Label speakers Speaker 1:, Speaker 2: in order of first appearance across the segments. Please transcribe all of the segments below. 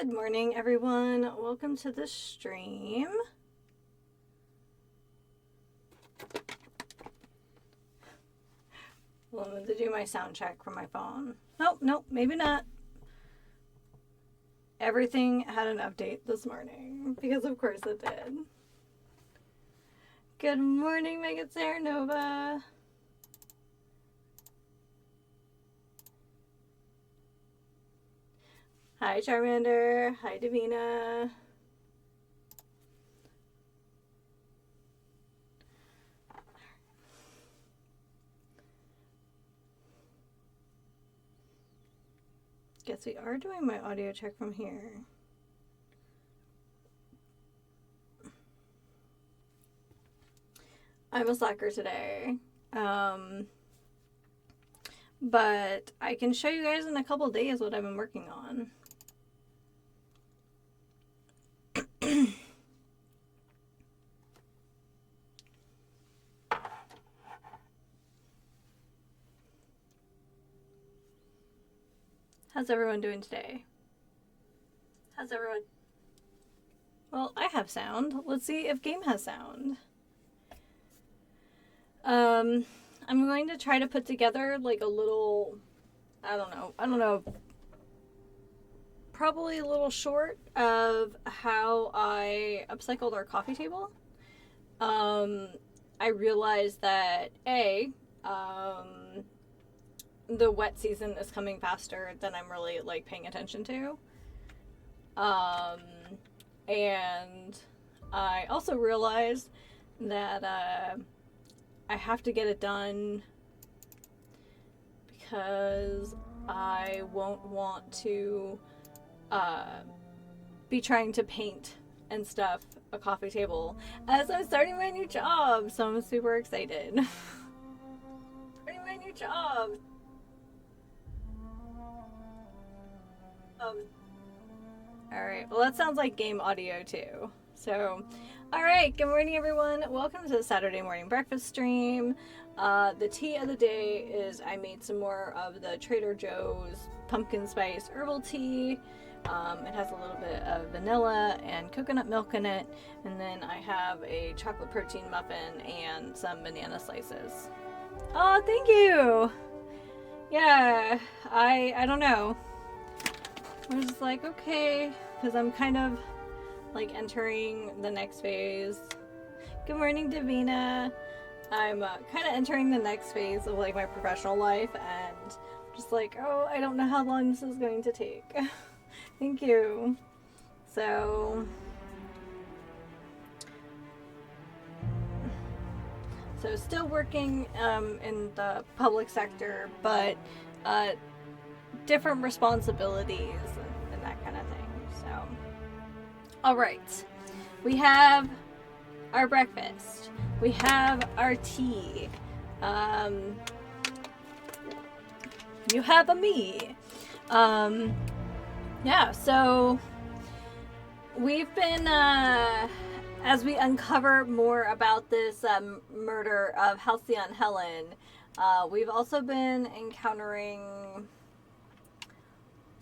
Speaker 1: Good morning, everyone. Welcome to the stream. Well, I'm going to do my sound check from my phone. Nope, maybe not. Everything had an update this morning, because of course it did. Good morning, Megan Sarah Nova. Hi, Charmander. Hi, Davina. Guess we are doing my audio check from here. I'm a slacker today. But I can show you guys in a couple days what I've been working on. How's everyone doing today? How's everyone? Well, I have sound. Let's see if game has sound. I'm going to try to put together like a little, I don't know, probably a little short of how I upcycled our coffee table. I realized that the wet season is coming faster than I'm really like paying attention to. And I also realized that I have to get it done because I won't want to be trying to paint and stuff a coffee table as I'm starting my new job, so I'm super excited. Starting my new job. Alright, well that sounds like game audio too. So, alright, good morning everyone. Welcome to the Saturday morning breakfast stream. The tea of the day is I made some more of the Trader Joe's pumpkin spice herbal tea. It has a little bit of vanilla and coconut milk in it. And then I have a chocolate protein muffin and some banana slices. Oh, thank you! Yeah, I don't know. I was just like, okay, because I'm kind of like entering the next phase. Good morning, Davina. I'm kind of entering the next phase of like my professional life and just like, oh, I don't know how long this is going to take. Thank you. So still working in the public sector, but different responsibilities and that kind of thing. So, all right, we have our breakfast. We have our tea. You have a me. Yeah, so we've been, as we uncover more about this murder of Halcyon Helen, we've also been encountering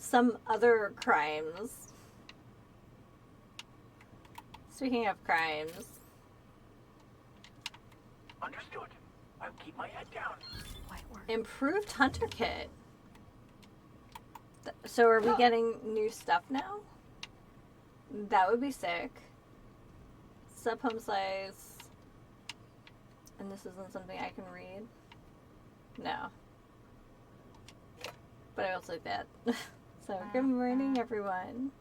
Speaker 1: some other crimes. Speaking of crimes.
Speaker 2: Understood. I'll keep my head down.
Speaker 1: Improved hunter kit. So are we getting new stuff now? That would be sick. Sub home slice. And this isn't something I can read? No. But I also like that. So good morning, everyone.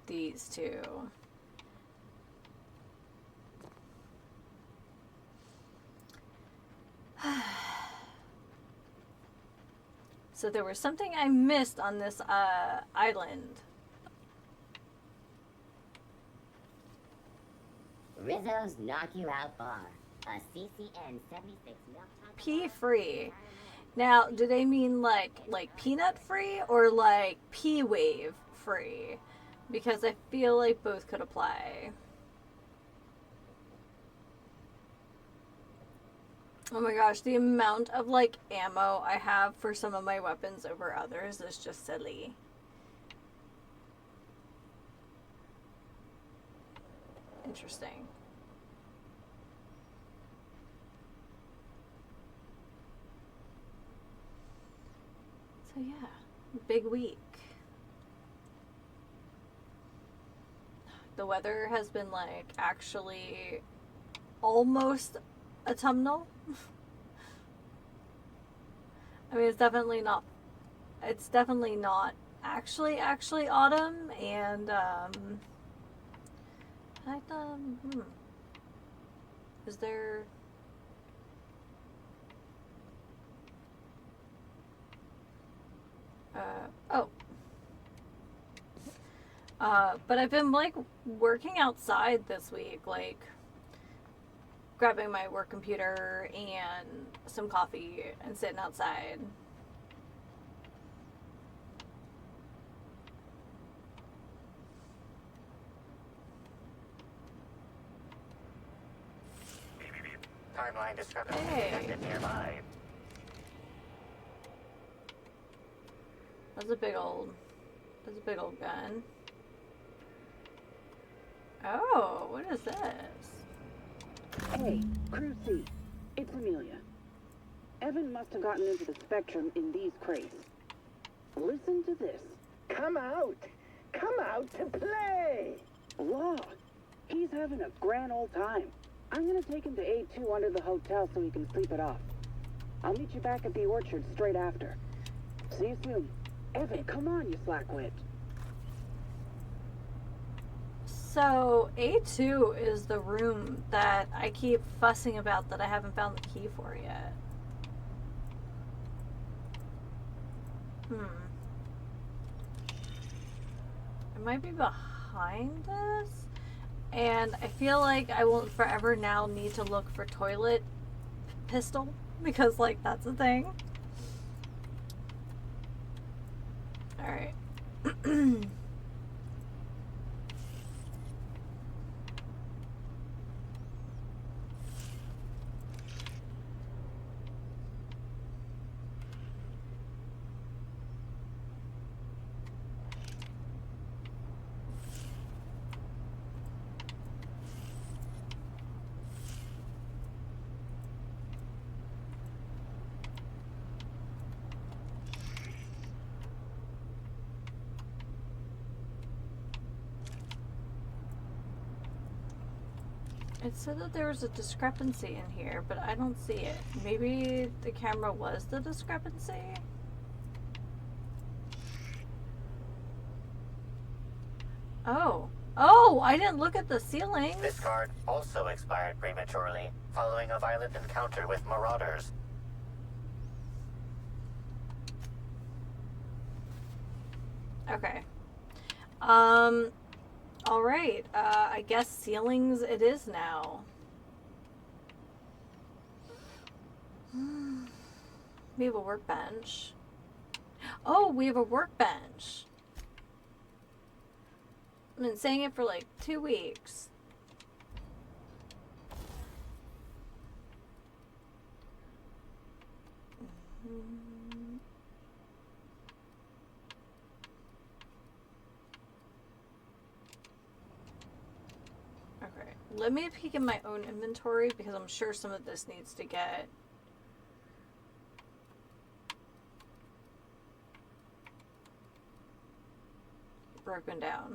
Speaker 1: These two. So there was something I missed on this island.
Speaker 3: Rizzo's Knock You Out Bar. A CCN 76 milk chocolate.
Speaker 1: Pea free. Now, do they mean like peanut free or like P wave free? Because I feel like both could apply. Oh my gosh, the amount of like ammo I have for some of my weapons over others is just silly. Interesting. So yeah, big week. The weather has been like actually almost autumnal. I mean, it's definitely not. It's definitely not actually autumn, and is there? Oh. But I've been like working outside this week, like grabbing my work computer and some coffee and sitting outside.
Speaker 2: Timeline discrepancy
Speaker 1: Hey.
Speaker 2: detected nearby.
Speaker 1: That's a big old gun. Oh, what is this?
Speaker 4: Hey, Crew C. It's Amelia. Evan must have gotten into the Spectrum in these crates. Listen to this.
Speaker 2: Come out! Come out to play!
Speaker 4: Law. He's having a grand old time. I'm gonna take him to A2 under the hotel so he can sleep it off. I'll meet you back at the orchard straight after. See you soon. Evan, come on, you slackwit.
Speaker 1: So A2 is the room that I keep fussing about that I haven't found the key for yet. It might be behind us. And I feel like I will forever now need to look for toilet pistol because like that's a thing. Alright. It said that there was a discrepancy in here, but I don't see it. Maybe the camera was the discrepancy? Oh. Oh, I didn't look at the ceiling.
Speaker 2: This card also expired prematurely, following a violent encounter with marauders.
Speaker 1: Okay. Alright. I guess ceilings it is now. We have a workbench. Oh, we have a workbench. I've been saying it for like 2 weeks. Okay, let me peek in my own inventory because I'm sure some of this needs to get broken down.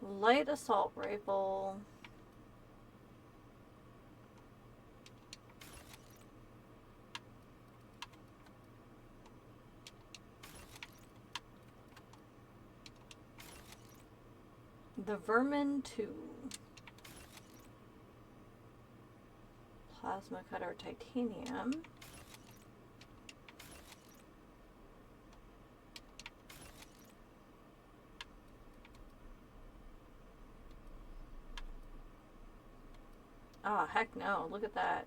Speaker 1: Light assault rifle. The Vermin 2. Plasma cutter titanium. Oh, heck no. Look at that.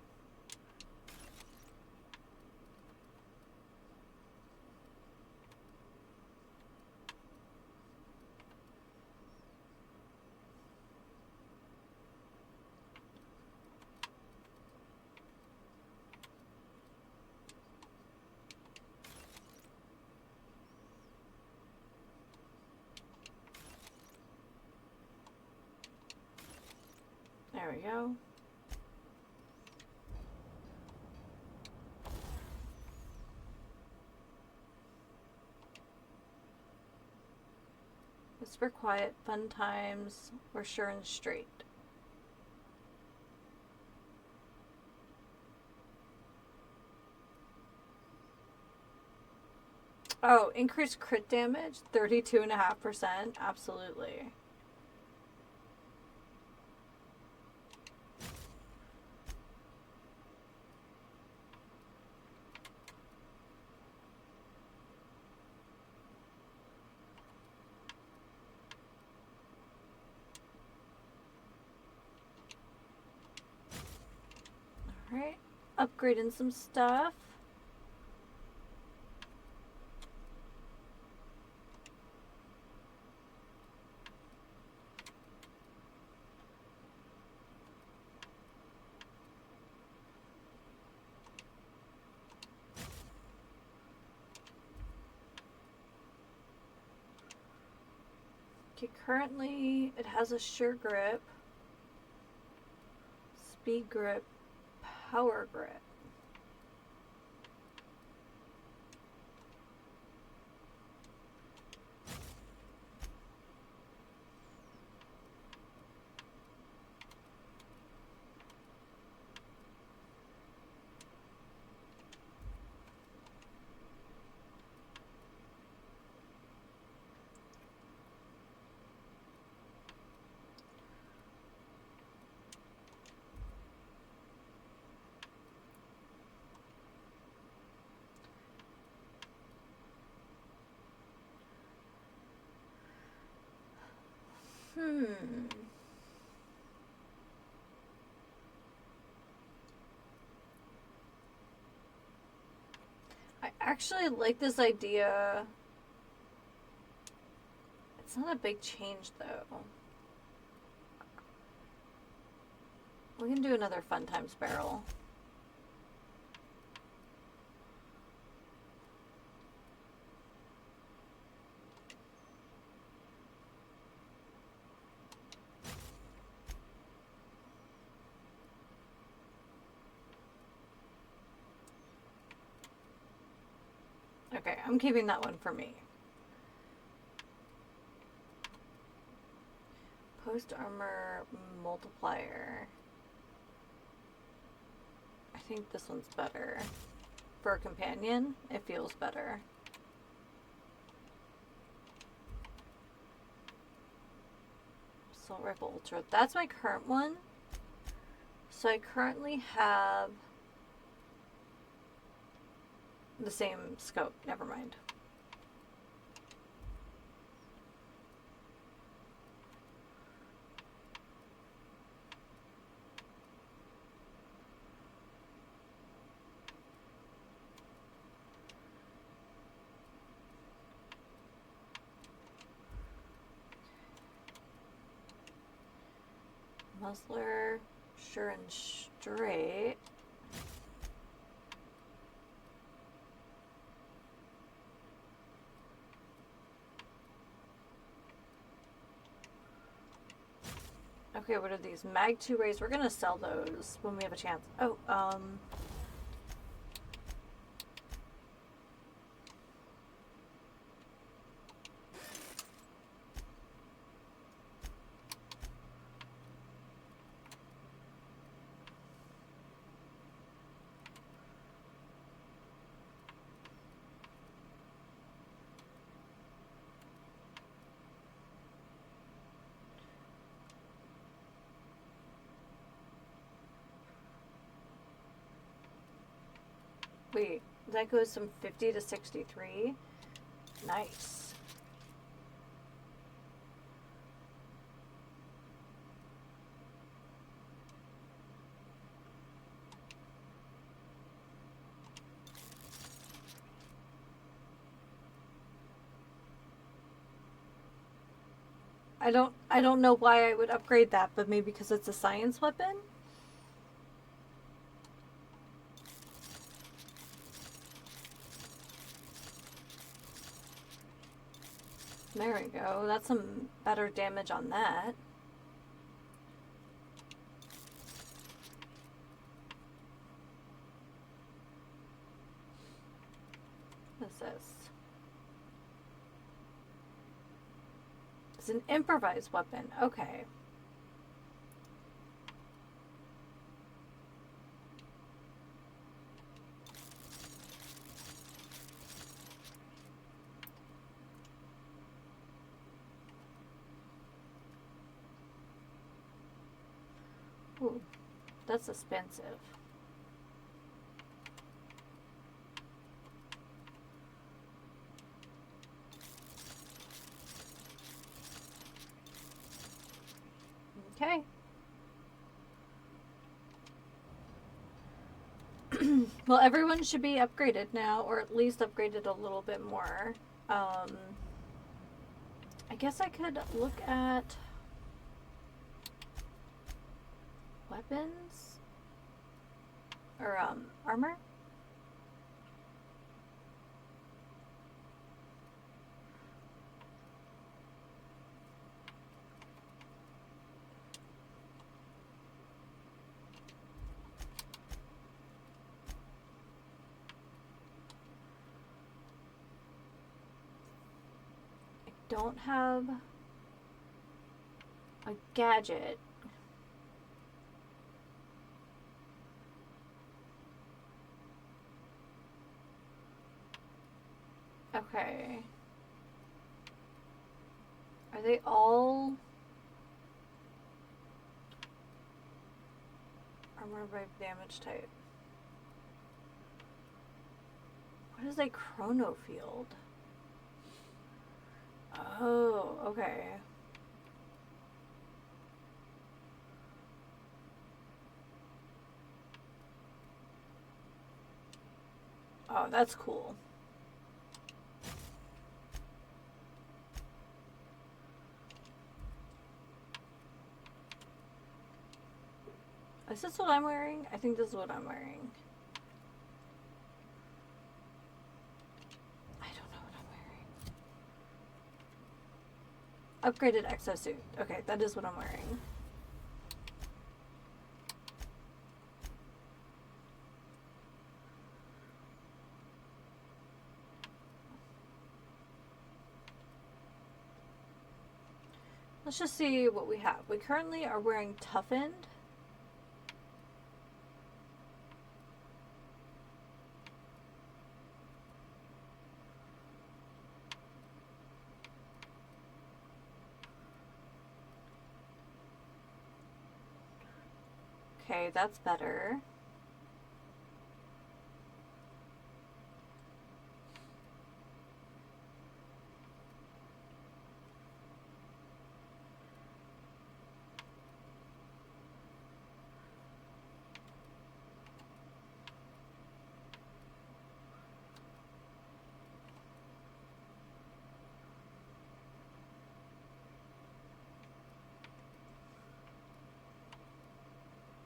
Speaker 1: There we go. Whisper quiet, fun times, or sure and straight. Oh, increased crit damage, 32.5%. Absolutely. Alright, upgrading some stuff. Okay, currently it has a sure grip, speed grip, power grip. I actually like this idea. It's not a big change though. We can do another fun times barrel. Okay, I'm keeping that one for me. Post armor multiplier. I think this one's better. For a companion, it feels better. Assault Rifle Ultra. That's my current one. So I currently have the same scope. Never mind. Muzzler, sure and straight. Okay, what are these? Mag 2 rays. We're gonna sell those when we have a chance. Oh, wait, that goes from 50 to 63. Nice. I don't know why I would upgrade that, but maybe because it's a science weapon? There we go. That's some better damage on that. this? It's an improvised weapon. Okay. Ooh, that's expensive. Okay. Well, everyone should be upgraded now, or at least upgraded a little bit more. I guess I could look at weapons or armor. Don't have a gadget. Okay. Are they all armor by damage type? What is a chrono field? Oh, okay. Oh, that's cool. Is this what I'm wearing? I think this is what I'm wearing. I don't know what I'm wearing. Upgraded exosuit. Okay, that is what I'm wearing. Let's just see what we have. We currently are wearing toughened. Okay, that's better.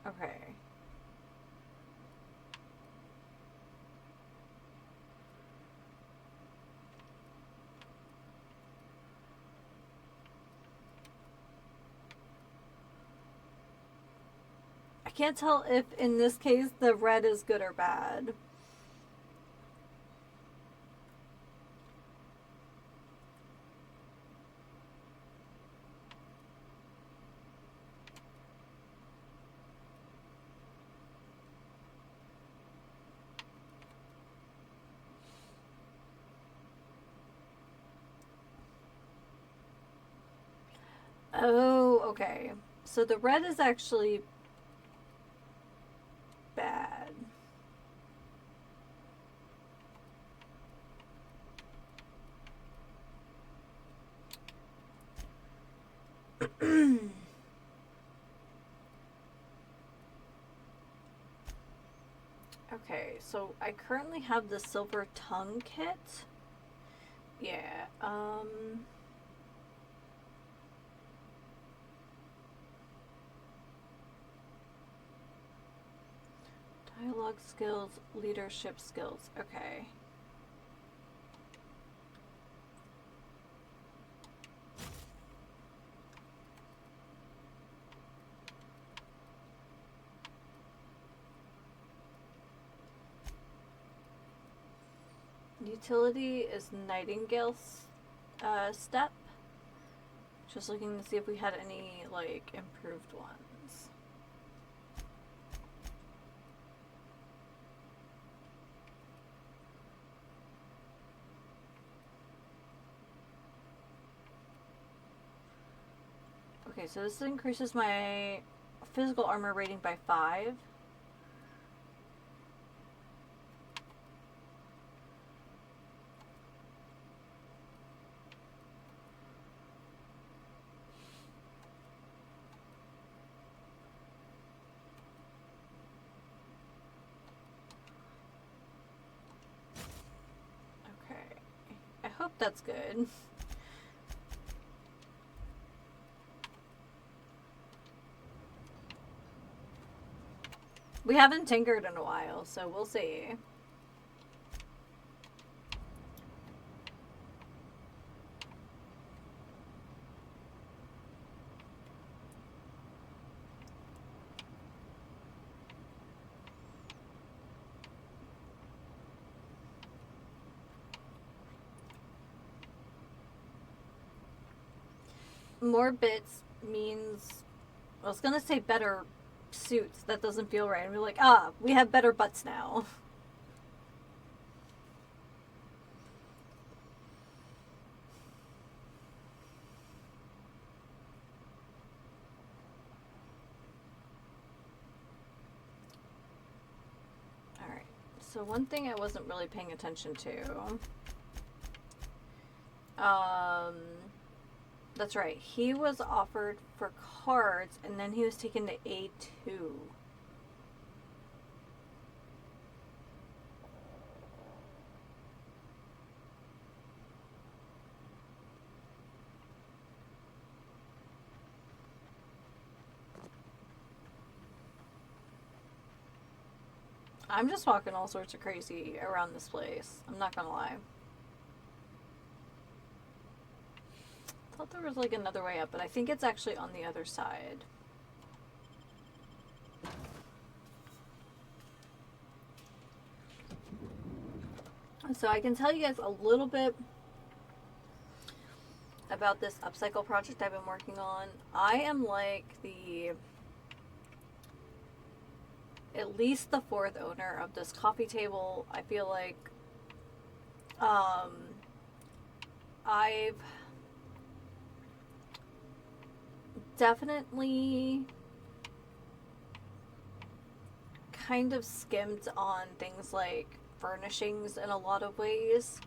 Speaker 1: Okay. I can't tell if in this case the red is good or bad. Oh, okay. So the red is actually bad. Okay, so I currently have the silver tongue kit. Yeah, dialogue skills, leadership skills. Okay. utility is Nightingale's step. Just looking to see if we had any, like, improved ones. Okay, so this increases my physical armor rating by 5. Okay. I hope that's good. We haven't tinkered in a while, so we'll see. More bits means, I was gonna say better suits. That doesn't feel right. And we're like, we have better butts now. Alright, so one thing I wasn't really paying attention to. That's right. He was offered for cards, and then he was taken to A2. I'm just walking all sorts of crazy around this place. I'm not gonna lie. I thought there was like another way up, but I think it's actually on the other side. So I can tell you guys a little bit about this upcycle project I've been working on. I am like at least the 4th owner of this coffee table. I feel like I've definitely kind of skimmed on things like furnishings in a lot of ways,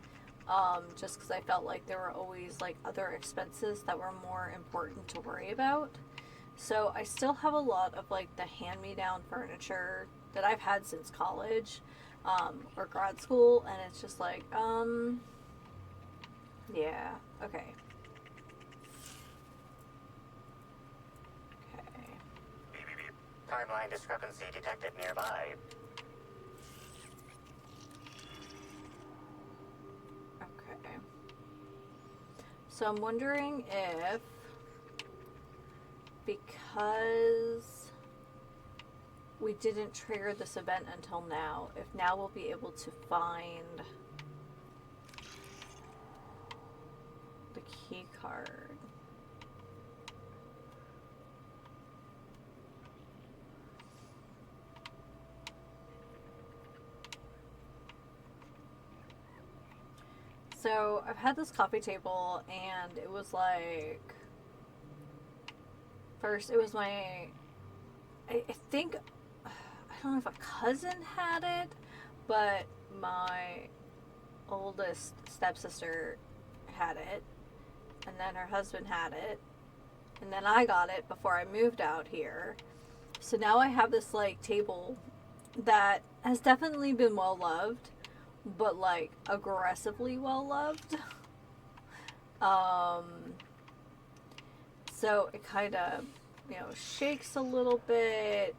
Speaker 1: just because I felt like there were always like other expenses that were more important to worry about. So I still have a lot of like the hand-me-down furniture that I've had since college or grad school, and it's just like yeah, okay.
Speaker 2: Timeline discrepancy detected nearby.
Speaker 1: Okay. So I'm wondering if, because we didn't trigger this event until now, if now we'll be able to find the key card. So I've had this coffee table, and it was like, first it was my, I think, I don't know if a cousin had it, but my oldest stepsister had it, and then her husband had it, and then I got it before I moved out here. So now I have this like table that has definitely been well loved, but like aggressively well loved. So it kind of, shakes a little bit.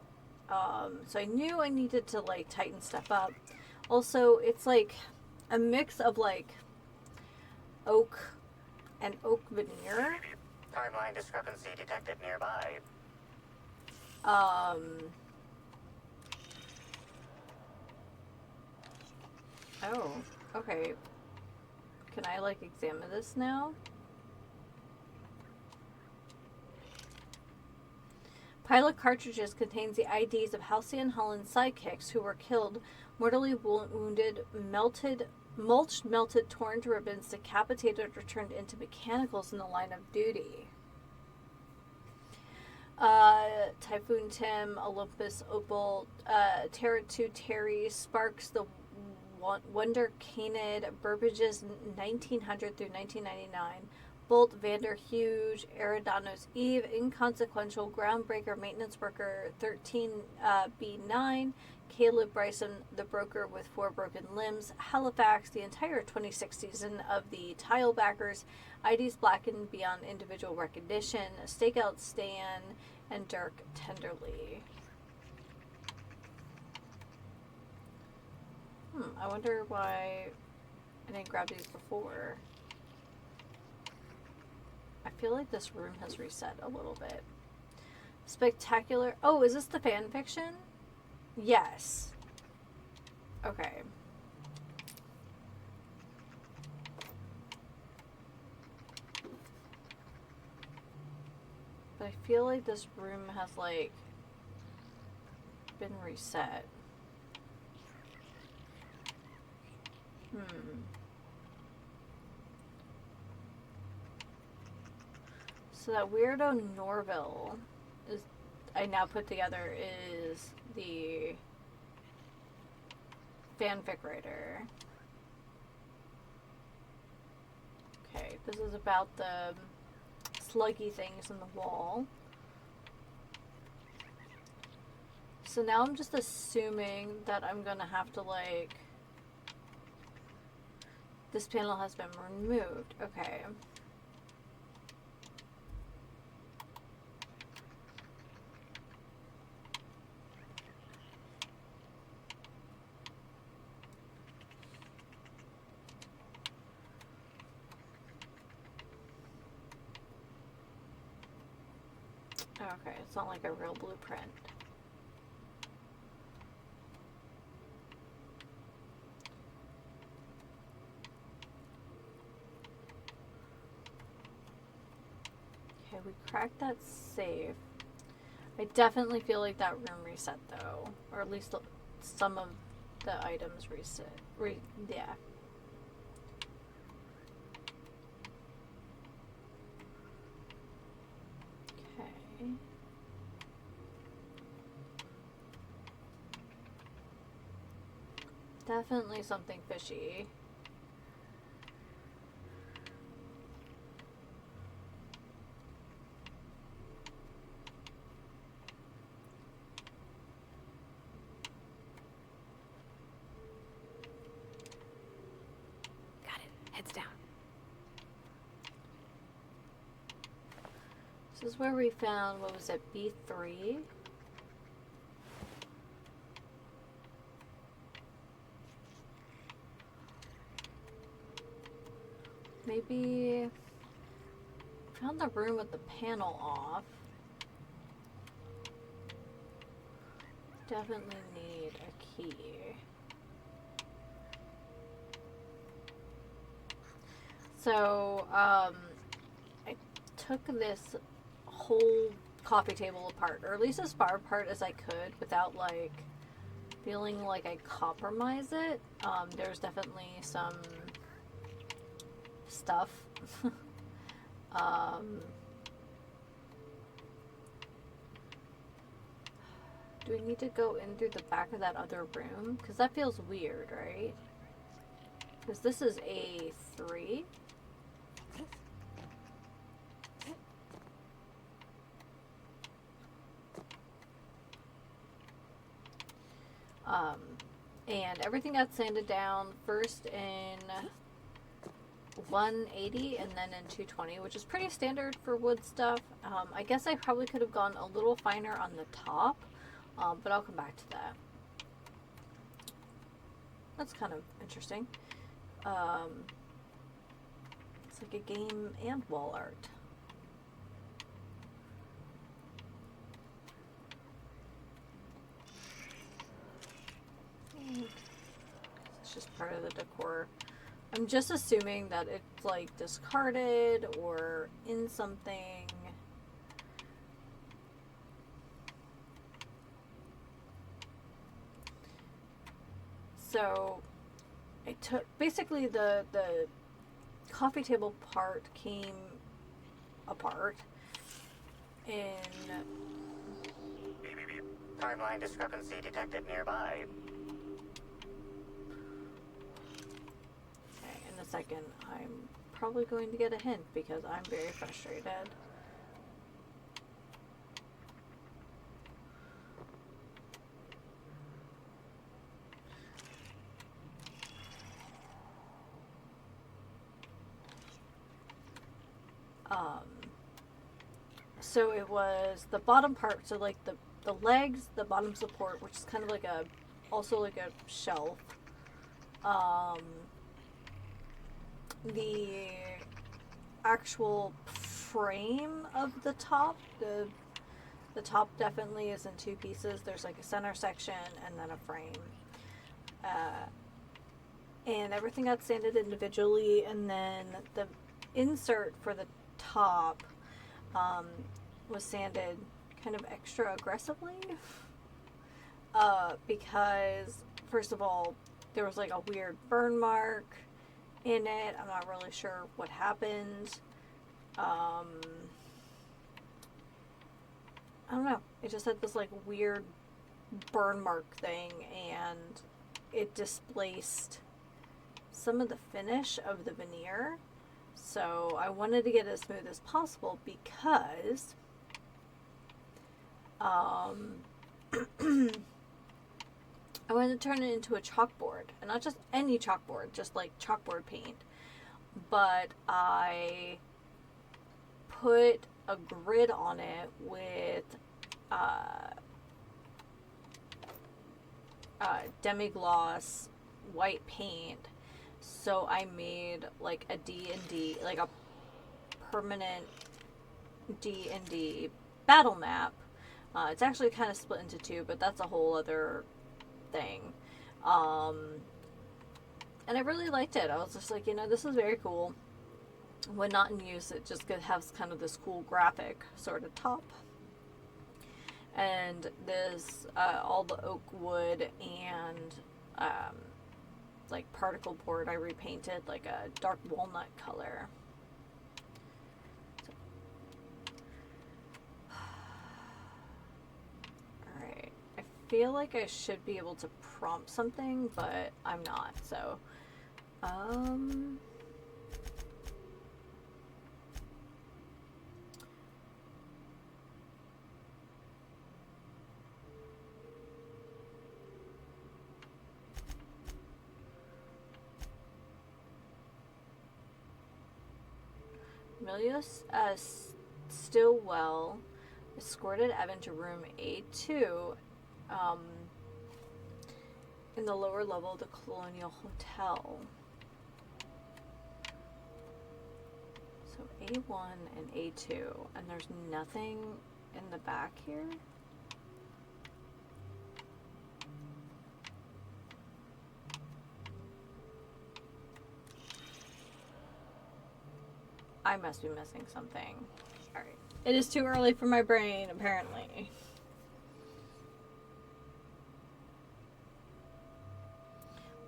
Speaker 1: So I knew I needed to like tighten stuff up. Also, it's like a mix of like oak and oak veneer.
Speaker 2: Timeline discrepancy detected nearby.
Speaker 1: Oh, okay. Can I, like, examine this now? Pile of cartridges contains the IDs of Halcyon Holland's sidekicks who were killed, mortally wounded, mulched, melted, torn to ribbons, decapitated, or turned into mechanicals in the line of duty. Typhoon Tim, Olympus Opal, Terra 2 Terry, Sparks, the Wonder Canid, Burbage's 1900 through 1999, Bolt, Vander Huge, Eridanos Eve, Inconsequential, Groundbreaker, Maintenance Worker 13B9, Caleb Bryson, the Broker with 4 broken limbs, Halifax, the entire 26th season of the Tilebackers, IDs blackened beyond individual recognition, Stakeout Stan, and Dirk Tenderly. I wonder why I didn't grab these before. I feel like this room has reset a little bit. Spectacular. Oh, is this the fan fiction? Yes. Okay. But I feel like this room has, like, been reset. So that weirdo Norville is, I now put together, is the fanfic writer. Okay, this is about the sluggy things in the wall. So now I'm just assuming that I'm gonna have to, like, this panel has been removed. Okay. Okay, it's not like a real blueprint. Okay, we cracked that safe. I definitely feel like that room reset though, or at least some of the items reset. Yeah. Okay. Definitely something fishy.
Speaker 5: Heads down.
Speaker 1: This is where we found, what was it, B3? Maybe found the room with the panel off. Definitely need a key. So, I took this whole coffee table apart, or at least as far apart as I could without, like, feeling like I compromise it. There's definitely some stuff. Do we need to go in through the back of that other room? Because that feels weird, right? Because this is A3. And everything got sanded down first in 180 and then in 220, which is pretty standard for wood stuff. I guess I probably could have gone a little finer on the top, but I'll come back to that. That's kind of interesting. It's like a game and wall art. It's just part of the decor. I'm just assuming that it's like discarded or in something. So I took basically the coffee table part came apart and
Speaker 2: Timeline discrepancy detected nearby.
Speaker 1: okay, in a second I'm probably going to get a hint because I'm very frustrated. So it was the bottom part, so like the legs, the bottom support, which is kind of like a, also like a shelf. The actual frame of the top, the top definitely is in two pieces. There's like a center section and then a frame. And everything got sanded individually, and then the insert for the top was sanded kind of extra aggressively because first of all there was like a weird burn mark in it. I'm not really sure what happened. I don't know, it just had this like weird burn mark thing and it displaced some of the finish of the veneer. So I wanted to get it as smooth as possible because I wanted to turn it into a chalkboard, and not just any chalkboard, just like chalkboard paint. But I put a grid on it with demi-gloss white paint. So I made like a D&D, like a permanent D&D battle map. It's actually kind of split into two, but that's a whole other thing. And I really liked it. I was just like, this is very cool. When not in use, it just has kind of this cool graphic sort of top. And this, all the oak wood and like particle board I repainted like a dark walnut color. Alright, I feel like I should be able to prompt something, but I'm not, so Milius Stillwell escorted Evan to room A2 in the lower level of the Colonial Hotel. So A1 and A2, and there's nothing in the back here? I must be missing something. Alright. It is too early for my brain, apparently.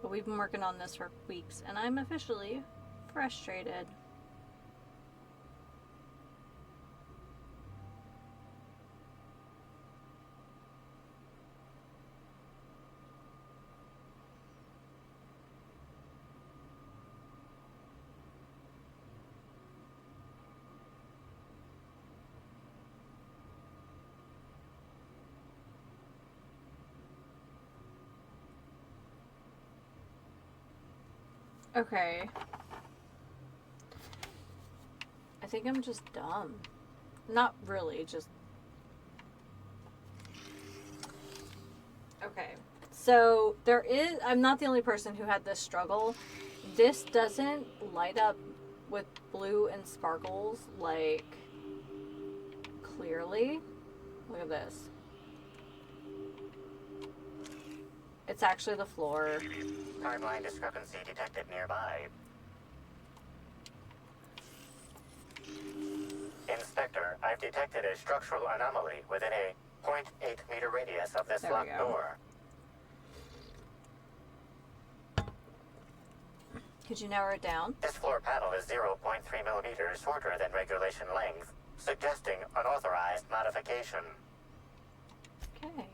Speaker 1: But we've been working on this for weeks, and I'm officially frustrated. Okay. I think I'm just dumb. Not really, just... Okay. So, there is... I'm not the only person who had this struggle. This doesn't light up with blue and sparkles, like, clearly. Look at this. It's actually the floor.
Speaker 2: Timeline discrepancy detected nearby. Inspector, I've detected a structural anomaly within a 0.8 meter radius of this
Speaker 1: There we
Speaker 2: locked
Speaker 1: go.
Speaker 2: door.
Speaker 1: Could you narrow it down?
Speaker 2: This floor panel is 0.3 millimeters shorter than regulation length, suggesting unauthorized modification.
Speaker 1: Okay.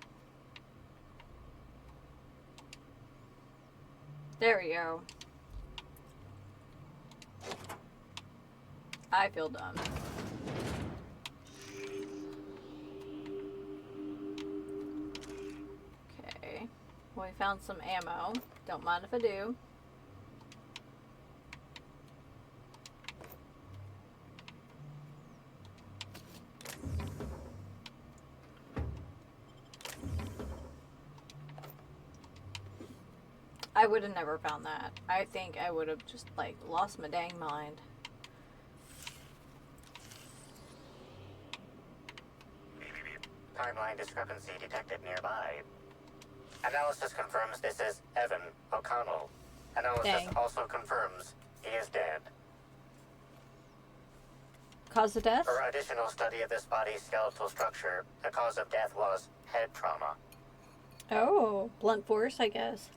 Speaker 1: There we go. I feel dumb. Okay. Well, we found some ammo. Don't mind if I do. I would have never found that. I think I would have just, like, lost my dang mind.
Speaker 2: Timeline discrepancy detected nearby. Analysis confirms this is Evan O'Connell. Analysis
Speaker 1: Dang.
Speaker 2: also confirms he is dead.
Speaker 1: Cause of death?
Speaker 2: For additional study of this body's skeletal structure, the cause of death was head trauma.
Speaker 1: Oh, blunt force, I guess.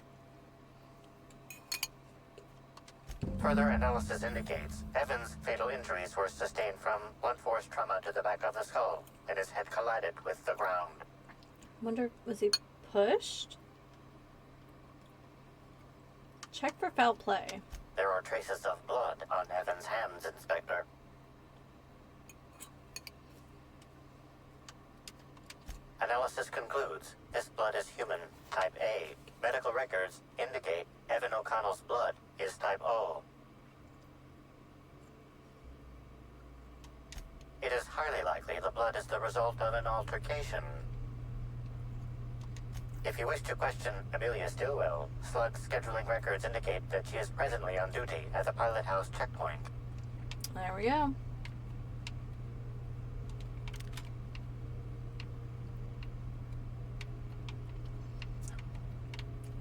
Speaker 2: Further analysis indicates Evan's fatal injuries were sustained from blunt force trauma to the back of the skull, and his head collided with the ground.
Speaker 1: Wonder, was he pushed? Check for foul play.
Speaker 2: There are traces of blood on Evan's hands, Inspector. Analysis concludes this blood is human, type A. Medical records indicate Evan O'Connell's blood is type O. It is highly likely the blood is the result of an altercation. If you wish to question Amelia Stillwell, Slug's scheduling records indicate that she is presently on duty at the Pilot House checkpoint.
Speaker 1: There we go.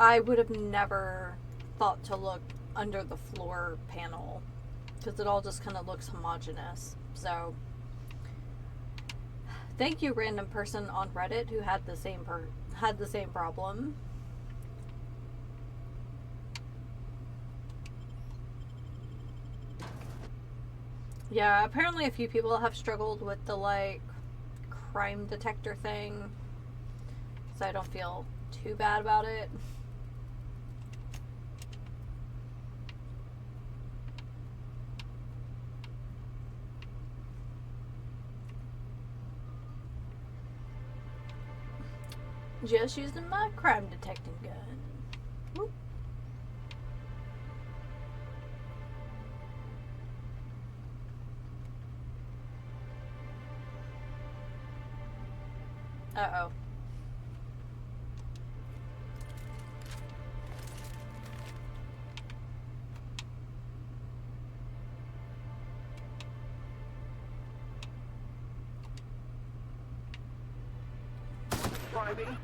Speaker 1: I would have never thought to look under the floor panel because it all just kind of looks homogeneous. So, thank you, random person on Reddit who had the same problem. Yeah, apparently a few people have struggled with the like crime detector thing, so I don't feel too bad about it. Just using my crime detecting gun. Whoop. Uh-oh.
Speaker 5: Driving.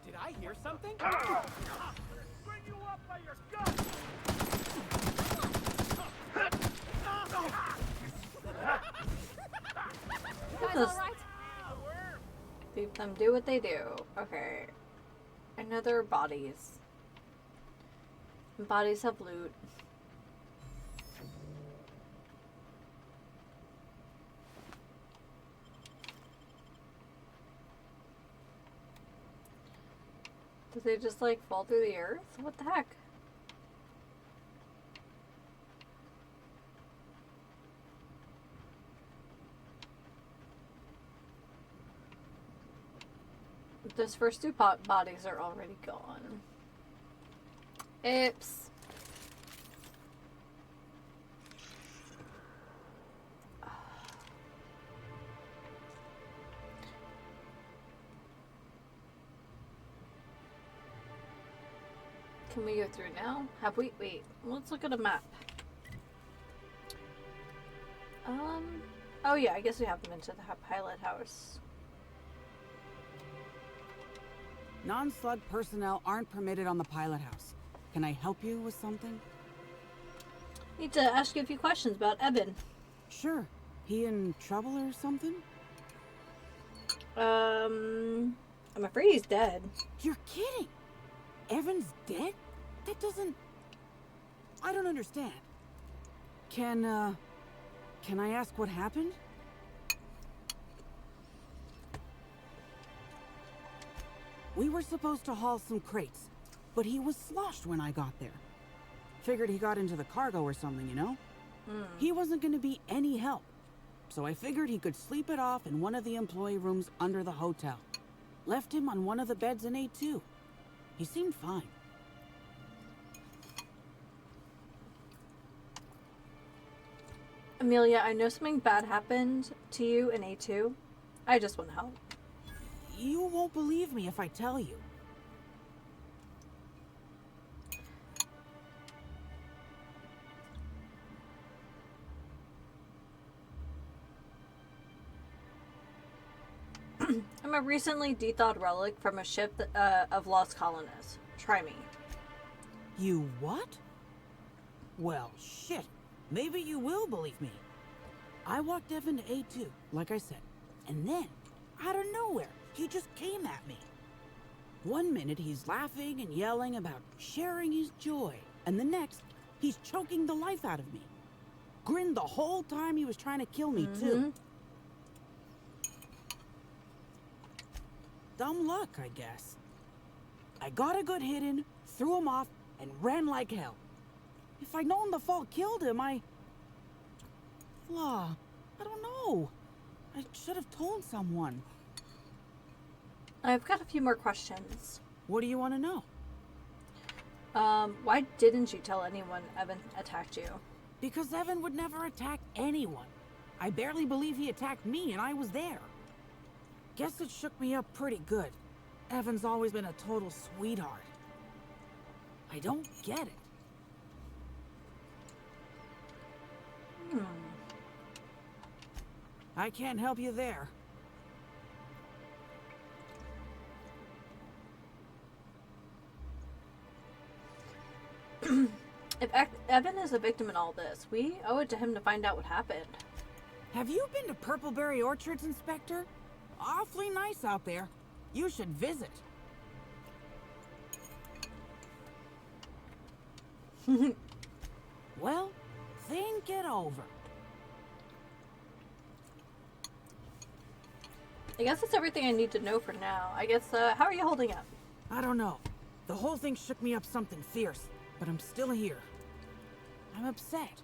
Speaker 6: Did I hear something?
Speaker 5: Bring you up by your gun.
Speaker 1: Just leave them do what they do. Okay. Another bodies. Bodies have loot. Did they just like fall through the earth? What the heck? Those first two bodies are already gone. Oops. Can we go through now? Have we? Wait, let's look at a map. Oh yeah, I guess we have been to the pilot house.
Speaker 7: Non-slug personnel aren't permitted on the pilot house. Can I help you with something?
Speaker 1: Need to ask you a few questions about Evan.
Speaker 7: Sure. He in trouble or something?
Speaker 1: I'm afraid he's dead.
Speaker 7: You're kidding! Evan's dead? That doesn't... I don't understand. Can I ask what happened? We were supposed to haul some crates, but he was sloshed when I got there. Figured he got into the cargo or something, you know? He wasn't gonna be any help. So I figured he could sleep it off in one of the employee rooms under the hotel. Left him on one of the beds in A2. He seemed fine.
Speaker 1: Amelia, I know something bad happened to you in A2. I just want to help.
Speaker 7: You won't believe me if I tell you.
Speaker 1: I'm a recently thawed relic from a ship of lost colonists. Try me.
Speaker 7: You what? Well, shit. Maybe you will believe me. I walked Evan to A2, like I said. And then, out of nowhere, he just came at me. One minute he's laughing and yelling about sharing his joy. And the next, he's choking the life out of me. Grinned the whole time he was trying to kill me, too. Dumb luck, I guess. I got a good hit in, threw him off, and ran like hell. If I'd known the fall killed him, I don't know. I should have told someone.
Speaker 1: I've got a few more questions.
Speaker 7: What do you want to know?
Speaker 1: Why didn't you tell anyone Evan attacked you?
Speaker 7: Because Evan would never attack anyone. I barely believe he attacked me, and I was there. Guess it shook me up pretty good. Evan's always been a total sweetheart. I don't get it. I can't help you there.
Speaker 1: If Evan is a victim in all this, we owe it to him to find out what happened.
Speaker 7: Have you been to Purpleberry Orchards, Inspector? Awfully nice out there. You should visit. Well, think it over.
Speaker 1: I guess that's everything I need to know for now. I guess, how are you holding up?
Speaker 7: I don't know. The whole thing shook me up something fierce, but I'm still here. I'm upset.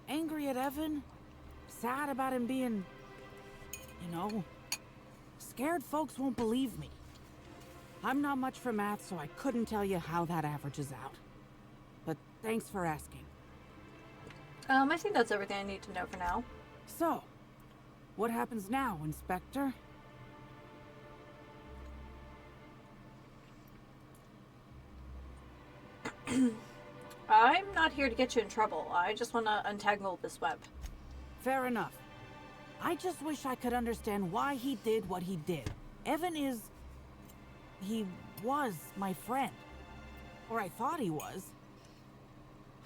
Speaker 7: Angry at Evan. Sad about him being, scared folks won't believe me. I'm not much for math, so I couldn't tell you how that averages out. But thanks for asking.
Speaker 1: I think that's everything I need to know for now.
Speaker 7: So, what happens now, Inspector?
Speaker 1: I'm not here to get you in trouble. I just want to untangle this web.
Speaker 7: Fair enough. I just wish I could understand why he did what he did. He was my friend. Or I thought he was.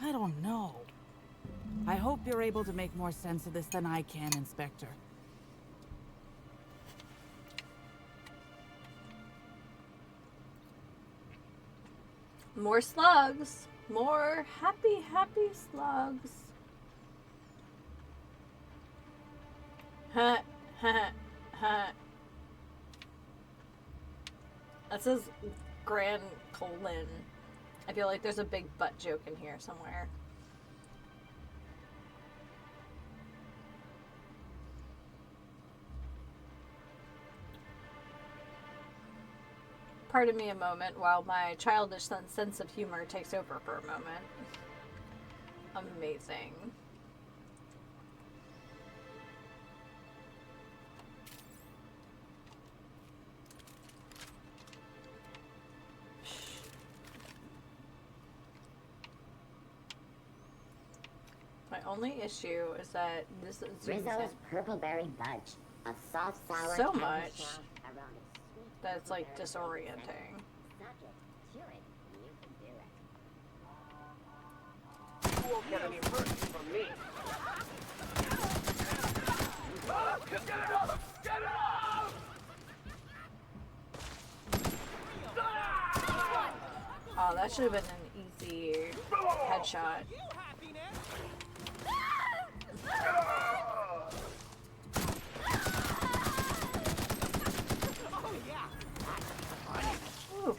Speaker 7: I don't know. I hope you're able to make more sense of this than I can, Inspector.
Speaker 1: More slugs. More happy, happy slugs. Huh, huh, huh. That says Grand colon. I feel like there's a big butt joke in here somewhere. Pardon me a moment while my childish sense of humor takes over for a moment. Amazing. My only issue is that this zooms
Speaker 3: Rizzo's
Speaker 1: in
Speaker 3: purple berry budge. A soft, sour
Speaker 1: so
Speaker 3: candy
Speaker 1: much
Speaker 3: shell around a sweet
Speaker 1: that it's like
Speaker 3: purple berry
Speaker 1: disorienting.
Speaker 3: center. Suck it, chew it, you can do it.
Speaker 5: You won't get any mercy from me. Get it off! Get it off!
Speaker 1: Oh, that should have been an easy headshot.
Speaker 6: You happy now? Oh yeah.
Speaker 1: Ooh.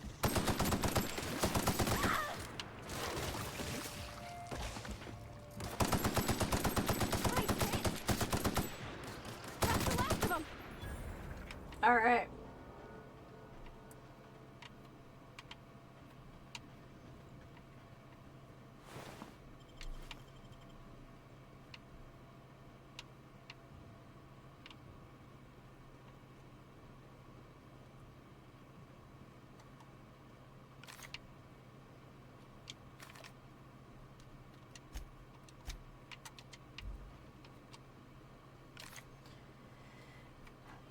Speaker 1: All right.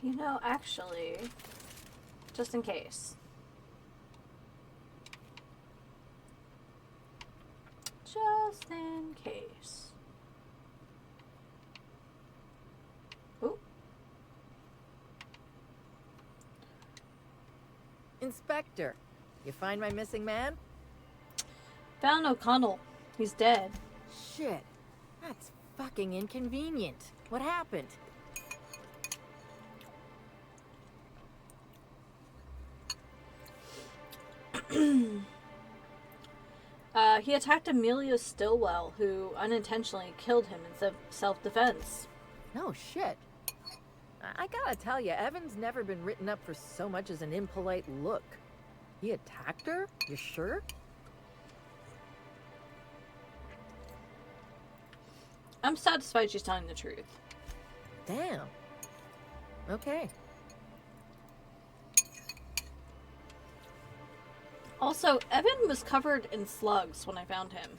Speaker 1: You know, actually, just in case. Just in case. Ooh.
Speaker 8: Inspector, you find my missing man?
Speaker 1: Found O'Connell. He's dead.
Speaker 8: Shit. That's fucking inconvenient. What happened?
Speaker 1: He attacked Emilio Stillwell, who unintentionally killed him in self-defense.
Speaker 8: No shit. I gotta tell you, Evan's never been written up for so much as an impolite look. He attacked her? You sure?
Speaker 1: I'm satisfied she's telling the truth.
Speaker 8: Damn. Okay.
Speaker 1: Also, Evan was covered in slugs when I found him.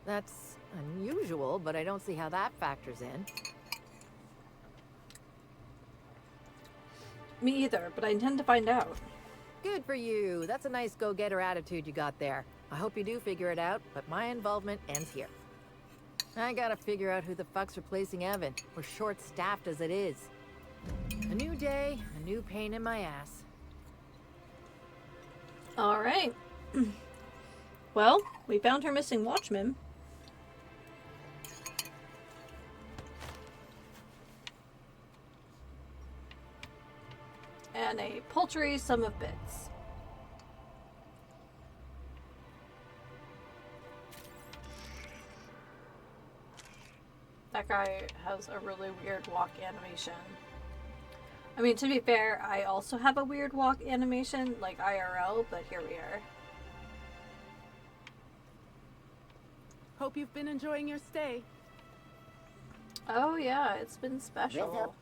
Speaker 8: That's unusual, but I don't see how that factors in.
Speaker 1: Me either, but I intend to find out.
Speaker 8: Good for you. That's a nice go-getter attitude you got there. I hope you do figure it out, but my involvement ends here. I gotta figure out who the fuck's replacing Evan. We're short-staffed as it is. A new day, a new pain in my ass.
Speaker 1: All right. Well, we found her missing watchman. And a paltry sum of bits. That guy has a really weird walk animation. I mean, to be fair, I also have a weird walk animation, like IRL, but here we are.
Speaker 7: Hope you've been enjoying your stay.
Speaker 1: Oh yeah, it's been special.
Speaker 3: Rizzo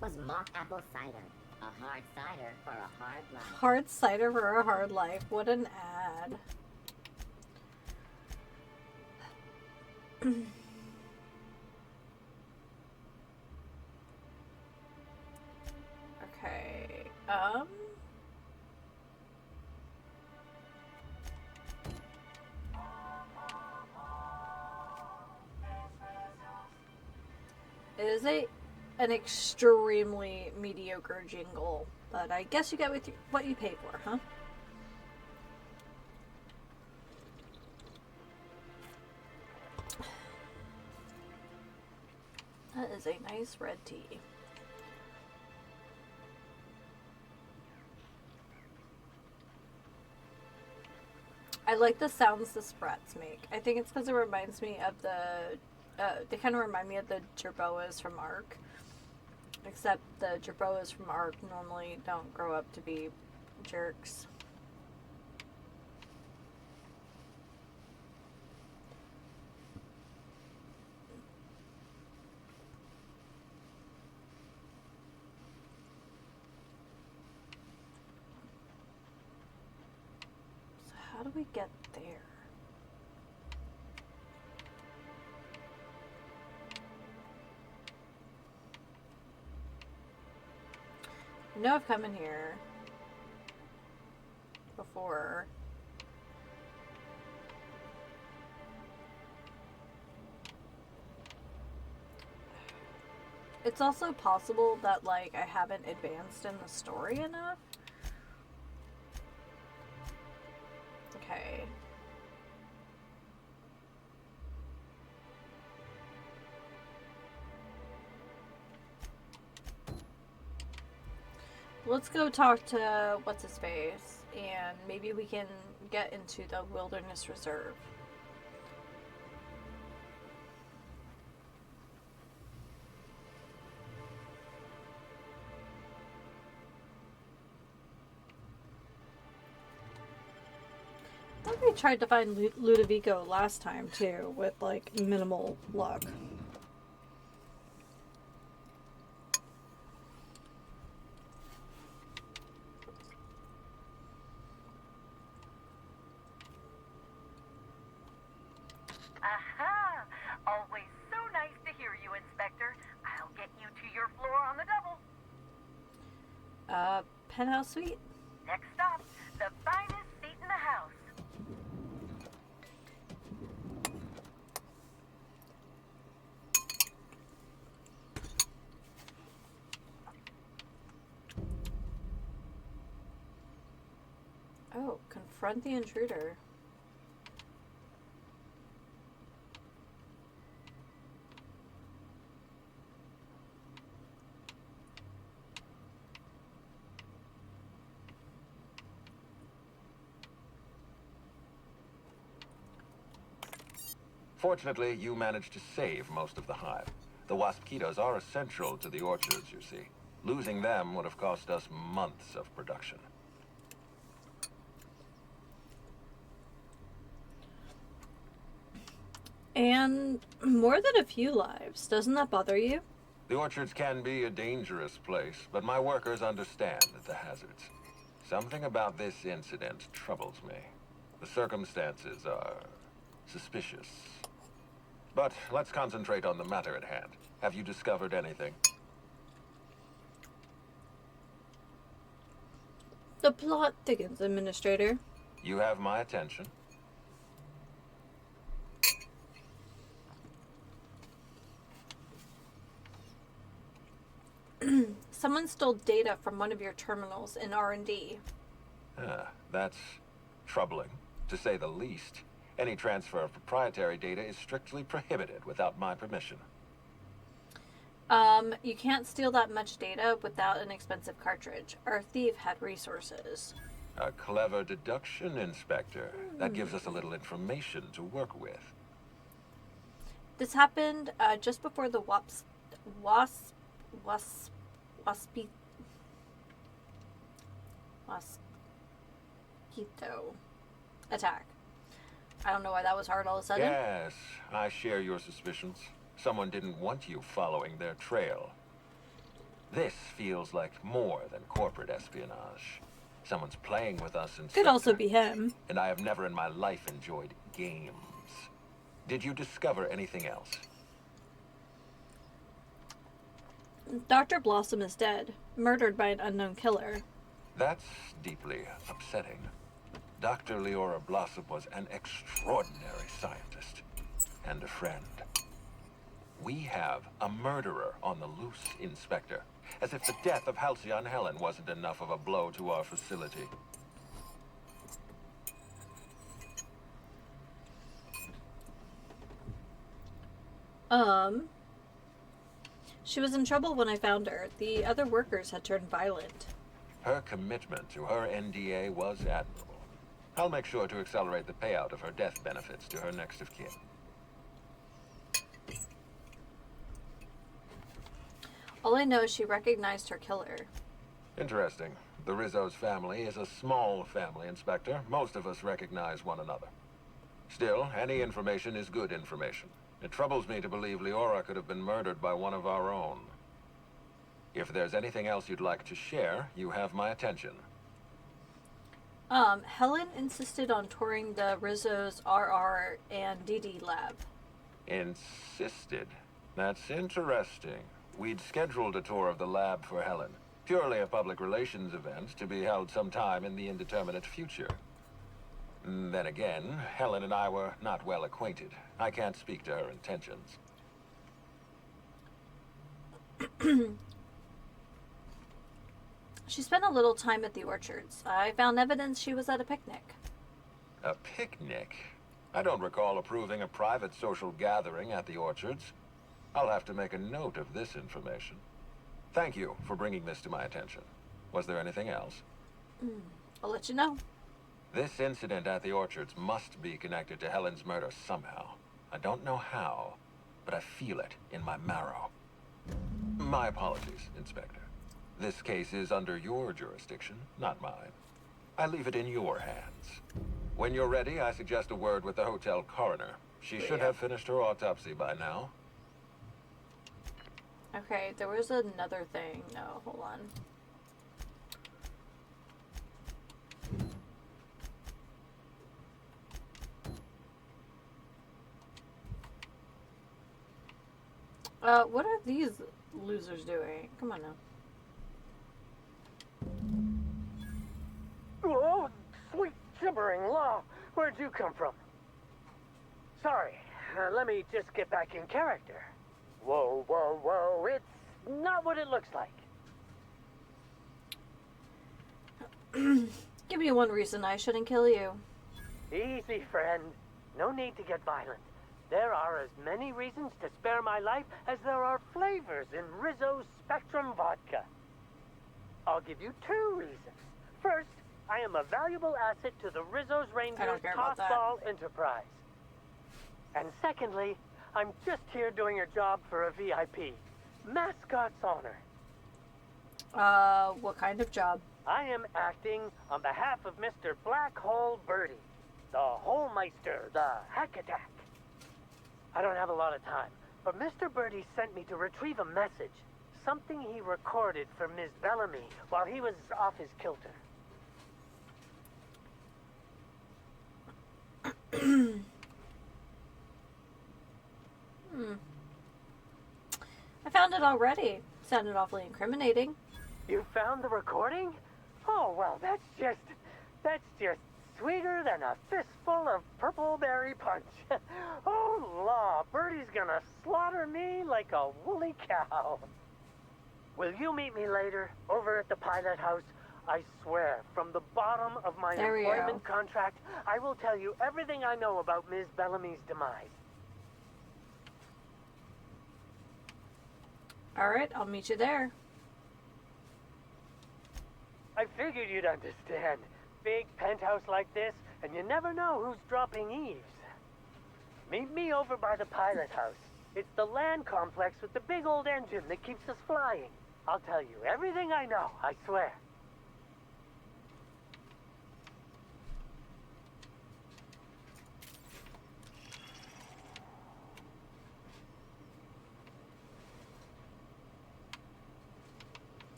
Speaker 3: was mock apple cider. A hard cider for a hard life.
Speaker 1: Hard cider for a hard life. What an ad. Okay. It is an extremely mediocre jingle, but I guess you get what you pay for, huh? That is a nice red tea. I like the sounds the sprats make. I think it's because it reminds me of they kind of remind me of the jerboas from Ark. Except the jerboas from Ark normally don't grow up to be jerks. So how do we get there? I know I've come in here before. It's also possible that, like, I haven't advanced in the story enough. Okay. Let's go talk to what's-his-face, and maybe we can get into the Wilderness Reserve. I think we tried to find Ludovico last time, too, with, like, minimal luck.
Speaker 9: Aha! Always so nice to hear you, Inspector. I'll get you to your floor on the double.
Speaker 1: Penthouse suite?
Speaker 9: Next stop, the finest seat in the house.
Speaker 1: Oh, confront the intruder.
Speaker 10: Fortunately, you managed to save most of the hive. The wasquitos are essential to the orchards, you see. Losing them would have cost us months of production.
Speaker 1: And more than a few lives. Doesn't that bother you?
Speaker 10: The orchards can be a dangerous place, but my workers understand the hazards. Something about this incident troubles me. The circumstances are suspicious. But let's concentrate on the matter at hand. Have you discovered anything?
Speaker 1: The plot thickens, Administrator.
Speaker 10: You have my attention.
Speaker 1: Someone stole data from one of your terminals in R&D.
Speaker 10: That's troubling, to say the least. Any transfer of proprietary data is strictly prohibited without my permission.
Speaker 1: You can't steal that much data without an expensive cartridge. Our thief had resources.
Speaker 10: A clever deduction, Inspector. That gives us a little information to work with.
Speaker 1: This happened just before the mosquito attack. I don't know why that was hard all of a sudden.
Speaker 10: Yes, I share your suspicions. Someone didn't want you following their trail. This feels like more than corporate espionage. Someone's playing with us, Inspector.
Speaker 1: Could also be him.
Speaker 10: And I have never in my life enjoyed games. Did you discover anything else?
Speaker 1: Dr. Blossom is dead, murdered by an unknown killer.
Speaker 10: That's deeply upsetting. Dr. Leora Blossom was an extraordinary scientist and a friend. We have a murderer on the loose, Inspector. As if the death of Halcyon Helen wasn't enough of a blow to our facility.
Speaker 1: She was in trouble when I found her. The other workers had turned violent.
Speaker 10: Her commitment to her NDA was admirable. I'll make sure to accelerate the payout of her death benefits to her next of kin.
Speaker 1: All I know is she recognized her killer.
Speaker 10: Interesting. The Rizzo's family is a small family, Inspector. Most of us recognize one another. Still, any information is good information. It troubles me to believe Leora could have been murdered by one of our own. If there's anything else you'd like to share, you have my attention.
Speaker 1: Helen insisted on touring the Rizzo's RR and DD lab.
Speaker 10: Insisted? That's interesting. We'd scheduled a tour of the lab for Helen. Purely a public relations event to be held sometime in the indeterminate future. Then again, Helen and I were not well acquainted. I can't speak to her intentions.
Speaker 1: She spent a little time at the orchards. I found evidence she was at a picnic.
Speaker 10: A picnic? I don't recall approving a private social gathering at the orchards. I'll have to make a note of this information. Thank you for bringing this to my attention. Was there anything else?
Speaker 1: I'll let you know.
Speaker 10: This incident at the orchards must be connected to Helen's murder somehow. I don't know how, but I feel it in my marrow. My apologies, Inspector. This case is under your jurisdiction, not mine. I leave it in your hands. When you're ready, I suggest a word with the hotel coroner. She should have finished her autopsy by now.
Speaker 1: Okay, there was another thing. No, hold on. What are these losers doing? Come on now.
Speaker 11: Oh, sweet gibbering law. Where'd you come from? Sorry, let me just get back in character. Whoa, whoa, whoa, it's not what it looks like.
Speaker 1: Give me one reason I shouldn't kill you.
Speaker 11: Easy, friend. No need to get violent. There are as many reasons to spare my life as there are flavors in Rizzo's Spectrum Vodka. I'll give you 2 reasons. First, I am a valuable asset to the Rizzo's Rangers Tossball enterprise. And secondly, I'm just here doing a job for a VIP. Mascot's honor.
Speaker 1: What kind of job?
Speaker 11: I am acting on behalf of Mr. Black Hole Birdie, the Holmeister, the Hack Attack. I don't have a lot of time, but Mr. Birdie sent me to retrieve a message. Something he recorded for Ms. Bellamy while he was off his kilter.
Speaker 1: I found it already. Sounded awfully incriminating.
Speaker 11: You found the recording? Oh, well, that's just sweeter than a fistful of purple berry punch. Oh, law, Birdie's gonna slaughter me like a woolly cow. Will you meet me later, over at the pilot house? I swear, from the bottom of my employment contract, I will tell you everything I know about Ms. Bellamy's demise.
Speaker 1: Alright, I'll meet you there.
Speaker 11: I figured you'd understand. Big penthouse like this, and you never know who's dropping eaves. Meet me over by the pilot house. It's the land complex with the big old engine that keeps us flying. I'll tell you everything I know, I swear.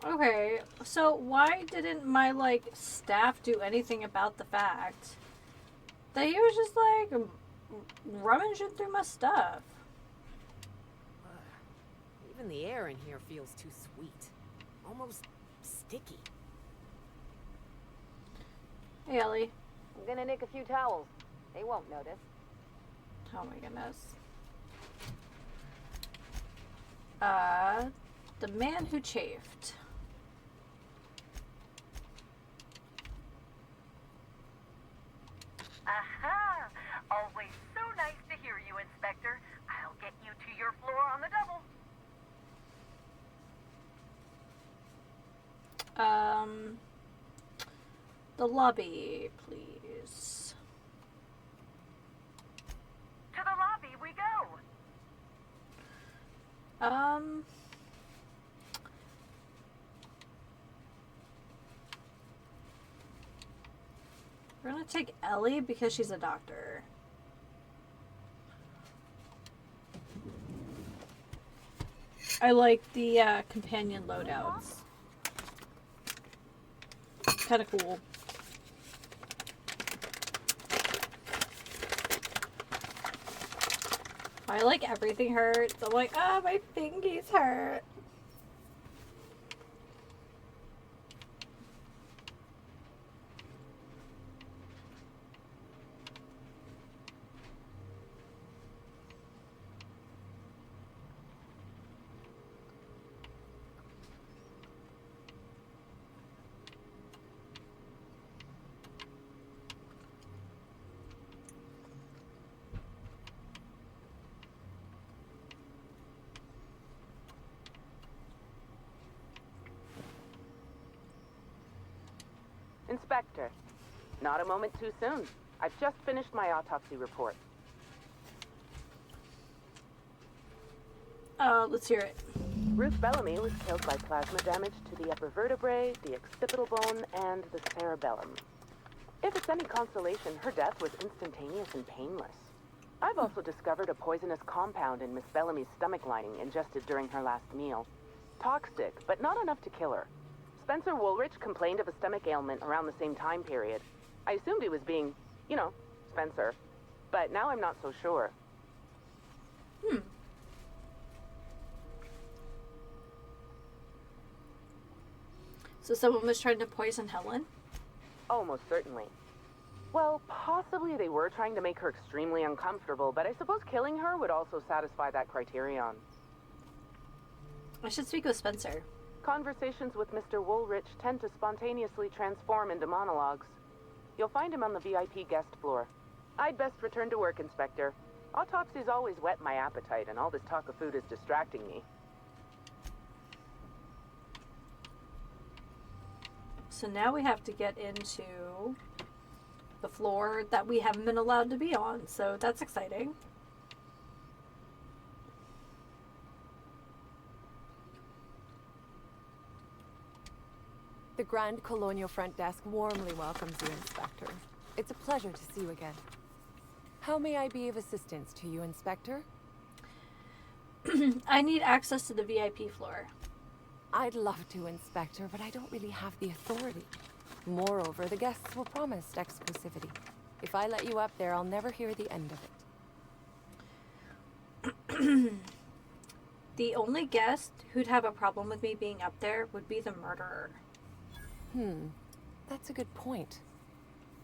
Speaker 1: Okay, so why didn't my, staff do anything about the fact that he was just, rummaging through my stuff?
Speaker 8: Even the air in here feels too sweet. Almost sticky.
Speaker 1: Hey, Ellie.
Speaker 12: I'm gonna nick a few towels. They won't notice.
Speaker 1: Oh my goodness. The man who chafed.
Speaker 9: Aha! Always so nice to hear you, Inspector. I'll get you to your floor on the double.
Speaker 1: The lobby, please.
Speaker 9: To the lobby we go.
Speaker 1: We're gonna take Ellie because she's a doctor. I like the companion loadouts. Kind of cool. I like everything hurts. I'm like, my fingies hurt.
Speaker 4: Inspector, not a moment too soon. I've just finished my autopsy report.
Speaker 1: Let's hear it.
Speaker 4: Ruth Bellamy was killed by plasma damage to the upper vertebrae, the occipital bone, and the cerebellum. If it's any consolation, her death was instantaneous and painless. I've also discovered a poisonous compound in Miss Bellamy's stomach lining ingested during her last meal. Toxic, but not enough to kill her. Spencer Woolrich complained of a stomach ailment around the same time period. I assumed he was being, you know, Spencer. But now I'm not so sure.
Speaker 1: So someone was trying to poison Helen?
Speaker 4: Oh, most certainly. Well, possibly they were trying to make her extremely uncomfortable, but I suppose killing her would also satisfy that criterion.
Speaker 1: I should speak with Spencer.
Speaker 4: Conversations with Mr. Woolrich tend to spontaneously transform into monologues. You'll find him on the VIP guest floor. I'd best return to work, Inspector. Autopsies always whet my appetite, and all this talk of food is distracting me.
Speaker 1: So now we have to get into the floor that we haven't been allowed to be on, so that's exciting.
Speaker 13: The Grand Colonial Front Desk warmly welcomes you, Inspector. It's a pleasure to see you again. How may I be of assistance to you, Inspector?
Speaker 1: I need access to the VIP floor.
Speaker 13: I'd love to, Inspector, but I don't really have the authority. Moreover, the guests were promised exclusivity. If I let you up there, I'll never hear the end of it.
Speaker 1: The only guest who'd have a problem with me being up there would be the murderer.
Speaker 13: That's a good point.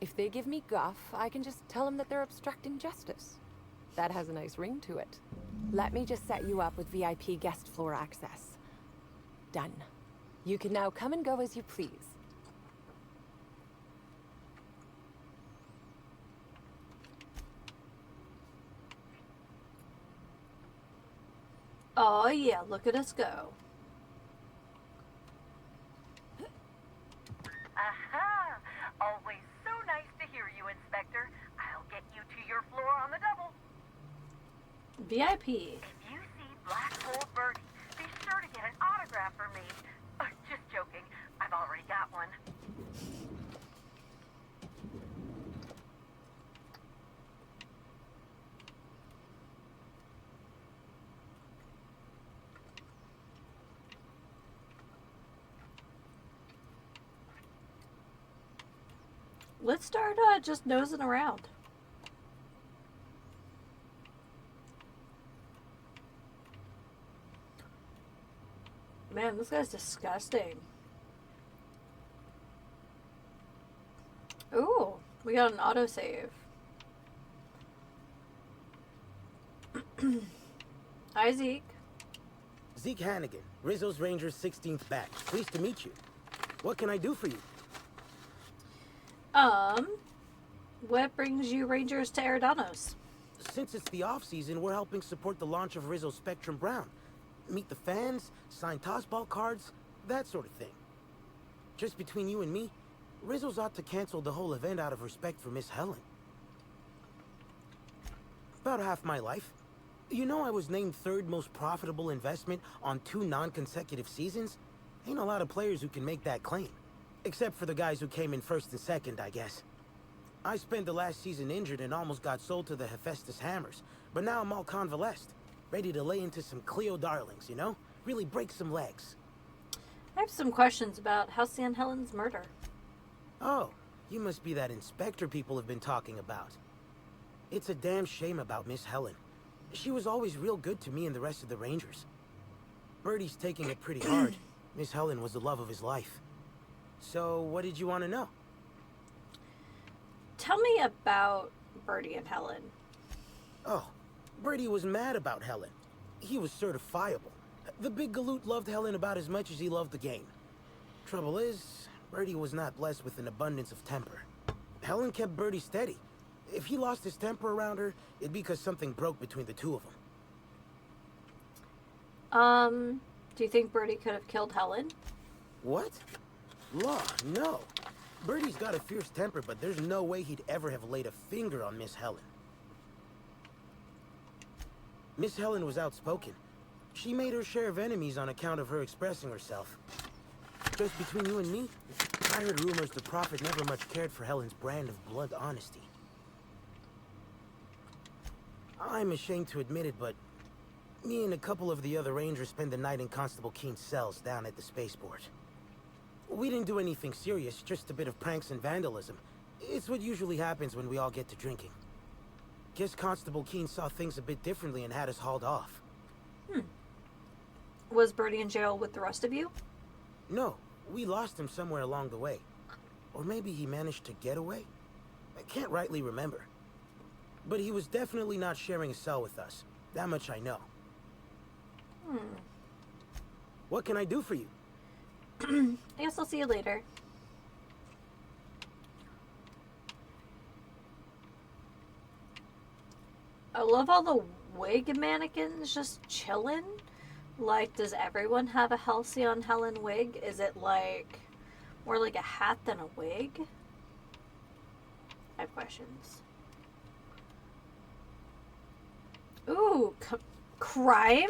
Speaker 13: If they give me guff, I can just tell them that they're obstructing justice. That has a nice ring to it. Let me just set you up with VIP guest floor access. Done. You can now come and go as you please.
Speaker 1: Oh yeah, look at us go.
Speaker 9: Aha! Always so nice to hear you, Inspector. I'll get you to your floor on the double.
Speaker 1: VIP.
Speaker 9: If you see Black Hole Birdie, be sure to get an autograph for me. Just joking. I've already got one.
Speaker 1: Let's start just nosing around. Man, this guy's disgusting. Ooh, we got an autosave. Hi, Zeke.
Speaker 14: Zeke Hannigan, Rizzo's Rangers 16th batch. Pleased to meet you. What can I do for you?
Speaker 1: What brings you Rangers to Eridanos?
Speaker 14: Since it's the off-season, we're helping support the launch of Rizzo Spectrum Brown. Meet the fans, sign tossball cards, that sort of thing. Just between you and me, Rizzo's ought to cancel the whole event out of respect for Miss Helen. About half my life. You know I was named third most profitable investment on 2 non-consecutive seasons? Ain't a lot of players who can make that claim. Except for the guys who came in first and second, I guess. I spent the last season injured and almost got sold to the Hephaestus Hammers, but now I'm all convalesced. Ready to lay into some Cleo darlings, you know? Really break some legs.
Speaker 1: I have some questions about Halcyon Helen's murder.
Speaker 14: Oh, you must be that inspector people have been talking about. It's a damn shame about Miss Helen. She was always real good to me and the rest of the Rangers. Birdie's taking it pretty hard. Miss Helen was the love of his life. So, what did you want to know?
Speaker 1: Tell me about Birdie and Helen.
Speaker 14: Oh, Birdie was mad about Helen. He was certifiable. The big galoot loved Helen about as much as he loved the game. Trouble is, Birdie was not blessed with an abundance of temper. Helen kept Birdie steady. If he lost his temper around her, it'd be because something broke between the two of them.
Speaker 1: Do you think Birdie could have killed Helen?
Speaker 14: What? Law, no. Birdie's got a fierce temper, but there's no way he'd ever have laid a finger on Miss Helen. Miss Helen was outspoken. She made her share of enemies on account of her expressing herself. Just between you and me, I heard rumors the Prophet never much cared for Helen's brand of blunt honesty. I'm ashamed to admit it, but me and a couple of the other Rangers spent the night in Constable Keen's cells down at the spaceport. We didn't do anything serious, just a bit of pranks and vandalism. It's what usually happens when we all get to drinking. Guess Constable Keen saw things a bit differently and had us hauled off.
Speaker 1: Was Birdie in jail with the rest of you?
Speaker 14: No, we lost him somewhere along the way. Or maybe he managed to get away? I can't rightly remember. But he was definitely not sharing a cell with us. That much I know. What can I do for you?
Speaker 1: I guess I'll see you later. I love all the wig mannequins just chilling. Like, does everyone have a Halcyon Helen wig? Is it like more like a hat than a wig? I have questions. Ooh, crime?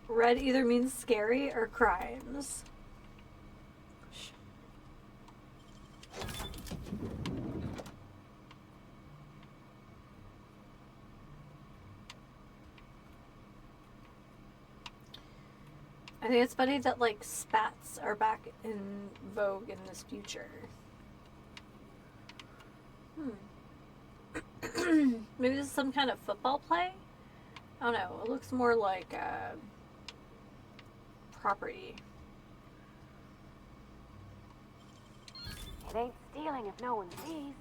Speaker 1: Red either means scary or crimes. I think it's funny that, like, spats are back in vogue in this future. Maybe this is some kind of football play? I don't know. It looks more like property.
Speaker 12: It ain't stealing if no one sees.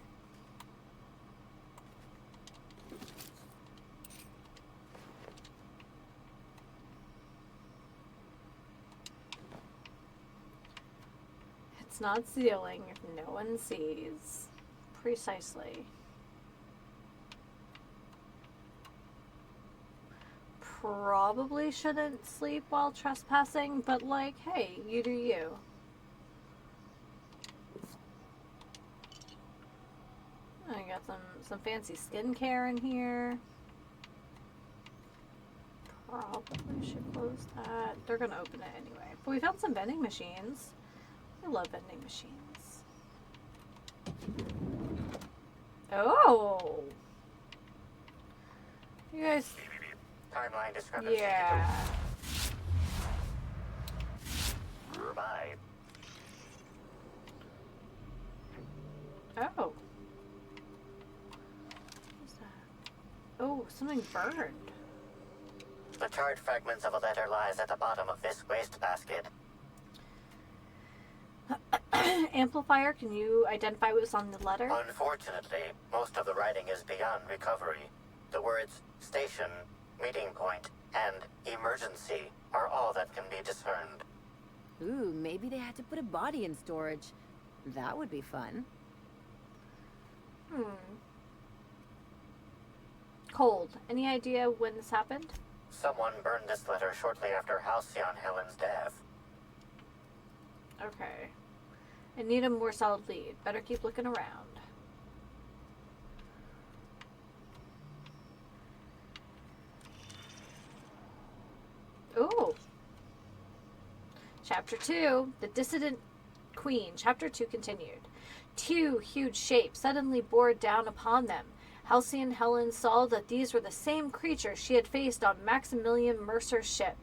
Speaker 1: It's not stealing if no one sees. Precisely. Probably shouldn't sleep while trespassing, but like, hey, you do you. I got some fancy skincare in here. Probably should close that. They're gonna open it anyway. But we found some vending machines. I love vending machines. Oh! You guys...
Speaker 2: Timeline discrepancy.
Speaker 1: Yeah.
Speaker 2: Bye.
Speaker 1: Oh. What's that? Oh, something burned.
Speaker 2: The charred fragments of a letter lies at the bottom of this wastebasket.
Speaker 1: Amplifier, can you identify what's on the letter?
Speaker 2: Unfortunately, most of the writing is beyond recovery. The words station, meeting point, and emergency are all that can be discerned.
Speaker 15: Ooh, maybe they had to put a body in storage. That would be fun.
Speaker 1: Cold. Any idea when this happened?
Speaker 2: Someone burned this letter shortly after Halcyon Helen's death.
Speaker 1: Okay. I need a more solid lead. Better keep looking around. Ooh. Chapter 2, The Dissident Queen. Chapter 2 continued. Two huge shapes suddenly bore down upon them. Halcyon Helen saw that these were the same creatures she had faced on Maximilian Mercer's ship.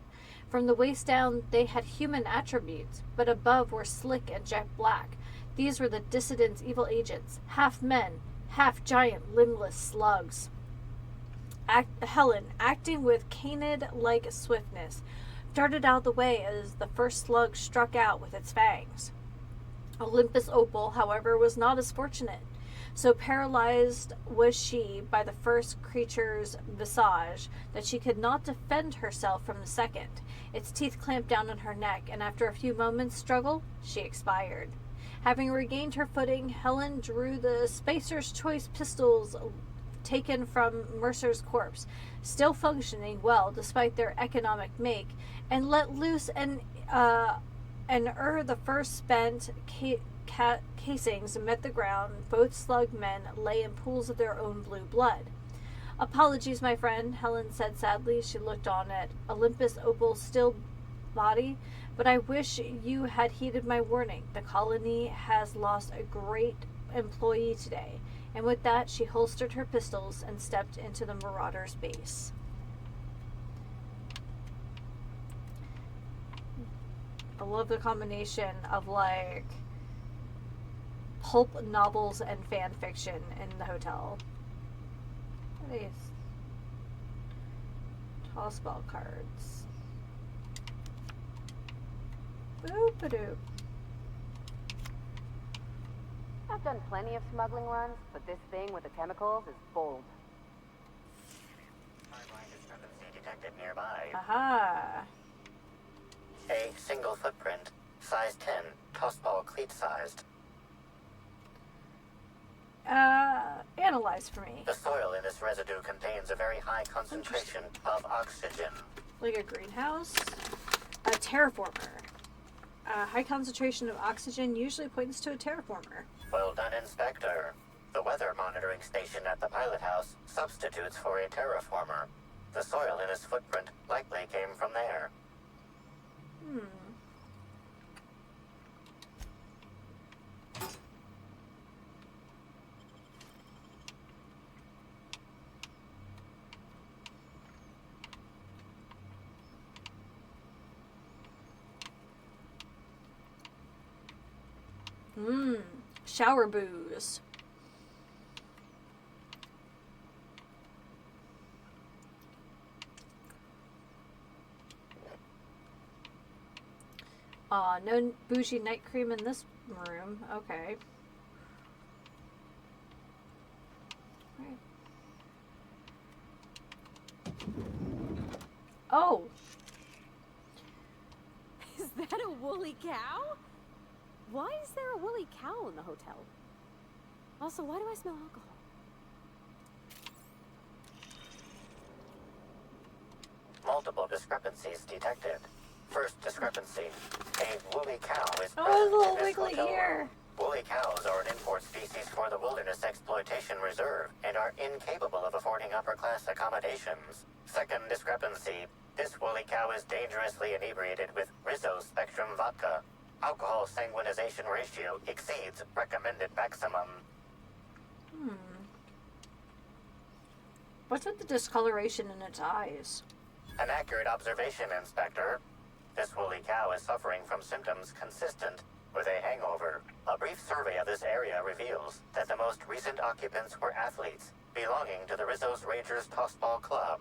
Speaker 1: From the waist down, they had human attributes, but above were slick and jet black. These were the Dissident's evil agents, half men, half giant, limbless slugs. Helen, acting with canid-like swiftness, darted out the way as the first slug struck out with its fangs. Olympus Opal, however, was not as fortunate. So paralyzed was she by the first creature's visage that she could not defend herself from the second. Its teeth clamped down on her neck, and after a few moments' struggle, she expired. Having regained her footing, Helen drew the Spacer's Choice pistols taken from Mercer's corpse, still functioning well despite their economic make, and let loose an and the first spent casings met the ground, both slug men lay in pools of their own blue blood. Apologies, my friend, Helen said sadly. She looked on at Olympus Opal's still body, but I wish you had heeded my warning. The colony has lost a great employee today. And with that, she holstered her pistols and stepped into the Marauder's base. I love the combination of, like, pulp novels and fan fiction in the hotel. What are these? Toss ball cards. Boop-a-doop.
Speaker 12: I've done plenty of smuggling runs, but this thing with the chemicals is bold.
Speaker 2: Timeline discrepancy detected nearby.
Speaker 1: Aha.
Speaker 2: A single footprint, size 10, tossball cleat sized.
Speaker 1: Analyze for me.
Speaker 2: The soil in this residue contains a very high concentration of oxygen.
Speaker 1: Like a greenhouse? A terraformer. A high concentration of oxygen usually points to a terraformer.
Speaker 2: Well done, Inspector. The weather monitoring station at the pilot house substitutes for a terraformer. The soil in his footprint likely came from there.
Speaker 1: Shower booze. No bougie night cream in this room. Okay. Right. Oh!
Speaker 15: Is that a woolly cow? Why is there a woolly cow in the hotel? Also, why do I smell alcohol?
Speaker 2: Multiple discrepancies detected. First discrepancy. A woolly cow is
Speaker 1: Oh,
Speaker 2: present
Speaker 1: a little
Speaker 2: in this
Speaker 1: wiggly
Speaker 2: hotel
Speaker 1: ear.
Speaker 2: room. Woolly cows are an import species for the Wilderness Exploitation Reserve and are incapable of affording upper-class accommodations. Second discrepancy. This woolly cow is dangerously inebriated with Rizzo Spectrum vodka. Alcohol sanguinization ratio exceeds recommended maximum.
Speaker 1: What's with the discoloration in its eyes?
Speaker 2: An accurate observation, Inspector. This woolly cow is suffering from symptoms consistent with a hangover. A brief survey of this area reveals that the most recent occupants were athletes belonging to the Rizzo's Rangers Tossball Club.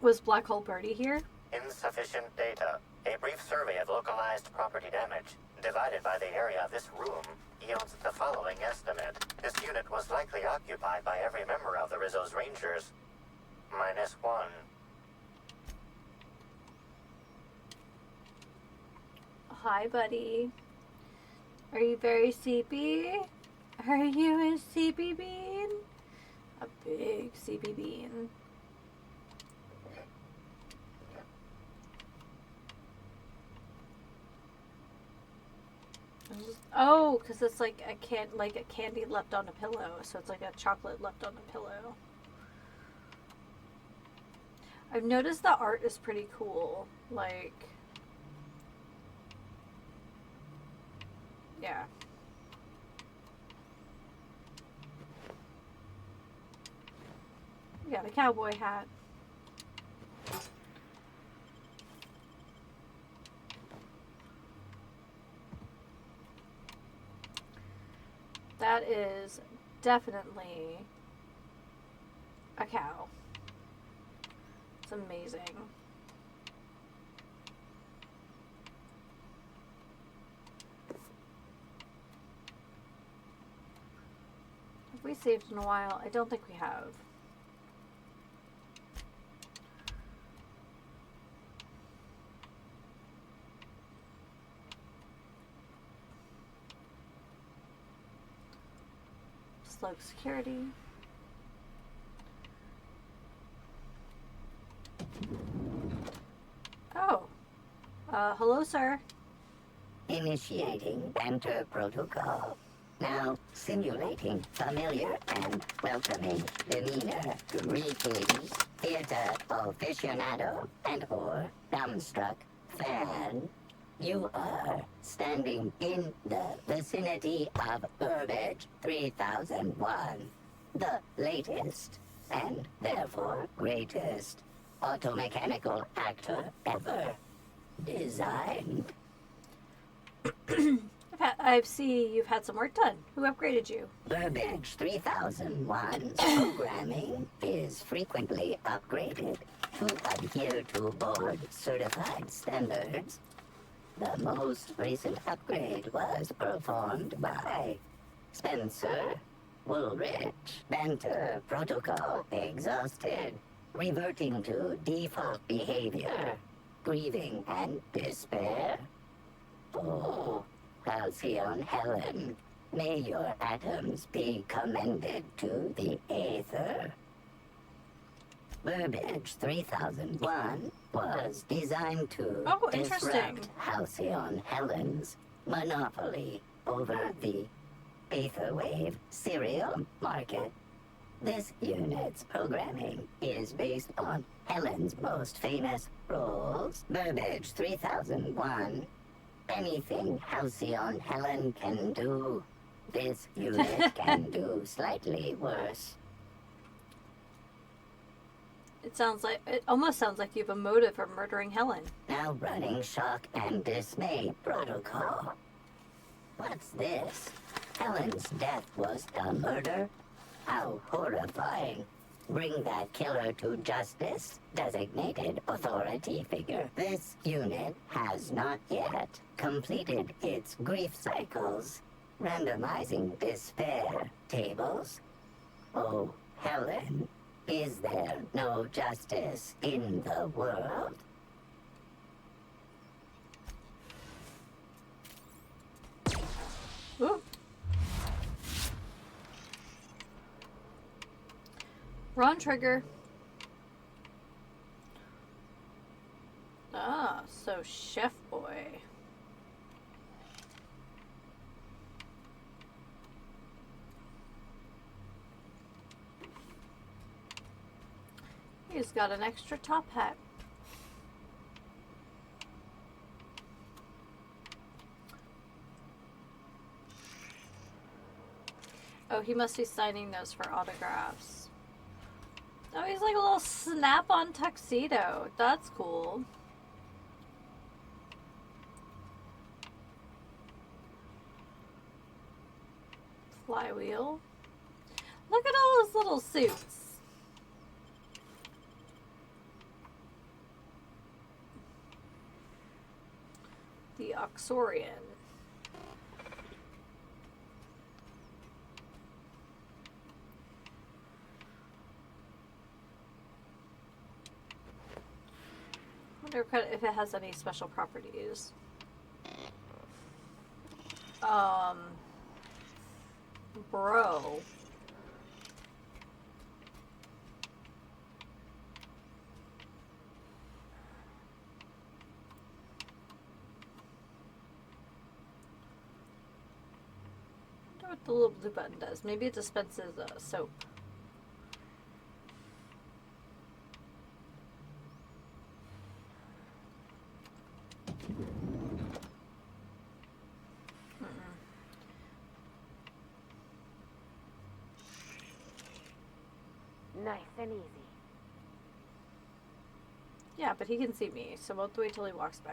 Speaker 1: Was Black Hole Birdie here?
Speaker 2: Insufficient data. A brief survey of localized property damage, divided by the area of this room, yields the following estimate. This unit was likely occupied by every member of the Rizzo's Rangers. -1.
Speaker 1: Hi, buddy. Are you very sleepy? Are you a sleepy bean? A big sleepy bean. Oh, because it's like a candy left on a pillow, so it's like a chocolate left on a pillow. I've noticed the art is pretty cool. Like, yeah. We got a cowboy hat. That is definitely a cow. It's amazing. Have we saved in a while? I don't think we have. Slow security. Oh. Hello, sir.
Speaker 3: Initiating enter protocol. Now simulating familiar and welcoming demeanor. Greetings, theater aficionado and or dumbstruck fan. You are standing in the vicinity of Burbage 3001, the latest and therefore greatest automechanical actor ever designed.
Speaker 1: I see you've had some work done. Who upgraded you?
Speaker 3: Burbage 3001's programming is frequently upgraded to adhere to board certified standards. The most recent upgrade was performed by Spencer Woolrich. Banter protocol exhausted, reverting to default behavior, grieving and despair. Oh, Halcyon Helen, may your atoms be commended to the Aether. Burbage 3001 was designed to disrupt Halcyon Helen's monopoly over the Aetherwave serial market. This unit's programming is based on Helen's most famous roles. Burbage 3001. Anything Halcyon Helen can do, this unit can do slightly worse.
Speaker 1: It almost sounds like you have a motive for murdering Helen.
Speaker 3: Now running shock and dismay protocol. What's this? Helen's death was a murder? How horrifying. Bring that killer to justice, designated authority figure. This unit has not yet completed its grief cycles. Randomizing despair tables. Oh, Helen, is there no justice in the world?
Speaker 1: Ooh. Wrong trigger. Ah, so Chef Boy. He's got an extra top hat. Oh, he must be signing those for autographs. Oh, he's like a little snap-on tuxedo. That's cool. Flywheel. Look at all his little suits. The Oxorian. Wonder if it has any special properties. Bro. I wonder what the little blue button does. Maybe it dispenses soap.
Speaker 12: Nice and easy.
Speaker 1: Yeah, but he can see me, so we'll have to wait till he walks by.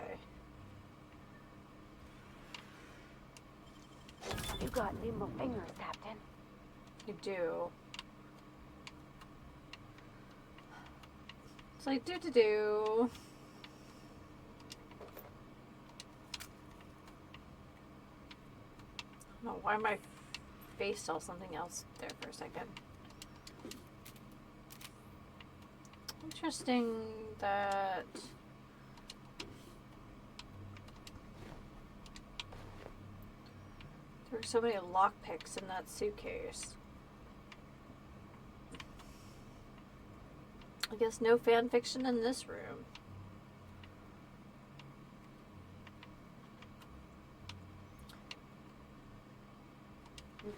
Speaker 12: You got nimble fingers, Captain.
Speaker 1: You do. It's like do. I don't know why my face saw something else there for a second. Interesting that there were so many lockpicks in that suitcase. I guess no fan fiction in this room.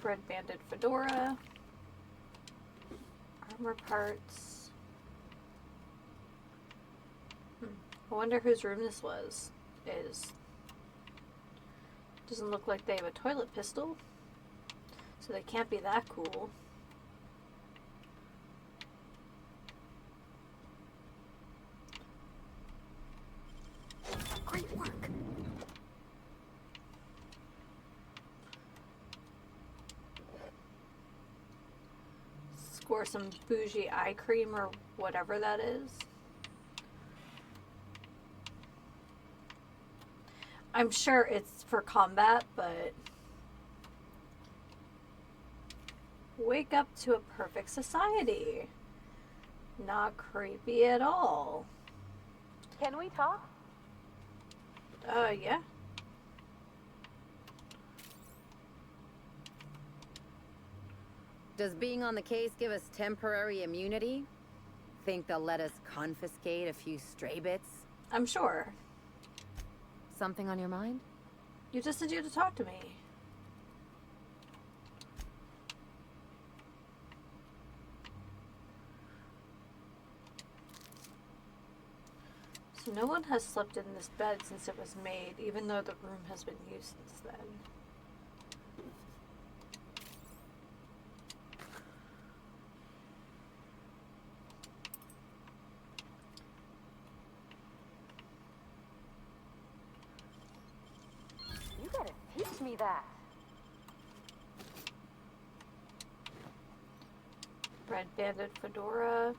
Speaker 1: Red banded fedora. Armor parts. I wonder whose room this is. Doesn't look like they have a toilet pistol, so they can't be that cool.
Speaker 3: Great work.
Speaker 1: Score some bougie eye cream or whatever that is. I'm sure it's for combat, but wake up to a perfect society. Not creepy at all.
Speaker 12: Can we talk?
Speaker 1: Yeah.
Speaker 16: Does being on the case give us temporary immunity? Think they'll let us confiscate a few stray bits?
Speaker 1: I'm sure.
Speaker 16: Something on your mind?
Speaker 1: You just said you had to talk to me. So no one has slept in this bed since it was made, even though the room has been used since then.
Speaker 12: You gotta teach me that.
Speaker 1: Red banded fedora.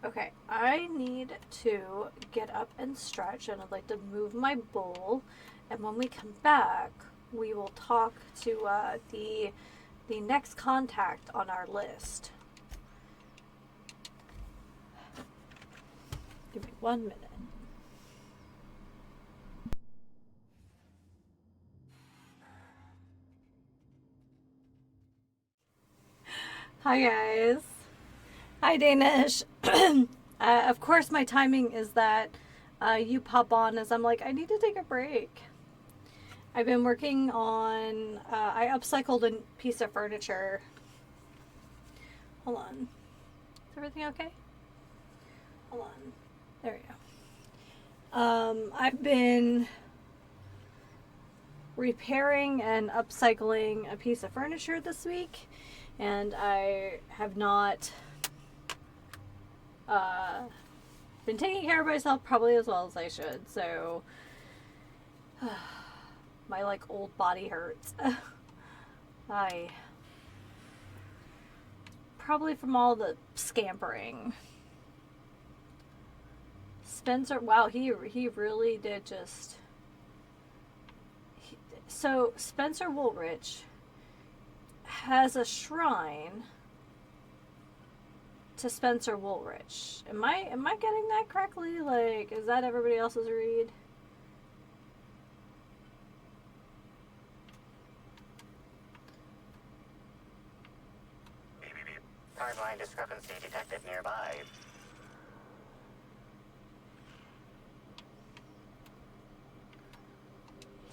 Speaker 1: Okay, I need to get up and stretch, and I'd like to move my bowl. And when we come back, we will talk to the next contact on our list. Give me 1 minute. Hi guys. Hi Danish. Of course my timing is that you pop on as I'm like, I need to take a break. I've been working on, I upcycled a piece of furniture. Hold on. Is everything okay? Hold on. There we go. I've been repairing and upcycling a piece of furniture this week, and I have not been taking care of myself probably as well as I should, so my like old body hurts. I probably from all the scampering. Spencer, wow, he really did just. So Spencer Woolrich has a shrine to Spencer Woolrich. Am I getting that correctly? Like, is that everybody else's read?
Speaker 2: Timeline discrepancy detected nearby.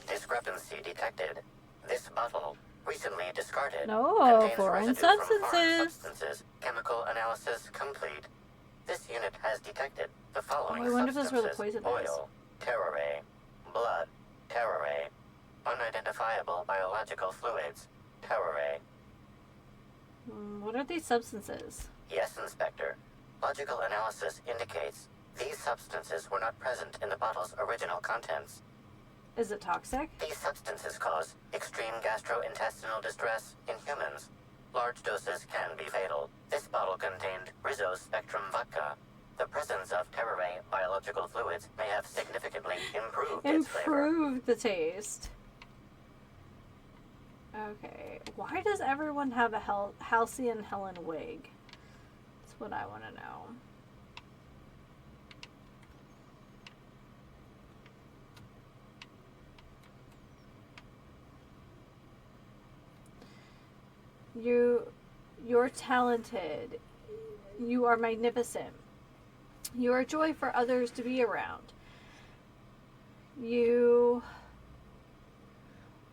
Speaker 2: Discrepancy detected. This bottle, recently discarded,
Speaker 1: Oh,
Speaker 2: contains
Speaker 1: foreign
Speaker 2: residue from foreign
Speaker 1: substances.
Speaker 2: substances. Chemical analysis complete. This unit has detected the following
Speaker 1: Oh, I wonder if this is where the
Speaker 2: substances:
Speaker 1: poison is.
Speaker 2: oil, terroray, blood, terroray, unidentifiable biological fluids, terroray.
Speaker 1: What are these substances?
Speaker 2: Yes, Inspector. Logical analysis indicates these substances were not present in the bottle's original contents.
Speaker 1: Is it toxic?
Speaker 2: These substances cause extreme gastrointestinal distress in humans. Large doses can be fatal. This bottle contained Rizzo's Spectrum vodka. The presence of terroray biological fluids may have significantly improved its flavor.
Speaker 1: Improve the taste. Okay. Why does everyone have a Halcyon Helen wig? That's what I want to know. You're talented. You are magnificent. You are a joy for others to be around. You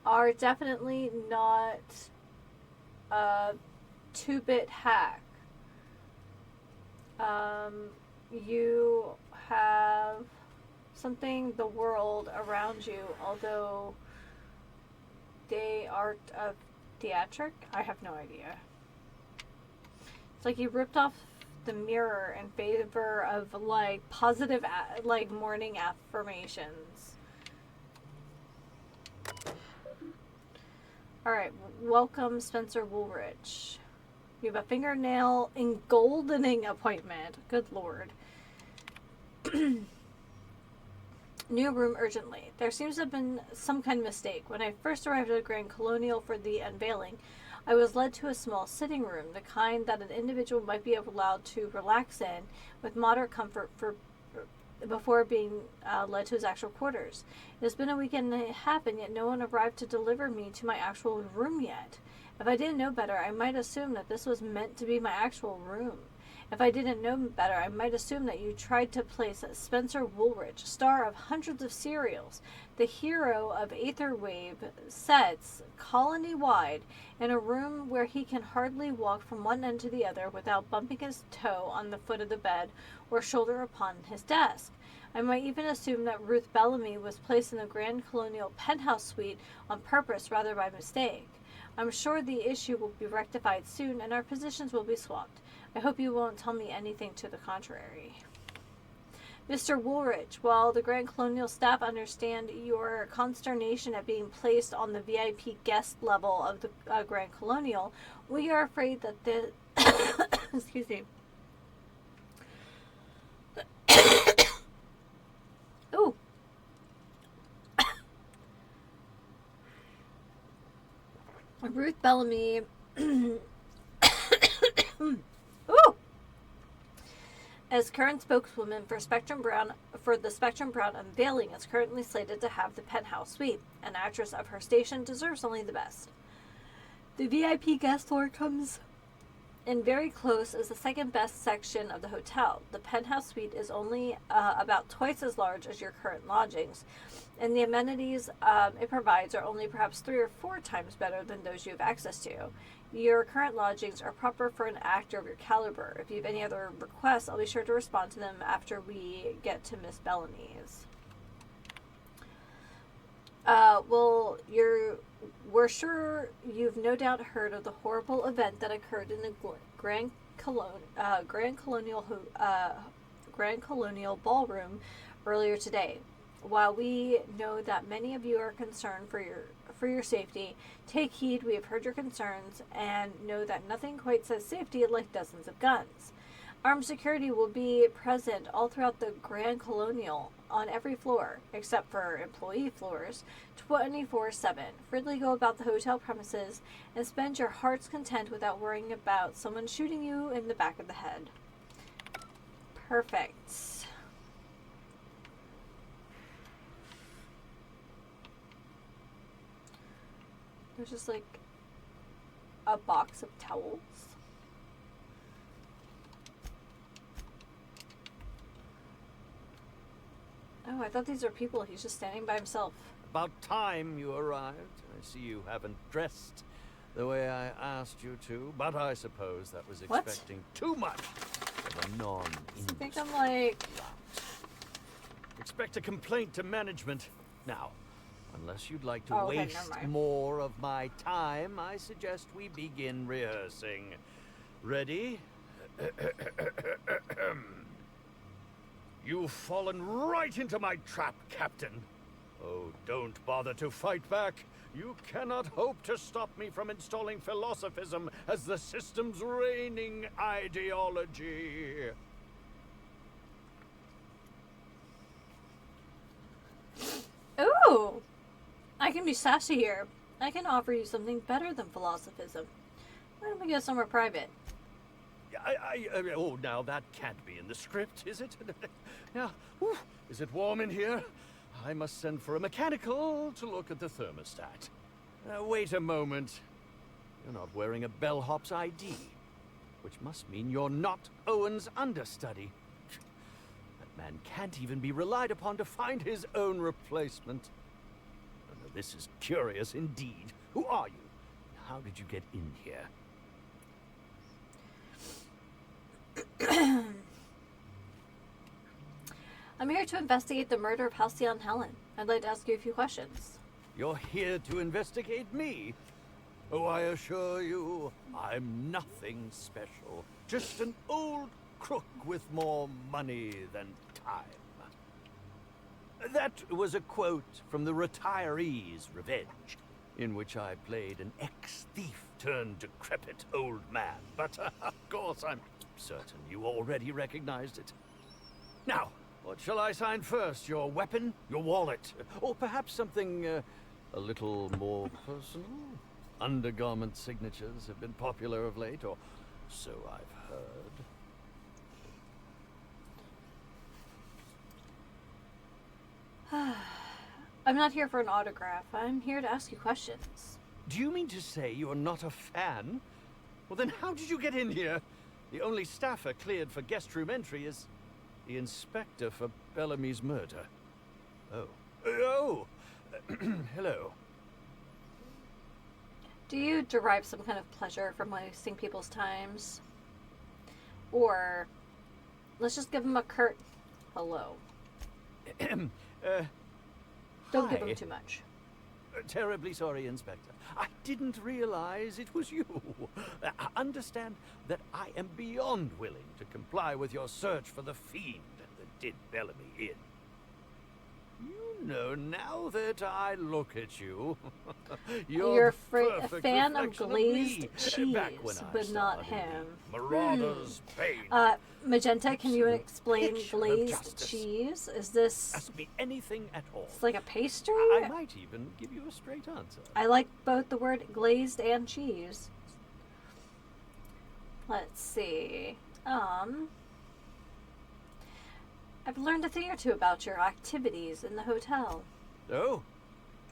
Speaker 1: are definitely not a 2-bit hack. You have something the world around you, although they are a theatric. I have no idea. It's like you ripped off the mirror in favor of like positive like morning affirmations. All right, welcome Spencer Woolrich. You have a fingernail engoldening appointment. Good lord. New room urgently. There seems to have been some kind of mistake. When I first arrived at the Grand Colonial for the unveiling, I was led to a small sitting room, the kind that an individual might be allowed to relax in with moderate comfort before being led to his actual quarters. It has been a week and a half, and yet no one arrived to deliver me to my actual room yet. If I didn't know better, I might assume that this was meant to be my actual room. If I didn't know better, I might assume that you tried to place Spencer Woolrich, star of hundreds of serials, the hero of Aetherwave sets colony-wide, in a room where he can hardly walk from one end to the other without bumping his toe on the foot of the bed or shoulder upon his desk. I might even assume that Ruth Bellamy was placed in the Grand Colonial penthouse suite on purpose rather by mistake. I'm sure the issue will be rectified soon and our positions will be swapped. I hope you won't tell me anything to the contrary. Mr. Woolrich, while the Grand Colonial staff understand your consternation at being placed on the VIP guest level of the Grand Colonial, we are afraid that the... excuse me. Ooh. Ruth Bellamy... Ooh! As current spokeswoman for the Spectrum Brown unveiling, is currently slated to have the penthouse suite. An actress of her station deserves only the best. The VIP guest floor comes in very close as the second best section of the hotel. The penthouse suite is only about twice as large as your current lodgings, and the amenities it provides are only perhaps 3 or 4 times better than those you have access to. Your current lodgings are proper for an actor of your caliber. If you have any other requests, I'll be sure to respond to them after we get to Miss Bellamy's. Well, we're sure you've no doubt heard of the horrible event that occurred in the Grand Colonial Ballroom earlier today. While we know that many of you are concerned for your safety, take heed. We have heard your concerns and know that nothing quite says safety like dozens of guns. Armed security will be present all throughout the Grand Colonial on every floor, except for employee floors, 24/7. Freely go about the hotel premises and spend your heart's content without worrying about someone shooting you in the back of the head. Perfect. There's just like a box of towels. Oh, I thought these were people. He's just standing by himself.
Speaker 17: About time you arrived. I see you haven't dressed the way I asked you to, but I suppose that was expecting too much of a non-industry.
Speaker 1: I think I'm like...
Speaker 17: Expect a complaint to management. Now, unless you'd like to
Speaker 1: okay,
Speaker 17: waste more of my time, I suggest we begin rehearsing. Ready? You've fallen right into my trap, Captain. Oh, don't bother to fight back. You cannot hope to stop me from installing philosophism as the system's reigning ideology.
Speaker 1: Ooh! I can be sassy here. I can offer you something better than philosophism. Why don't we go somewhere private?
Speaker 17: Oh, now that can't be in the script, is it? Now, is it warm in here? I must send for a mechanical to look at the thermostat. Wait a moment. You're not wearing a bellhop's ID, which must mean you're not Owen's understudy. That man can't even be relied upon to find his own replacement. this is curious indeed. Who are you? How did you get in here?
Speaker 1: I'm here to investigate the murder of Halcyon Helen. I'd like to ask you a few questions.
Speaker 17: You're here to investigate me? Oh, I assure you, I'm nothing special. Just an old crook with more money than time. That was a quote from The Retiree's Revenge, in which I played an ex-thief turned decrepit old man. But, of course, I'm certain you already recognized it. Now, what shall I sign first? Your weapon? Your wallet? Or perhaps something a little more personal? Undergarment signatures have been popular of late, or so I've heard.
Speaker 1: I'm not here for an autograph. I'm here to ask you questions.
Speaker 17: Do you mean to say you're not a fan? Well, then how did you get in here? The only staffer cleared for guest room entry is the inspector for Bellamy's murder. Oh. Oh! Hello.
Speaker 1: Do you derive some kind of pleasure from wasting people's times? Or let's just give them a curt hello. Don't give them too much.
Speaker 17: Terribly sorry, Inspector. I didn't realize it was you. Understand that I am beyond willing to comply with your search for the fiend that did Bellamy in. You know, now that I look at you,
Speaker 1: you're a fan of
Speaker 17: reflection
Speaker 1: glazed
Speaker 17: me,
Speaker 1: cheese,
Speaker 17: back when I
Speaker 1: but not
Speaker 17: started
Speaker 1: him.
Speaker 17: Marauder's Bane.
Speaker 1: Magenta, can you explain
Speaker 17: Picture of
Speaker 1: glazed
Speaker 17: justice.
Speaker 1: cheese? Is this...
Speaker 17: Ask me anything at all.
Speaker 1: It's like a pastry?
Speaker 17: I might even give you a straight answer.
Speaker 1: I like both the word glazed and cheese. Let's see. I've learned a thing or two about your activities in the hotel.
Speaker 17: Oh,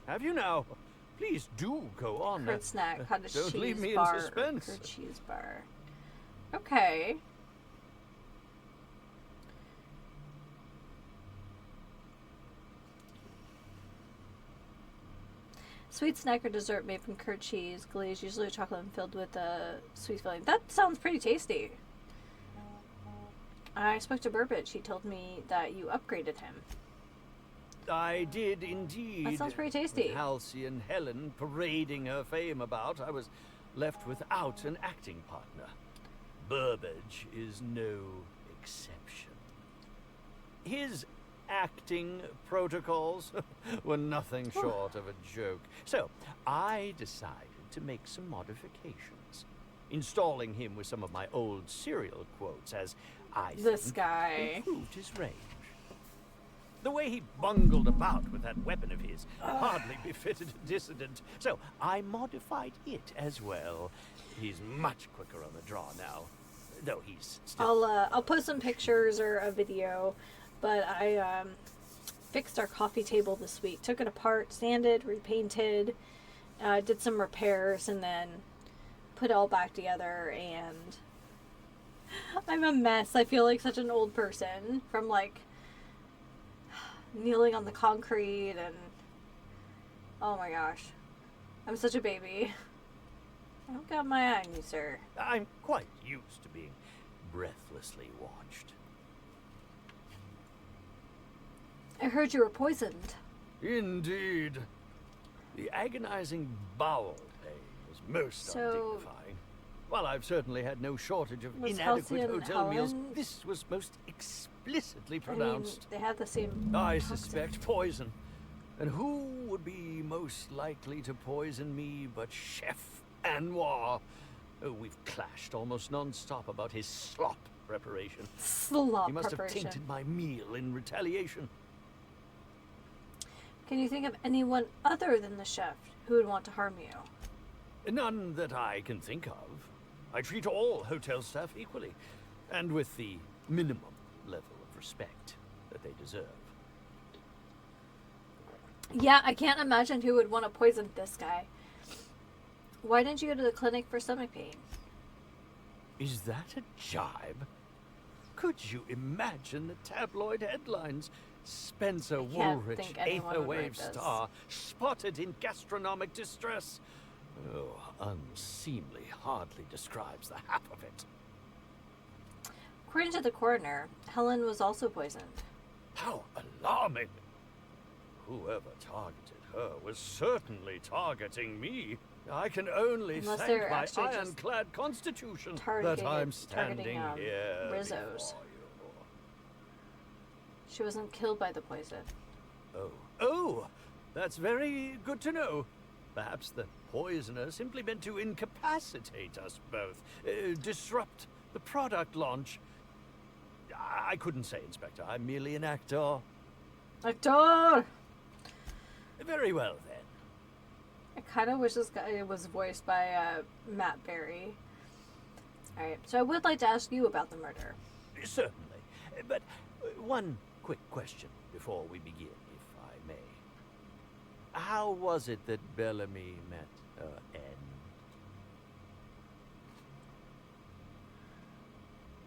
Speaker 17: have you now? Please do go on.
Speaker 1: Curd snack, cottage
Speaker 17: don't
Speaker 1: cheese
Speaker 17: leave me
Speaker 1: bar,
Speaker 17: in suspense.
Speaker 1: curd cheese bar. Okay. Sweet snack or dessert made from curd cheese, glazed, usually chocolate and filled with a sweet filling. That sounds pretty tasty. I spoke to Burbage. He told me that you upgraded him.
Speaker 17: I did indeed.
Speaker 1: That sounds pretty tasty.
Speaker 17: With Halcyon Helen parading her fame about, I was left without an acting partner. Burbage is no exception. His acting protocols were nothing short of a joke. So, I decided to make some modifications, installing him with some of my old serial quotes as I think improved his range. The way he bungled about with that weapon of his hardly befitted a dissident, so I modified it as well. He's much quicker on the draw now, though he's still...
Speaker 1: I'll post some pictures or a video, but I fixed our coffee table this week. Took it apart, sanded, repainted, did some repairs, and then put it all back together, and I'm a mess. I feel like such an old person from like kneeling on the concrete, and oh my gosh, I'm such a baby. I've got my eye on you, sir.
Speaker 17: I'm quite used to being breathlessly watched.
Speaker 1: I heard you were poisoned.
Speaker 17: Indeed. The agonizing bowel pain was most undignifying. While I've certainly had no shortage of inadequate
Speaker 1: Halcyon
Speaker 17: hotel meals,
Speaker 1: Helen?
Speaker 17: this was most explicitly
Speaker 1: I mean,
Speaker 17: pronounced.
Speaker 1: they had the same.
Speaker 17: I suspect poison. And who would be most likely to poison me but Chef Anwar? Oh, we've clashed almost non-stop about his slop preparation.
Speaker 1: Slop
Speaker 17: He must
Speaker 1: preparation.
Speaker 17: have tainted my meal in retaliation.
Speaker 1: Can you think of anyone other than the chef who would want to harm you?
Speaker 17: None that I can think of. I treat all hotel staff equally, and with the minimum level of respect that they deserve.
Speaker 1: Yeah, I can't imagine who would want to poison this guy. Why didn't you go to the clinic for stomach pain?
Speaker 17: Is that a jibe? Could you imagine the tabloid headlines? Spencer
Speaker 1: can't
Speaker 17: Woolrich,
Speaker 1: think anyone would write
Speaker 17: Aetherwave
Speaker 1: this.
Speaker 17: star, spotted in gastronomic distress. Oh, unseemly hardly describes the half of it.
Speaker 1: According to the coroner, Helen was also poisoned.
Speaker 17: How alarming! Whoever targeted her was certainly targeting me. I can only
Speaker 1: Unless
Speaker 17: thank
Speaker 1: they're
Speaker 17: my
Speaker 1: actually just
Speaker 17: ironclad constitution
Speaker 1: targeting
Speaker 17: that I'm standing here
Speaker 1: Rizzos.
Speaker 17: before you.
Speaker 1: She wasn't killed by the poison.
Speaker 17: Oh, that's very good to know. Perhaps the poisoner simply meant to incapacitate us both, disrupt the product launch. I couldn't say, Inspector. I'm merely an actor.
Speaker 1: Actor!
Speaker 17: Very well, then.
Speaker 1: I kind of wish this guy was voiced by Matt Berry. Alright, so I would like to ask you about the murder.
Speaker 17: Certainly. But one quick question before we begin, if I may. How was it that Bellamy met Anne?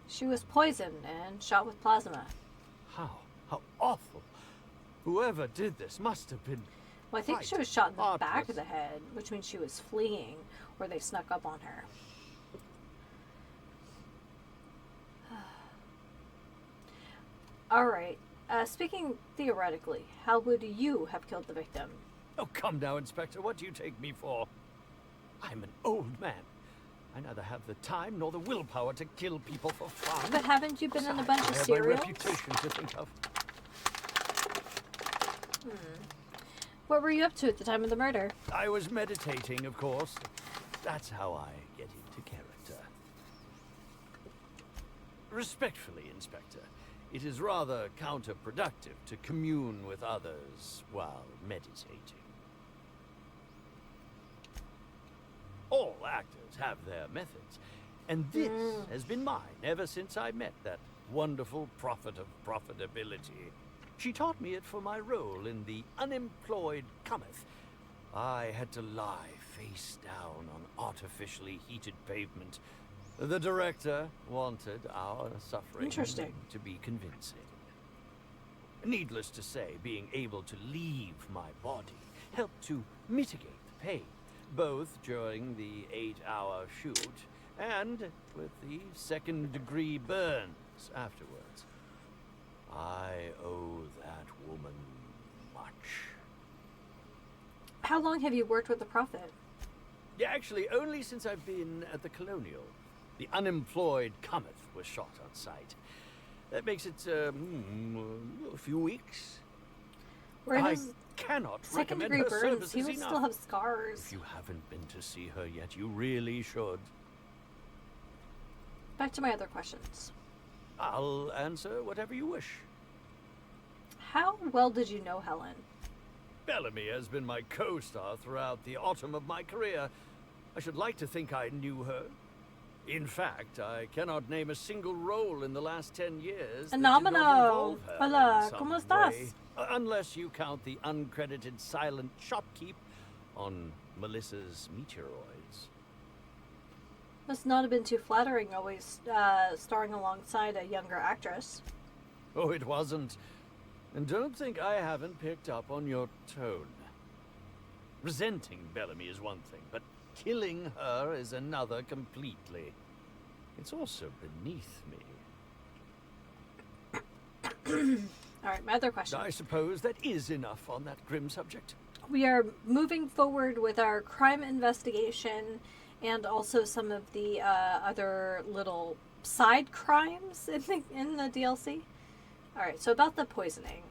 Speaker 1: She was poisoned and shot with plasma.
Speaker 17: How awful. Whoever did this must have been...
Speaker 1: Well, I think she was shot in the back of the head, which means she was fleeing, or they snuck up on her. Alright, speaking theoretically, how would you have killed the victim?
Speaker 17: Oh, come now, Inspector. What do you take me for? I'm an old man. I neither have the time nor the willpower to kill people for fun.
Speaker 1: But haven't you been in a bunch of
Speaker 17: I have
Speaker 1: serials?
Speaker 17: my reputation to think of.
Speaker 1: What were you up to at the time of the murder?
Speaker 17: I was meditating, of course. That's how I get into character. Respectfully, Inspector, it is rather counterproductive to commune with others while meditating. All actors have their methods, and this has been mine ever since I met that wonderful prophet of profitability. She taught me it for my role in The Unemployed Cometh. I had to lie face down on artificially heated pavement. The director wanted our suffering to be convincing. Needless to say, being able to leave my body helped to mitigate the pain, both during the 8-hour shoot and with the second-degree burns afterwards. I owe that woman much.
Speaker 1: How long have you worked with the Prophet?
Speaker 17: Yeah, actually, only since I've been at the Colonial. The Unemployed Cometh was shot on site. That makes it a few weeks. I cannot recommend her
Speaker 1: burns,
Speaker 17: services
Speaker 1: he would
Speaker 17: enough.
Speaker 1: still have scars.
Speaker 17: If you haven't been to see her yet, you really should.
Speaker 1: Back to my other questions.
Speaker 17: I'll answer whatever you wish.
Speaker 1: How well did you know Helen?
Speaker 17: Bellamy has been my co-star throughout the autumn of my career. I should like to think I knew her. In fact, I cannot name a single role in the last 10 years that did not involve her
Speaker 1: Hola,
Speaker 17: in some
Speaker 1: ¿cómo estás?
Speaker 17: way. Unless you count the uncredited silent shopkeep on Melissa's meteoroids.
Speaker 1: Must not have been too flattering always starring alongside a younger actress.
Speaker 17: Oh, it wasn't. And don't think I haven't picked up on your tone. Resenting Bellamy is one thing, but killing her is another completely. It's also beneath me.
Speaker 1: Alright, my other question.
Speaker 17: I suppose that is enough on that grim subject.
Speaker 1: We are moving forward with our crime investigation and also some of the other little side crimes in the DLC. Alright, so about the poisoning.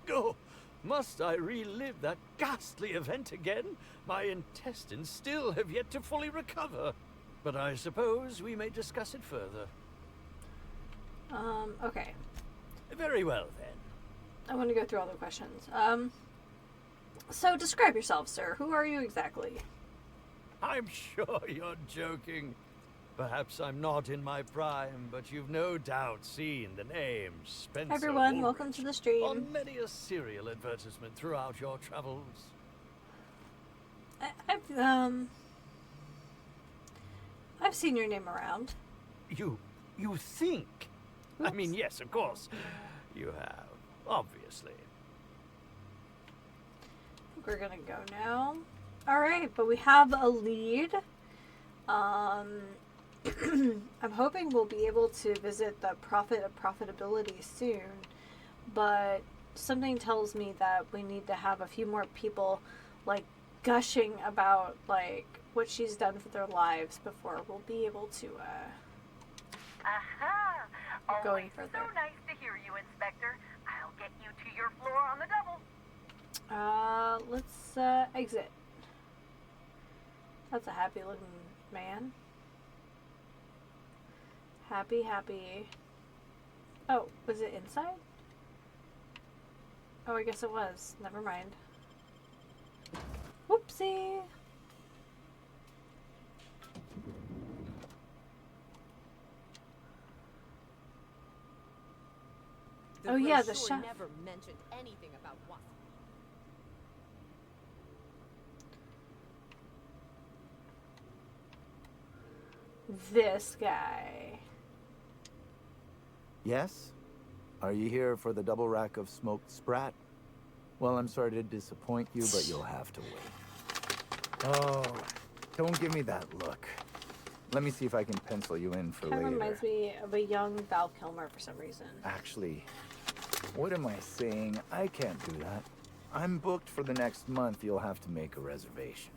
Speaker 17: Oh, must I relive that ghastly event again? My intestines still have yet to fully recover. But I suppose we may discuss it further.
Speaker 1: Okay.
Speaker 17: Very well, then.
Speaker 1: I want to go through all the questions. So describe yourself, sir. Who are you exactly?
Speaker 17: I'm sure you're joking. Perhaps I'm not in my prime, but you've no doubt seen the name Spencer
Speaker 1: Everyone,
Speaker 17: Woolrich
Speaker 1: welcome to the stream.
Speaker 17: on many a serial advertisement throughout your travels.
Speaker 1: I've seen your name around.
Speaker 17: You think? I mean, yes, of course, you have. Obviously.
Speaker 1: I think we're gonna go now. Alright, but we have a lead. I'm hoping we'll be able to visit the Prophet of Profitability soon, but something tells me that we need to have a few more people like gushing about like what she's done for their lives before we'll be able to
Speaker 9: Aha!
Speaker 1: go any
Speaker 9: Always
Speaker 1: further.
Speaker 9: so nice to hear you, Inspector. I'll get you to your floor on the double.
Speaker 1: Let's exit. That's a happy looking man. Happy. Oh, was it inside? Oh, I guess it was. Never mind. Whoopsie. Oh yeah, the chef.
Speaker 15: Never mentioned anything about wasabi.
Speaker 1: This guy.
Speaker 18: Yes? Are you here for the double rack of smoked sprat? Well, I'm sorry to disappoint you, but you'll have to wait. Oh, don't give me that look. Let me see if I can pencil you in for
Speaker 1: Kind of
Speaker 18: later.
Speaker 1: reminds me of a young Val Kilmer for some reason.
Speaker 18: Actually, what am I saying? I can't do that. I'm booked for the next month. You'll have to make a reservation.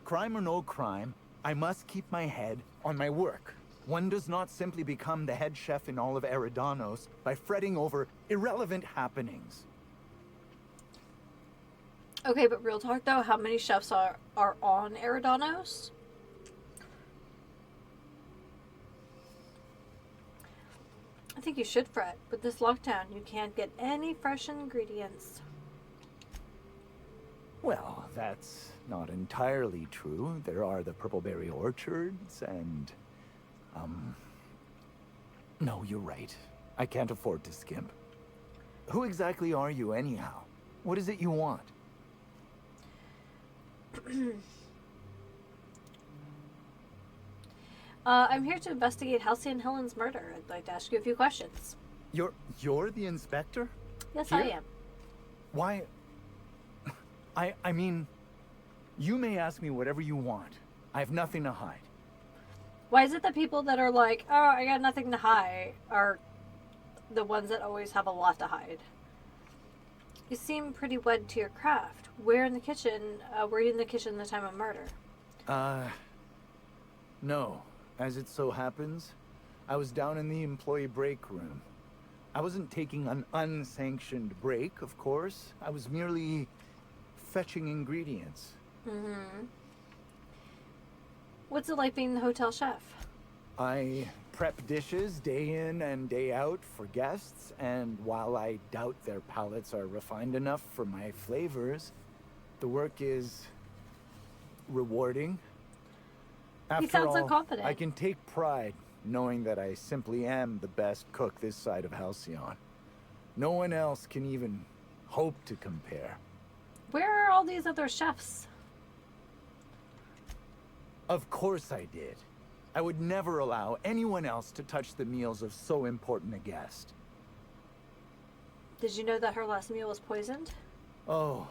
Speaker 18: Crime or no crime, I must keep my head on my work. One does not simply become the head chef in all of Eridanos by fretting over irrelevant happenings.
Speaker 1: Okay, but real talk though, how many chefs are on Eridanos? I think you should fret. With this lockdown, you can't get any fresh ingredients.
Speaker 18: Well, that's not entirely true. There are the purpleberry orchards and... No, you're right. I can't afford to skimp. Who exactly are you, anyhow? What is it you want?
Speaker 1: I'm here to investigate Halcyon and Helen's murder. I'd like to ask you a few questions.
Speaker 18: You're the inspector?
Speaker 1: Yes,
Speaker 18: Here?
Speaker 1: I am.
Speaker 18: Why... I mean... You may ask me whatever you want. I have nothing to hide.
Speaker 1: Why is it that people that are like, oh, I got nothing to hide, are the ones that always have a lot to hide? You seem pretty wed to your craft. Where in the kitchen, were you in the kitchen at the time of murder?
Speaker 18: No. As it so happens, I was down in the employee break room. I wasn't taking an unsanctioned break, of course. I was merely fetching ingredients.
Speaker 1: Mm-hmm. What's it like being the hotel chef?
Speaker 18: I prep dishes day in and day out for guests, and while I doubt their palates are refined enough for my flavors, the work is rewarding.
Speaker 1: He sounds so
Speaker 18: all,
Speaker 1: confident.
Speaker 18: I can take pride knowing that I simply am the best cook this side of Halcyon. No one else can even hope to compare.
Speaker 1: Where are all these other chefs?
Speaker 18: Of course I did. I would never allow anyone else to touch the meals of so important a guest.
Speaker 1: Did you know that her last meal was poisoned?
Speaker 18: Oh.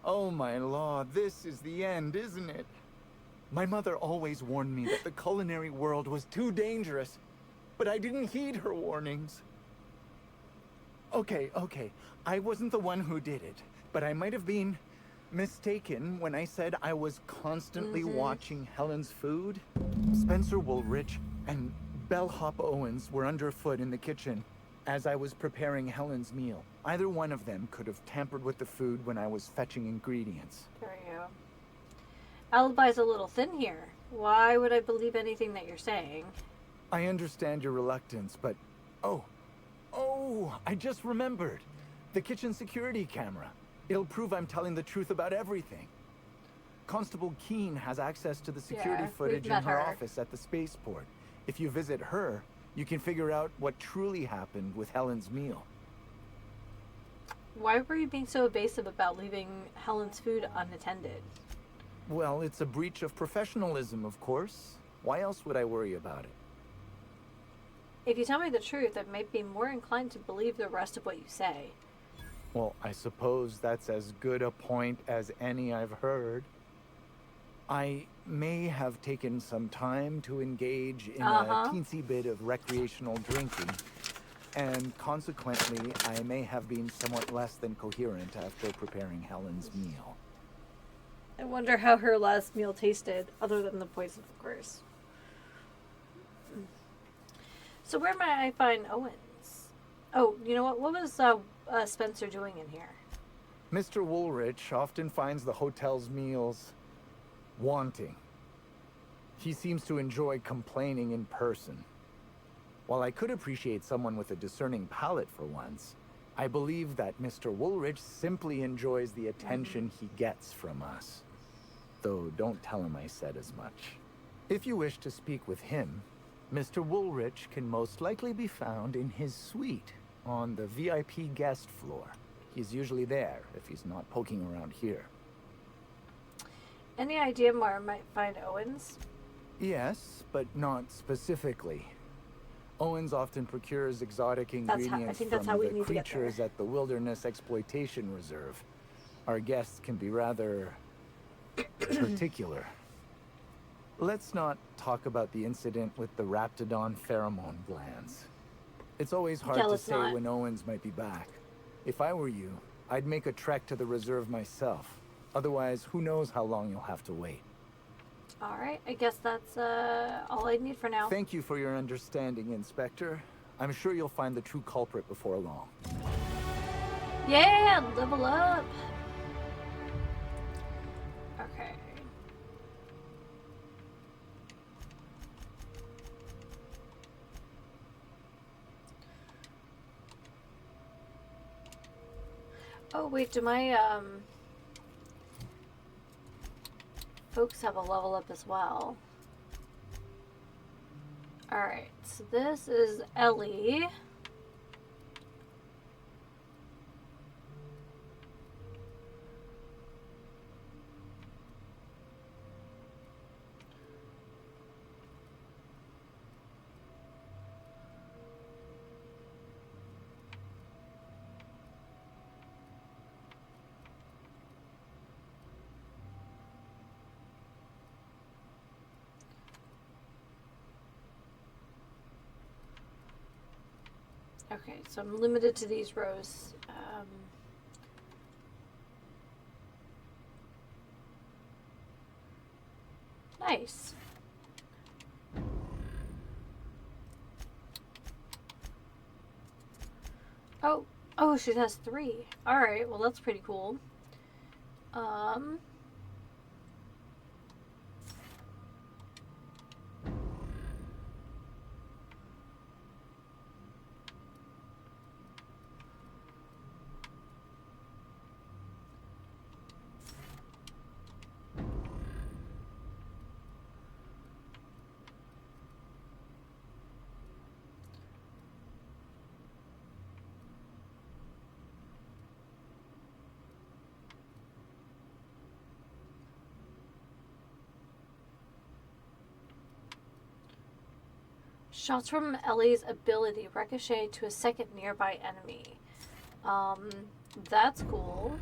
Speaker 18: Oh my law, this is the end, isn't it? My mother always warned me that the culinary world was too dangerous, but I didn't heed her warnings. Okay, I wasn't the one who did it, but I might have been mistaken when I said I was constantly watching Helen's food. Spencer Woolrich and Bellhop Owens were underfoot in the kitchen as I was preparing Helen's meal. Either one of them could have tampered with the food when I was fetching ingredients.
Speaker 1: There you go. Alibi's a little thin here. Why would I believe anything that you're saying?
Speaker 18: I understand your reluctance, but... Oh, I just remembered. The kitchen security camera. It'll prove I'm telling the truth about everything. Constable Keene has access to the security footage in her office at the spaceport. If you visit her, you can figure out what truly happened with Helen's meal.
Speaker 1: Why were you being so evasive about leaving Helen's food unattended?
Speaker 18: Well, it's a breach of professionalism, of course. Why else would I worry about it?
Speaker 1: If you tell me the truth, I might be more inclined to believe the rest of what you say.
Speaker 18: Well, I suppose that's as good a point as any I've heard. I may have taken some time to engage in a teensy bit of recreational drinking, and consequently, I may have been somewhat less than coherent after preparing Helen's meal.
Speaker 1: I wonder how her last meal tasted, other than the poison, of course. So where might I find Owens? Oh, you know what? What was Spencer doing in here?
Speaker 18: Mr. Woolrich often finds the hotel's meals wanting. He seems to enjoy complaining in person. While I could appreciate someone with a discerning palate for once, I believe that Mr. Woolrich simply enjoys the attention he gets from us. Though don't tell him I said as much. If you wish to speak with him, Mr. Woolrich can most likely be found in his suite on the VIP guest floor. He's usually there if he's not poking around here.
Speaker 1: Any idea where I might find Owens?
Speaker 18: Yes, but not specifically. Owens often procures exotic ingredients from the creatures at the Wilderness Exploitation Reserve. Our guests can be rather particular. Let's not talk about the incident with the Raptidon pheromone glands. It's always hard to say when Owens might be back. If I were you, I'd make a trek to the reserve myself. Otherwise, who knows how long you'll have to wait.
Speaker 1: Alright, I guess that's all I need for now.
Speaker 18: Thank you for your understanding, Inspector. I'm sure you'll find the true culprit before long.
Speaker 1: Yeah, level up! Okay. Oh wait, do my folks have a level up as well? Alright, so this is Ellie. Okay, so I'm limited to these rows. Nice. Oh, she has 3. All right, well that's pretty cool. Shots from Ellie's ability ricochet to a second nearby enemy. That's cool.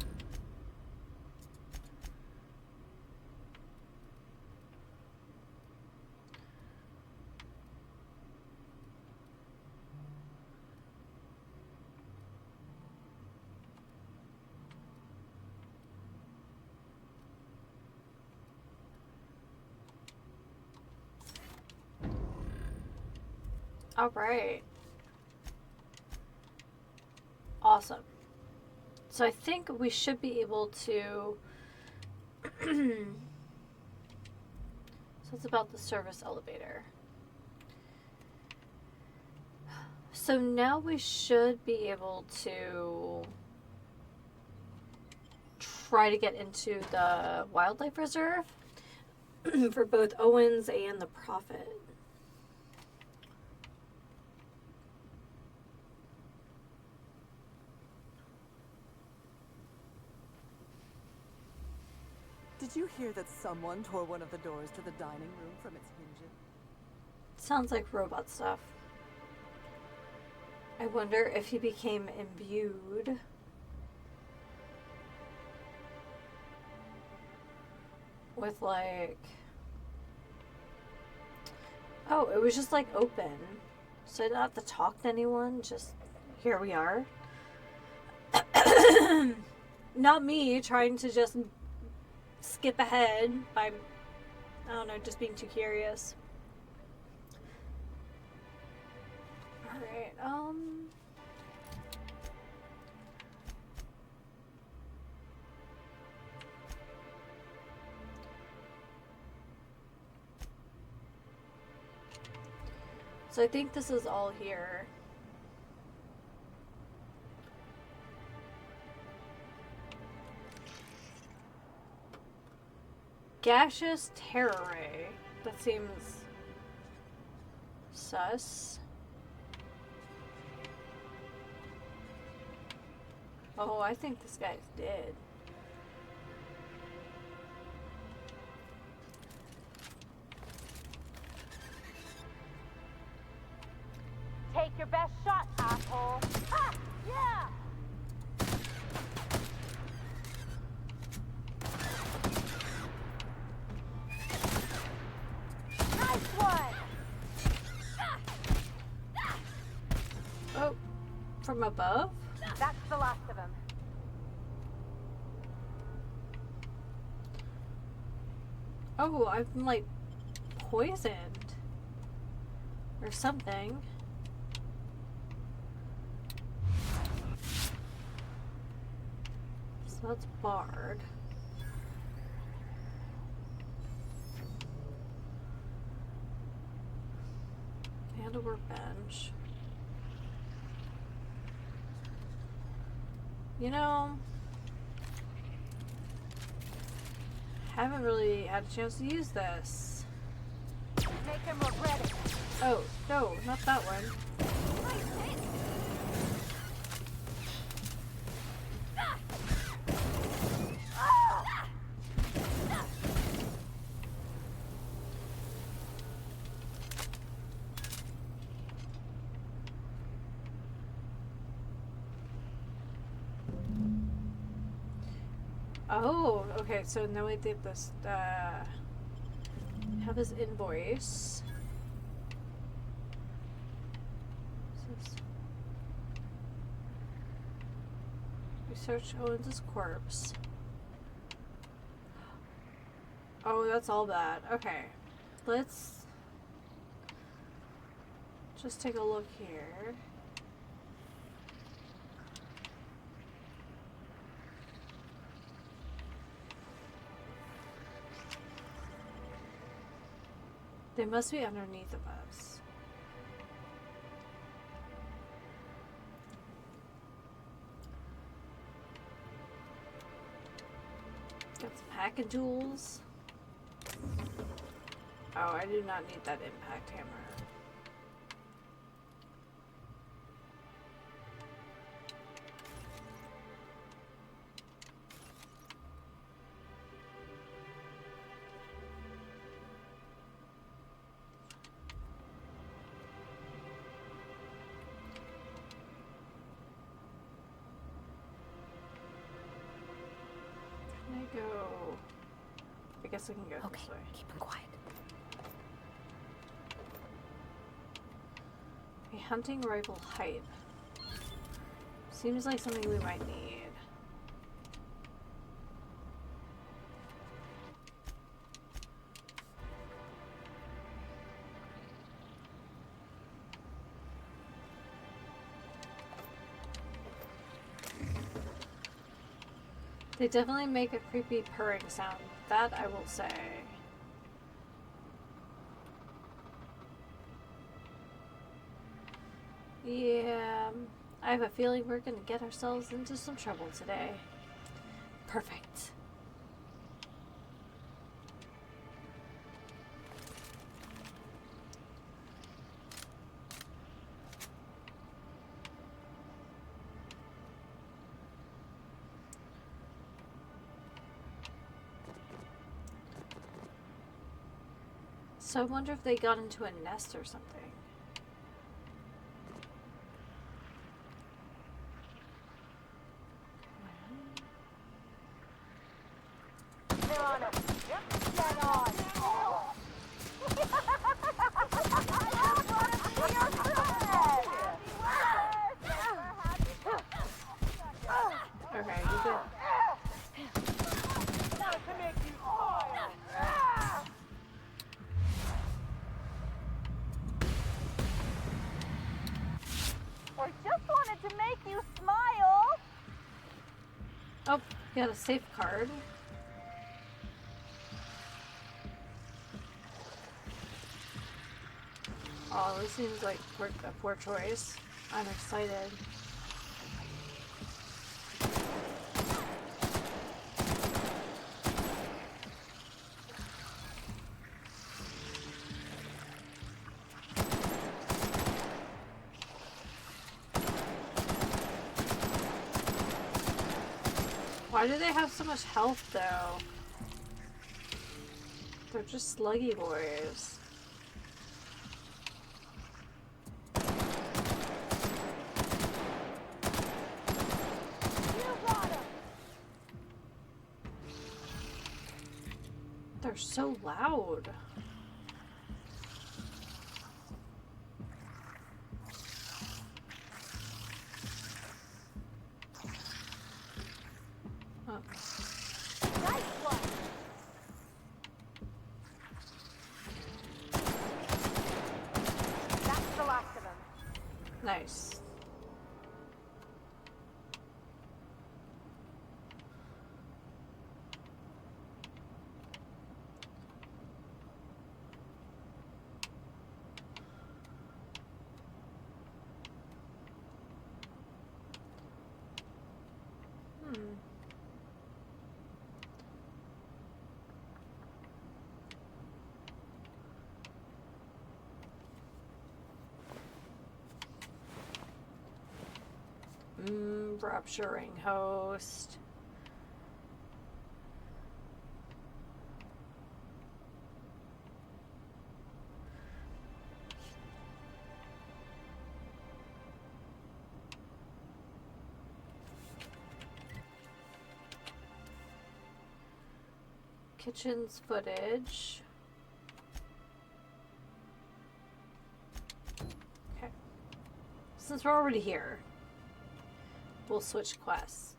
Speaker 1: All right. Awesome. So I think we should be able to... So it's about the service elevator. So now we should be able to try to get into the wildlife reserve for both Owens and the Prophet.
Speaker 19: Did you hear that someone tore one of the doors to the dining room from its hinges?
Speaker 1: Sounds like robot stuff. I wonder if he became imbued. With like... Oh, it was just like open. So I didn't have to talk to anyone, just here we are. Not me trying to just skip ahead by, I don't know, just being too curious. Alright, so I think this is all here. Gaseous terror ray. That seems sus. Oh, I think this guy's dead.
Speaker 9: Take your best shot, asshole. Ah, yeah! Nice one!
Speaker 1: Oh, from above?
Speaker 9: That's the last of him.
Speaker 1: Oh, I've been like poisoned. Or something. So that's barred. And a workbench. You know, haven't really had a chance to use this.
Speaker 9: Make him regret it.
Speaker 1: Oh, no, not that one. Oh, okay, so now we did this, have his invoice. Research Owens' corpse. Oh, that's all bad. Okay, let's just take a look here. They must be underneath of us. Got some hacking tools. Oh, I do not need that impact hammer. I guess I can go this way.
Speaker 15: Keep him quiet.
Speaker 1: A hunting rifle hype. Seems like something we might need. They definitely make a creepy purring sound. That I will say. Yeah, I have a feeling we're gonna get ourselves into some trouble today. Perfect. So I wonder if they got into a nest or something.
Speaker 9: They're on us. Yep. Get on.
Speaker 1: Okay, you good.
Speaker 9: I just wanted to make you smile.
Speaker 1: Oh, you got a safe card. Oh, this seems like a poor choice. I'm excited. Why do they have so much health, though? They're just sluggy boys. They're so loud. Oh.
Speaker 9: Nice one. That's the last of them.
Speaker 1: Nice. Rupturing host. Kitchen's footage. Okay. Since we're already here, we'll switch quests.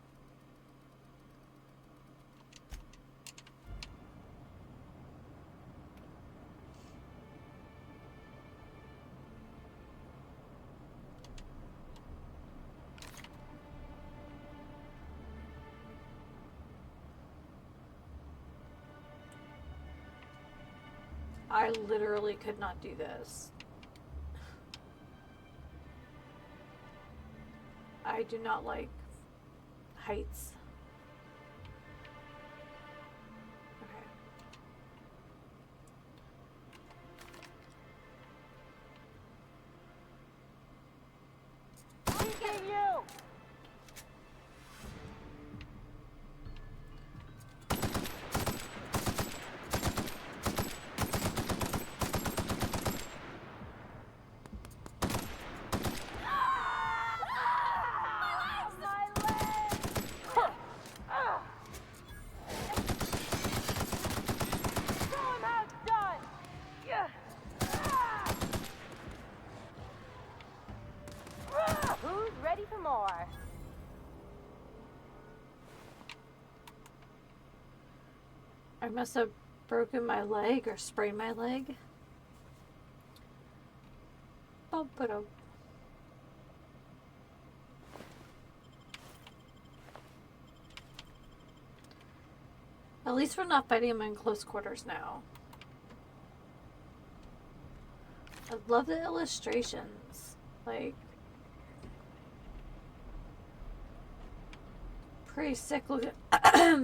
Speaker 1: I literally could not do this. I do not like heights.
Speaker 9: Peeking you. Who's ready for more?
Speaker 1: I must have broken my leg or sprained my leg. Bump it up. At least we're not fighting him in close quarters now. I love the illustrations. Like, pretty sick looking.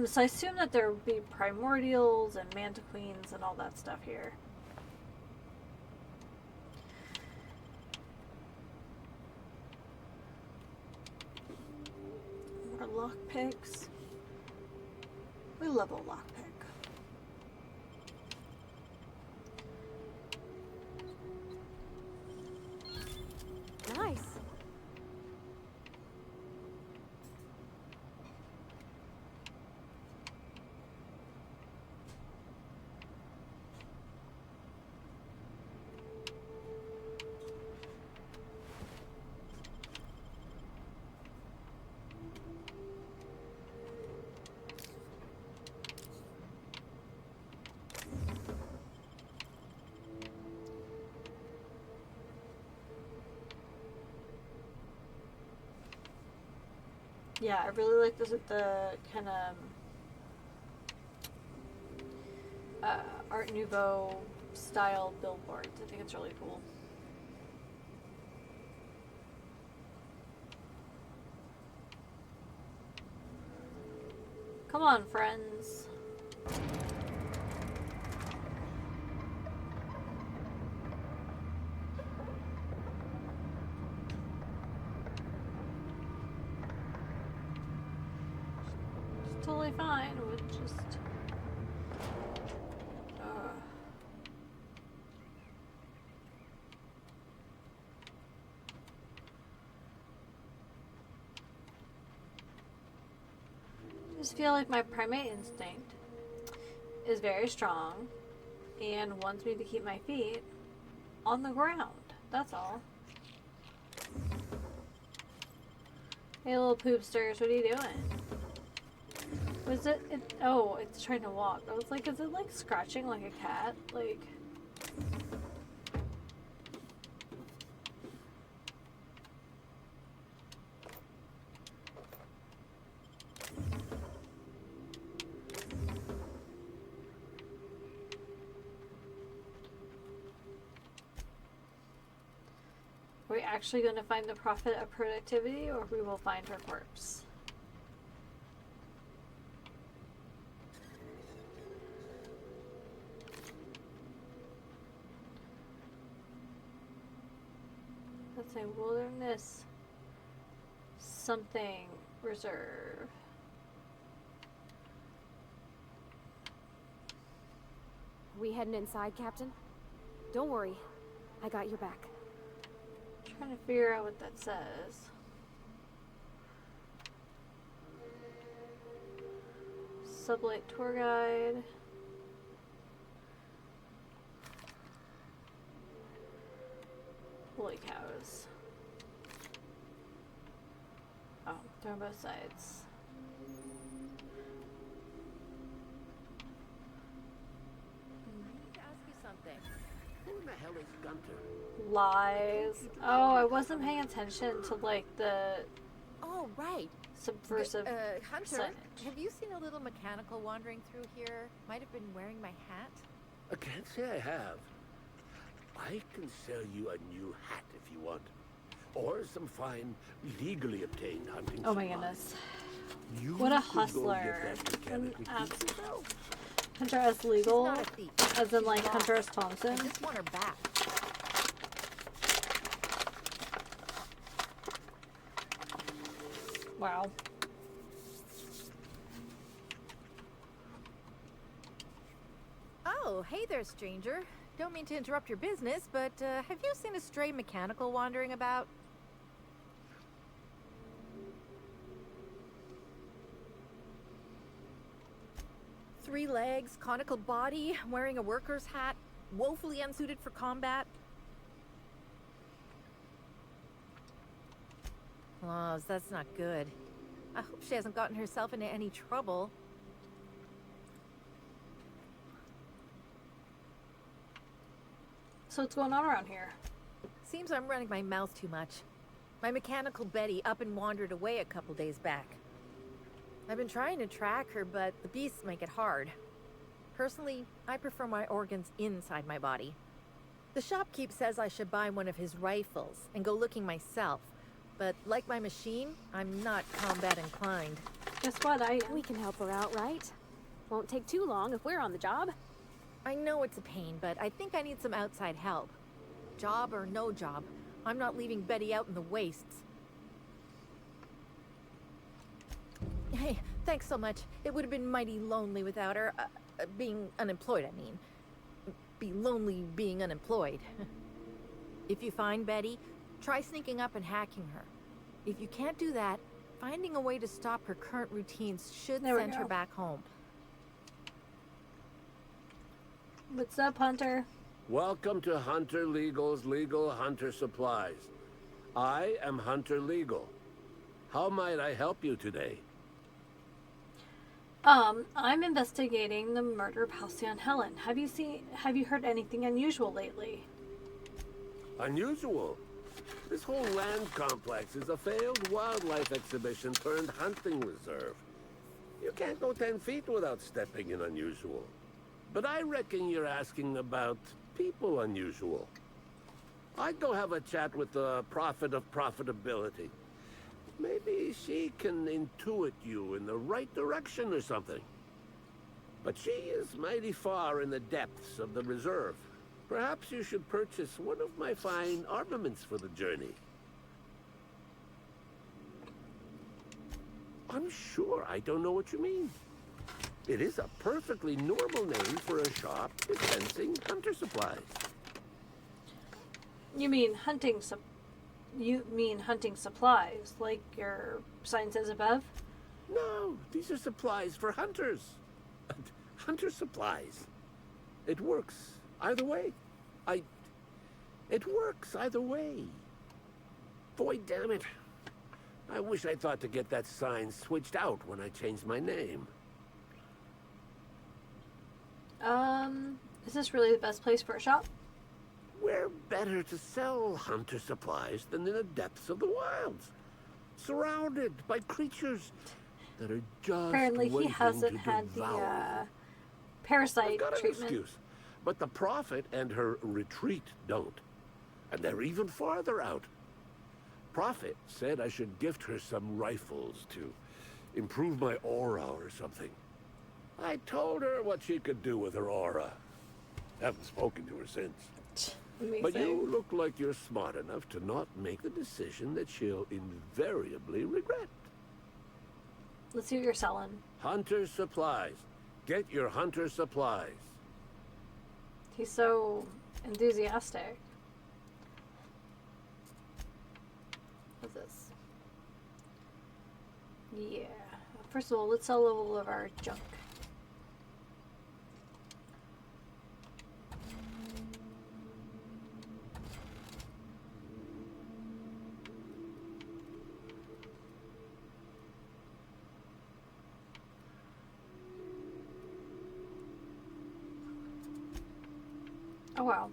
Speaker 1: So I assume that there would be primordials and mantiqueens and all that stuff here. More lockpicks. We love a lockpick. Yeah, I really like this with the kind of Art Nouveau style billboards. I think it's really cool. Come on, friends. It's totally fine with just... I just feel like my primate instinct is very strong and wants me to keep my feet on the ground. That's all. Hey, little poopsters, what are you doing? Was it? Oh, it's trying to walk. I was like, is it like scratching like a cat? Like. Are we actually going to find the prophet of productivity, or we will find her corpse? That's a wilderness something reserve.
Speaker 15: We heading inside, Captain? Don't worry. I got your back.
Speaker 1: Trying to figure out what that says. Sublight tour guide. Holy cows. Oh, they're on both sides.
Speaker 8: To ask you something.
Speaker 20: Who in the hell is Gunter?
Speaker 1: Lies. Oh, I wasn't paying attention to like the
Speaker 8: Oh, right.
Speaker 1: subversive
Speaker 8: Hunter,
Speaker 1: signage.
Speaker 8: have you seen a little mechanical wandering through here? Might have been wearing my hat.
Speaker 20: I can't say I have. I can sell you a new hat if you want. Or some fine, legally obtained hunting
Speaker 1: Oh my
Speaker 20: supplies.
Speaker 1: goodness.
Speaker 20: You
Speaker 1: What a
Speaker 20: could go
Speaker 1: hustler.
Speaker 20: get that
Speaker 1: An
Speaker 20: mechanic with yourself.
Speaker 1: Hunter S. Legal,
Speaker 8: She's not a thief.
Speaker 1: as in like
Speaker 8: She's
Speaker 1: Hunter S.
Speaker 8: lost.
Speaker 1: Thompson.
Speaker 8: I just want her back.
Speaker 1: Wow.
Speaker 8: Oh, hey there, stranger. Don't mean to interrupt your business, but have you seen a stray mechanical wandering about? Three legs, conical body, wearing a worker's hat, woefully unsuited for combat. Oh, that's not good. I hope she hasn't gotten herself into any trouble.
Speaker 1: So what's going on around here?
Speaker 8: Seems I'm running my mouth too much. My mechanical Betty up and wandered away a couple days back. I've been trying to track her, but the beasts make it hard. Personally, I prefer my organs inside my body. The shopkeep says I should buy one of his rifles and go looking myself. But like my machine, I'm not combat inclined.
Speaker 1: Guess what?
Speaker 15: We can help her out, right? Won't take too long if we're on the job.
Speaker 8: I know it's a pain, but I think I need some outside help. Job or no job, I'm not leaving Betty out in the wastes. Hey, thanks so much. It would have been mighty lonely without her. Being unemployed, I mean. Be lonely being unemployed. If you find Betty, try sneaking up and hacking her. If you can't do that, finding a way to stop her current routines should send her back home.
Speaker 1: What's up, Hunter?
Speaker 20: Welcome to Hunter Legal's Legal Hunter Supplies. I am Hunter Legal. How might I help you today?
Speaker 1: I'm investigating the murder of Halcyon Helen. Have you heard anything unusual lately?
Speaker 20: Unusual? This whole land complex is a failed wildlife exhibition turned hunting reserve. You can't go 10 feet without stepping in unusual. But I reckon you're asking about people unusual. I'd go have a chat with the prophet of profitability. Maybe she can intuit you in the right direction or something. But she is mighty far in the depths of the reserve. Perhaps you should purchase one of my fine armaments for the journey. I'm sure I don't know what you mean. It is a perfectly normal name for a shop dispensing hunter supplies.
Speaker 1: You mean hunting supplies, like your sign says above?
Speaker 20: No, these are supplies for hunters. Hunter supplies. It works either way. It works either way. Boy, damn it. I wish I thought to get that sign switched out when I changed my name.
Speaker 1: Is this really the best place for a shop?
Speaker 20: Where better to sell hunter supplies than in the depths of the wilds? Surrounded by creatures that are just
Speaker 1: Apparently he
Speaker 20: waiting
Speaker 1: hasn't
Speaker 20: to
Speaker 1: had
Speaker 20: devour.
Speaker 1: the parasite
Speaker 20: I've got an
Speaker 1: treatment.
Speaker 20: excuse, but the Prophet and her retreat don't. And they're even farther out. Prophet said I should gift her some rifles to improve my aura or something. I told her what she could do with her aura. Haven't spoken to her since.
Speaker 1: Amazing.
Speaker 20: But you look like you're smart enough to not make the decision that she'll invariably regret.
Speaker 1: Let's see what you're selling.
Speaker 20: Hunter supplies. Get your hunter supplies.
Speaker 1: He's so enthusiastic. What's this? Yeah. First of all, let's sell all of our junk. Oh, wow.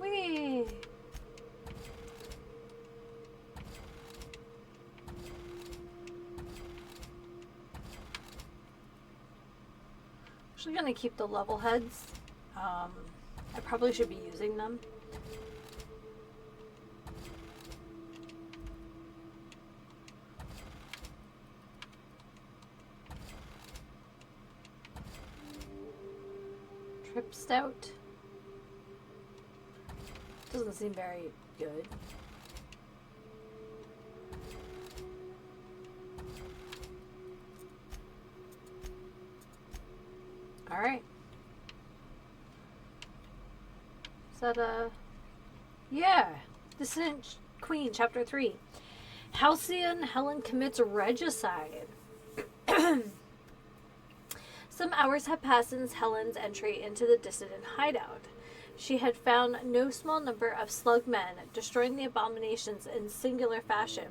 Speaker 1: Whee! Actually gonna keep the level heads. I probably should be using them. Trip stout. Doesn't seem very good. Alright. Is that yeah. Dissident Queen, Chapter 3. Halcyon Helen commits regicide. Some hours had passed since Helen's entry into the dissident hideout. She had found no small number of slug men destroying the abominations in singular fashion,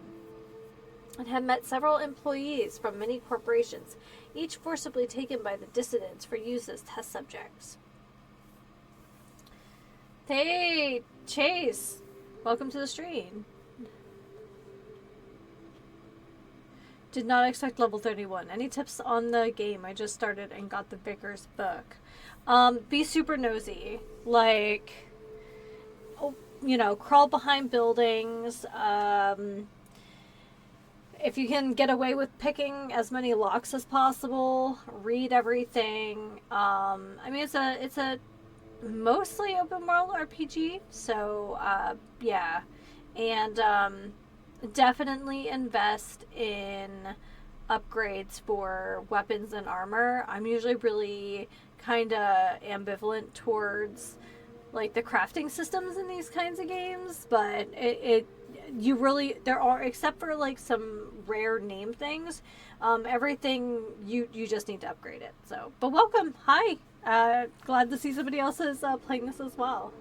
Speaker 1: and had met several employees from many corporations, each forcibly taken by the dissidents for use as test subjects. Hey, Chase! Welcome to the stream. Did not expect level 31. Any tips on the game? I just started and got the Vicar's book. Be super nosy. Like, you know, crawl behind buildings. If you can get away with picking as many locks as possible, read everything. I mean, it's a mostly open world RPG, so yeah, and definitely invest in upgrades for weapons and armor. I'm usually really kind of ambivalent towards like the crafting systems in these kinds of games, but you really, there are, except for like some rare name things, everything you just need to upgrade it. So, but welcome, hi, glad to see somebody else is playing this as well.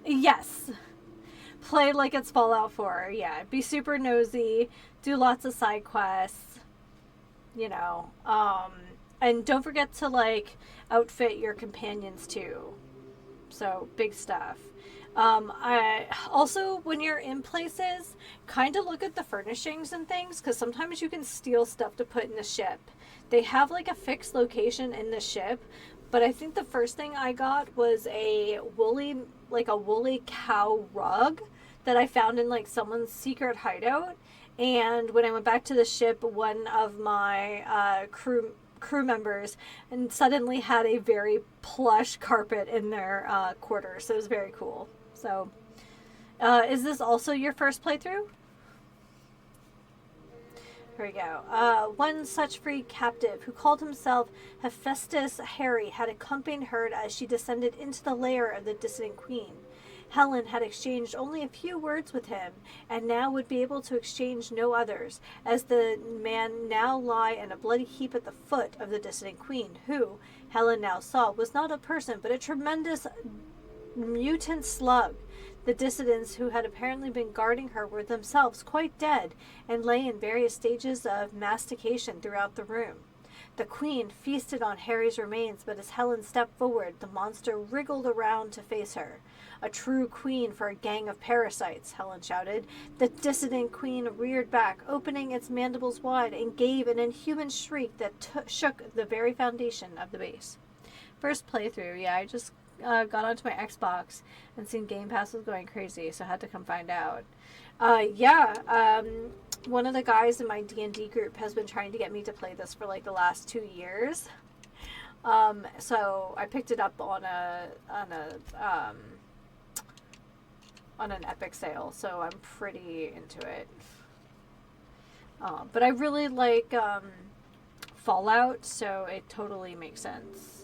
Speaker 1: Yes, play like it's Fallout 4. Yeah, be super nosy, do lots of side quests, you know, and don't forget to like outfit your companions too. So big stuff. I also, when you're in places, kind of look at the furnishings and things, because sometimes you can steal stuff to put in the ship. They have like a fixed location in the ship, but I think the first thing I got was a woolly cow rug that I found in like someone's secret hideout. And when I went back to the ship, one of my crew members and suddenly had a very plush carpet in their quarters. So it was very cool. So is this also your first playthrough? Here we go. One such free captive who called himself Hephaestus Harry had accompanied her as she descended into the lair of the dissident queen. Helen had exchanged only a few words with him, and now would be able to exchange no others, as the man now lie in a bloody heap at the foot of the dissident queen, who, Helen now saw, was not a person, but a tremendous mutant slug. The dissidents who had apparently been guarding her were themselves quite dead, and lay in various stages of mastication throughout the room. The queen feasted on Harry's remains, but as Helen stepped forward, the monster wriggled around to face her. A true queen for a gang of parasites, Helen shouted. The dissident queen reared back, opening its mandibles wide, and gave an inhuman shriek that shook the very foundation of the base. First playthrough, yeah, I just got onto my Xbox and seen Game Pass was going crazy, so I had to come find out. One of the guys in my D&D group has been trying to get me to play this for like the last 2 years. So I picked it up on an Epic sale, so I'm pretty into it. But I really like Fallout, so it totally makes sense.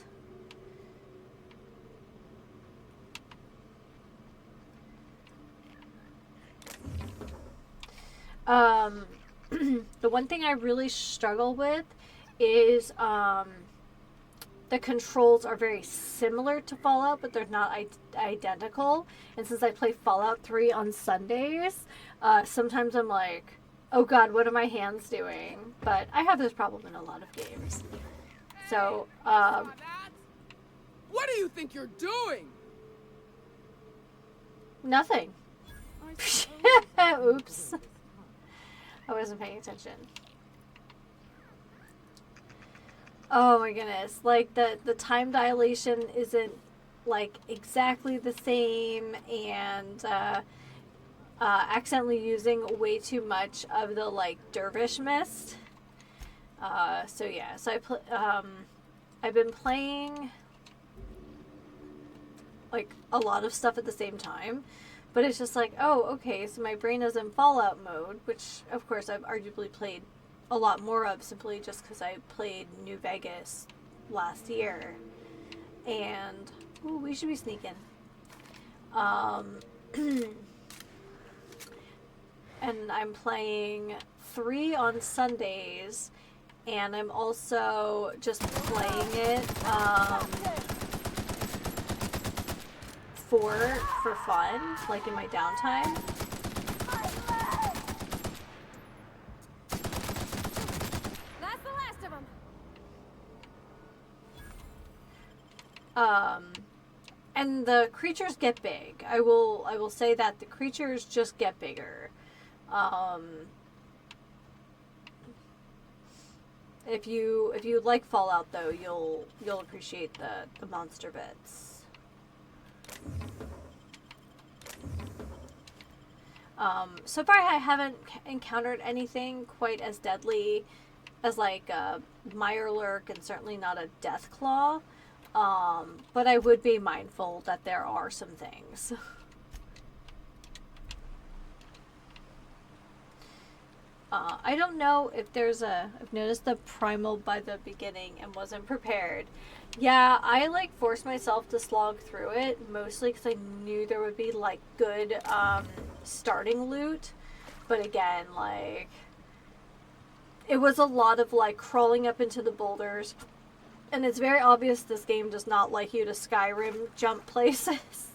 Speaker 1: The one thing I really struggle with is the controls are very similar to Fallout, but they're not identical. And since I play Fallout 3 on Sundays, sometimes I'm like, oh god, what are my hands doing? But I have this problem in a lot of games. So,
Speaker 6: what do you think you're doing?
Speaker 1: Nothing. Oops. I wasn't paying attention. Oh my goodness. Like the time dilation isn't like exactly the same, and accidentally using way too much of the like dervish mist. So yeah, so I've been playing like a lot of stuff at the same time. But it's just like, oh, okay, so my brain is in Fallout mode, which, of course, I've arguably played a lot more of simply just because I played New Vegas last year. And, ooh, we should be sneaking. And I'm playing 3 on Sundays, and I'm also just playing it, for fun, like in my downtime.
Speaker 15: That's the last of them.
Speaker 1: And the creatures get big. I will say that the creatures just get bigger. If you like Fallout though, you'll appreciate the monster bits. So far I haven't encountered anything quite as deadly as like a Mirelurk, and certainly not a Deathclaw. But I would be mindful that there are some things. I don't know if I've noticed the primal by the beginning and wasn't prepared. Yeah, I like forced myself to slog through it, mostly because I knew there would be like good starting loot. But again, like, it was a lot of like crawling up into the boulders. And it's very obvious this game does not like you to Skyrim jump places.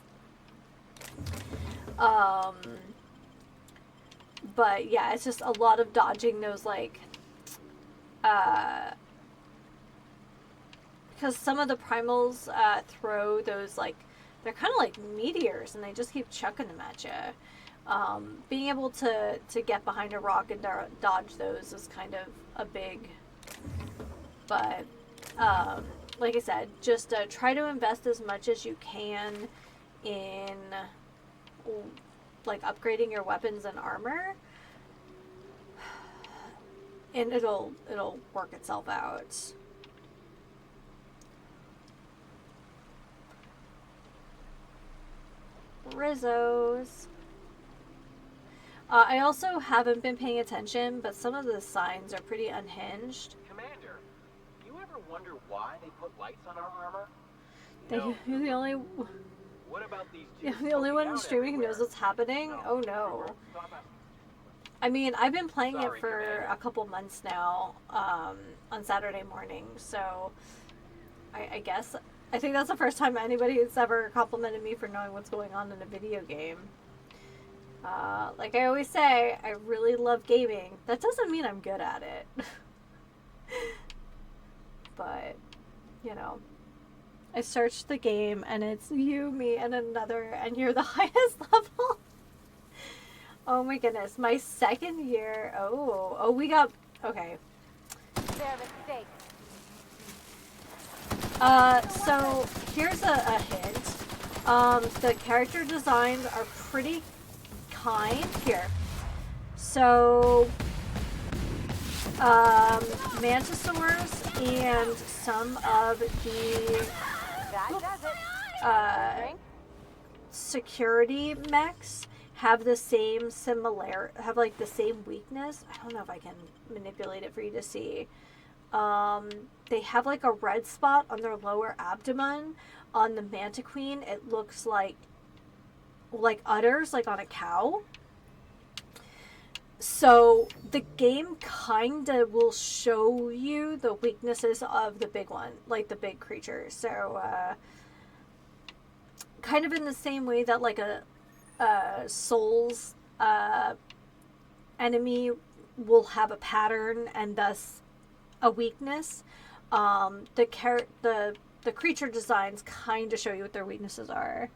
Speaker 1: But yeah, it's just a lot of dodging those, like, because some of the primals throw those, like, they're kind of like meteors, and they just keep chucking them at you. Being able to get behind a rock and dodge those is kind of a big, but, like I said, just try to invest as much as you can in, like, upgrading your weapons and armor, and it'll work itself out. Rizzos. I also haven't been paying attention, but some of the signs are pretty unhinged.
Speaker 6: Commander, do you ever wonder why they put lights on our armor?
Speaker 1: You're the only.
Speaker 6: What about these two?
Speaker 1: Yeah, the only one streaming who knows what's happening? Oh no. I mean, I've been playing it for a couple months now, on Saturday morning, so I guess, I think that's the first time anybody has ever complimented me for knowing what's going on in a video game. Like I always say, I really love gaming. That doesn't mean I'm good at it. But, you know, I searched the game and it's you, me, and another, and you're the highest level. Oh my goodness, my second year. Oh, we got, okay. So here's a hint. The character designs are pretty kind here. So, Mantisaurs and some of the security mechs have the same like the same weakness. I don't know if I can manipulate it for you to see. They have like a red spot on their lower abdomen. On the Mantiqueen, it looks like udders, like on a cow. So the game kinda will show you the weaknesses of the big one, like the big creature. So kind of in the same way that like a Souls enemy will have a pattern and thus a weakness. The creature designs kind of show you what their weaknesses are.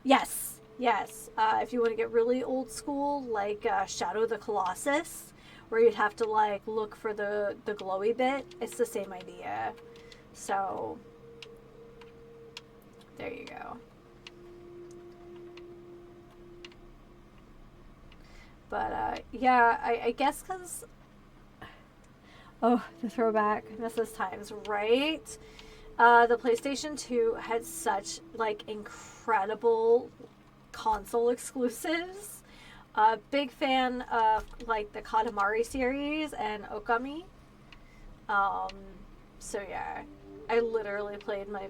Speaker 1: Yes. If you want to get really old school, like Shadow of the Colossus, where you'd have to like look for the glowy bit, it's the same idea. So there you go. But yeah, I guess because, oh, the throwback, Mrs. Times, right? The PlayStation 2 had such like incredible console exclusives. Big fan of like the Katamari series and Okami. So yeah, I literally played my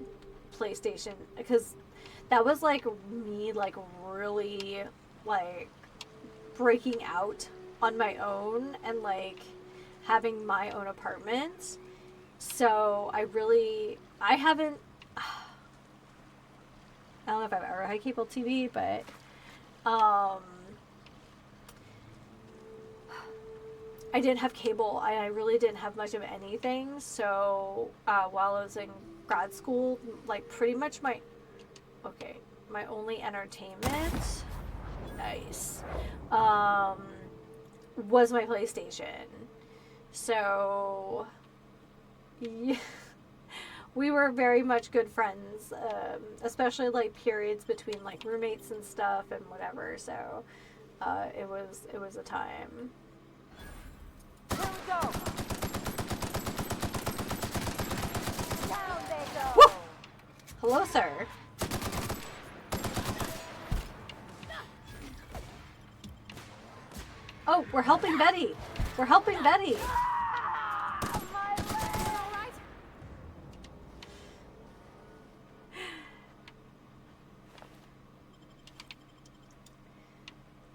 Speaker 1: PlayStation because that was like me like really like breaking out on my own and like having my own apartment. So I haven't, I don't know if I've ever had cable TV, but I didn't have cable. I really didn't have much of anything. So while I was in grad school, like pretty much my only entertainment, nice, was my PlayStation. So yeah, we were very much good friends, especially like periods between like roommates and stuff and whatever. So it was a time.
Speaker 9: Here we go. Down they go.
Speaker 1: Woo! Hello, sir. Oh, we're helping Betty. We're helping Betty.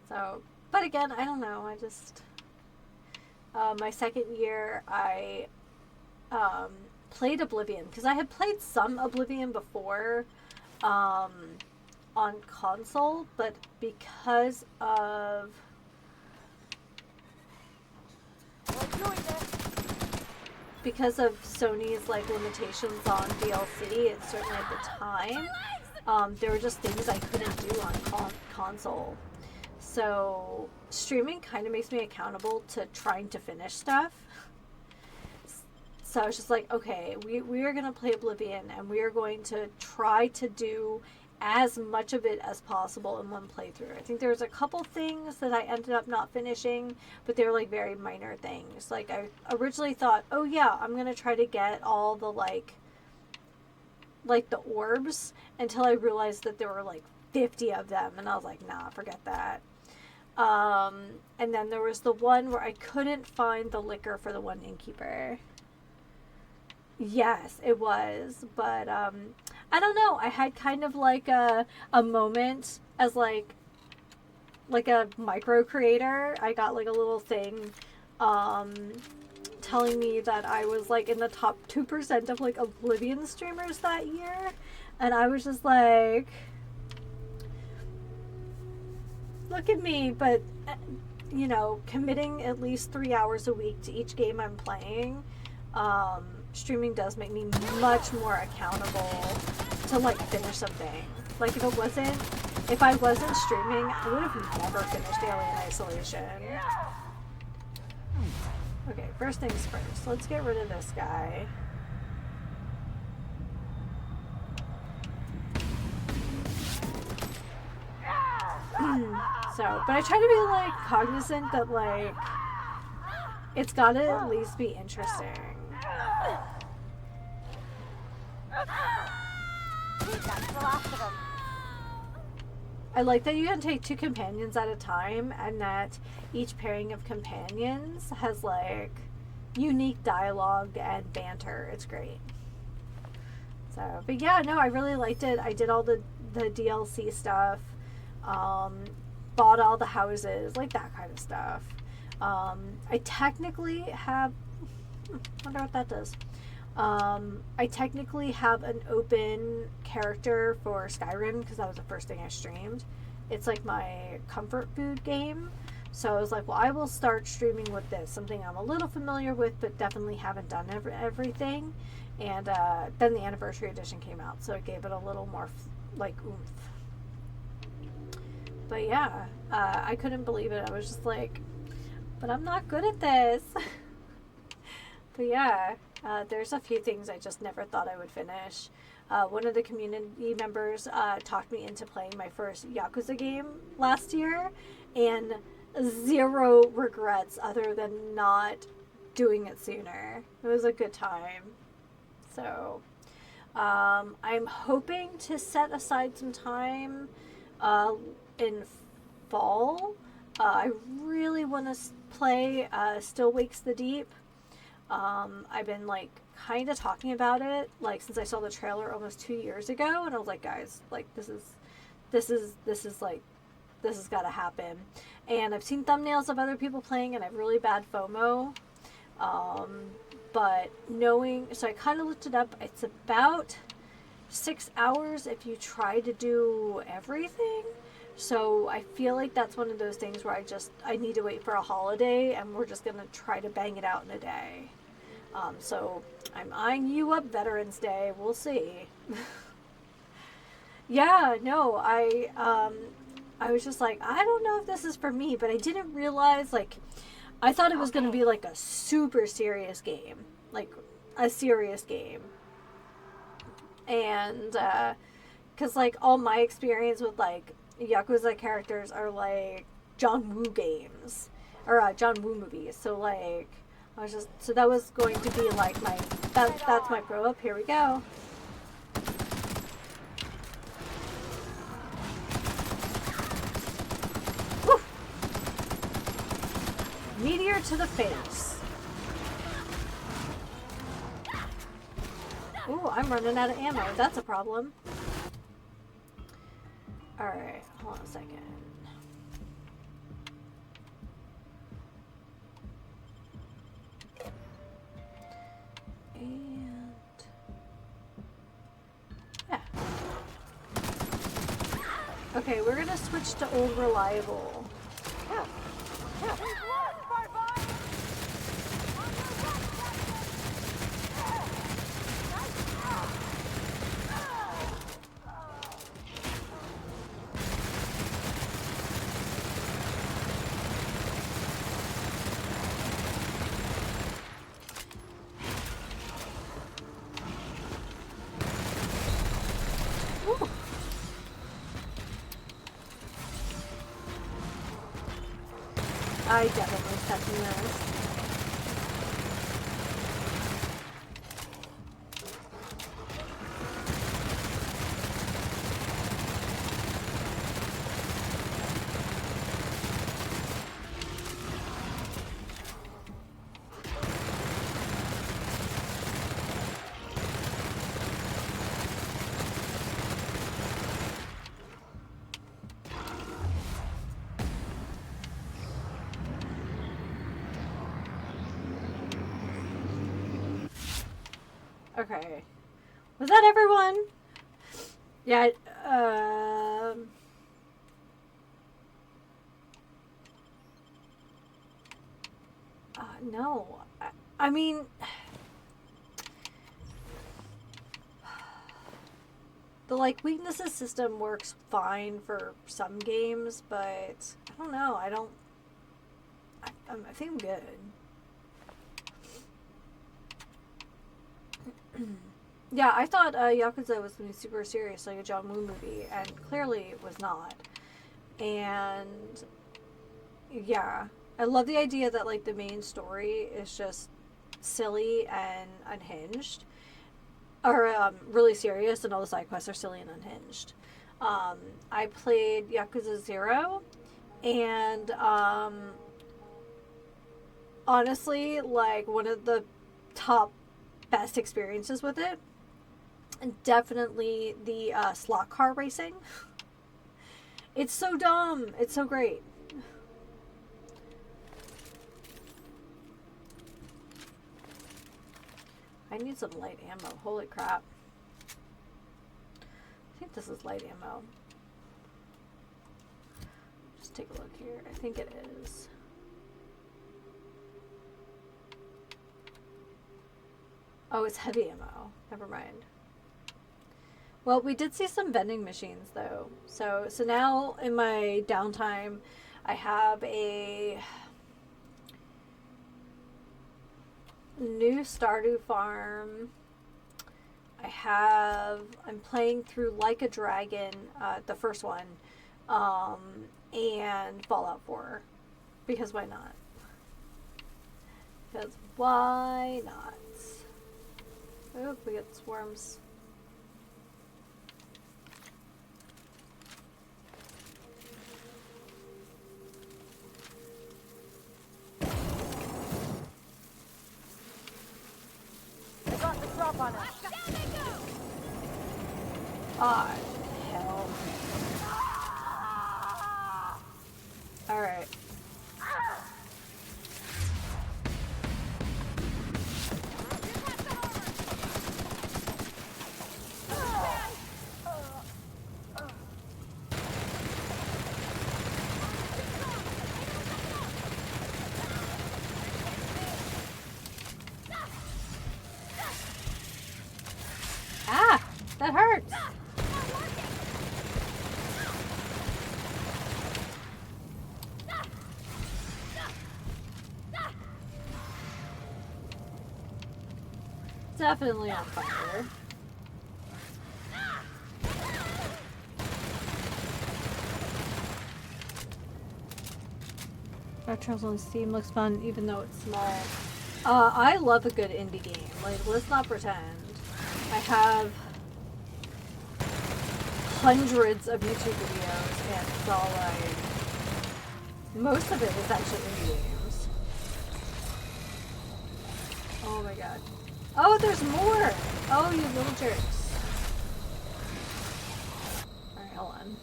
Speaker 1: So, but again, I don't know. I just, my second year, I played Oblivion because I had played some Oblivion before on console, but because of Sony's like limitations on DLC, and certainly at the time, there were just things I couldn't do on console. So streaming kind of makes me accountable to trying to finish stuff. So I was just like, okay, we are going to play Oblivion, and we are going to try to do as much of it as possible in one playthrough. I think there was a couple things that I ended up not finishing, but they were like very minor things. Like I originally thought, oh yeah, I'm going to try to get all the like the orbs, until I realized that there were like 50 of them, and I was like, nah, forget that. And then there was the one where I couldn't find the liquor for the one innkeeper. Yes, it was, but I don't know. I had kind of like a moment as like a micro creator. I got like a little thing telling me that I was like in the top 2% of like Oblivion streamers that year, and I was just like, look at me. But you know, committing at least 3 hours a week to each game I'm playing, streaming does make me much more accountable to like finish something. Like if I wasn't streaming, I would have never finished Alien Isolation. Okay, first things first, let's get rid of this guy. So, but I try to be like cognizant that like it's gotta at least be interesting.
Speaker 9: That's the last of them.
Speaker 1: I like that you can take 2 companions at a time, and that each pairing of companions has like unique dialogue and banter. It's great. So, but yeah, no, I really liked it. I did all the DLC stuff, bought all the houses, like that kind of stuff. I technically have, wonder what that does. I technically have an open character for Skyrim because that was the first thing I streamed. It's like my comfort food game. So I was like, well, I will start streaming with this, something I'm a little familiar with, but definitely haven't done everything. And then the anniversary edition came out, so it gave it a little more like oomph. But yeah, I couldn't believe it. I was just like, but I'm not good at this. But yeah, there's a few things I just never thought I would finish. One of the community members talked me into playing my first Yakuza game last year, and 0 regrets other than not doing it sooner. It was a good time. So I'm hoping to set aside some time in fall. I really want to play Still Wakes the Deep. I've been like kind of talking about it like since I saw the trailer almost 2 years ago, and I was like, guys, like this has got to happen. And I've seen thumbnails of other people playing, and I have really bad FOMO. But so I kind of looked it up. It's about 6 hours if you try to do everything. So I feel like that's one of those things where I need to wait for a holiday, and we're just gonna try to bang it out in a day. So I'm eyeing you up, Veterans Day. We'll see. Yeah, no, I was just like, I don't know if this is for me, but I didn't realize, like, I thought it was going to be like a super serious game. Like, a serious game. And because like all my experience with like Yakuza characters are like John Woo games or John Woo movies. So like I was just so that was going to be like my that's my pro up. Here we go. Woo! Meteor to the face. Ooh, I'm running out of ammo. That's a problem. Alright, hold on a second. And... yeah. Okay, we're gonna switch to Old Reliable. I definitely stepped in this. Okay. Was that everyone? Yeah, no. I mean... the, like, weaknesses system works fine for some games, but... I don't know, I think I'm good. Yeah, I thought Yakuza was going to be super serious, like a John Woo movie, and clearly it was not. And yeah, I love the idea that like the main story is just silly and unhinged, or really serious, and all the side quests are silly and unhinged. I played Yakuza 0, and honestly, like one of the top best experiences with it, and definitely the slot car racing. It's so dumb. It's so great. I need some light ammo. Holy crap. I think this is light ammo. Just take a look here. I think it is. Oh, it's heavy ammo. Never mind. Well, we did see some vending machines, though. So now, in my downtime, I have a new Stardew Farm. I'm playing through Like a Dragon, the first one, and Fallout 4. Because why not? Because why not? Oh, we got swarms.
Speaker 11: They got the drop on us.
Speaker 1: Ah, hell. Alright. Ah! That hurts! definitely on fire. Dark Trails on Steam looks fun, even though it's small. I love a good indie game. Like, let's not pretend. I have hundreds of YouTube videos, and it's all like, most of it is actually indie games. Oh my god. Oh, there's more! Oh, you little jerks. Alright, hold on.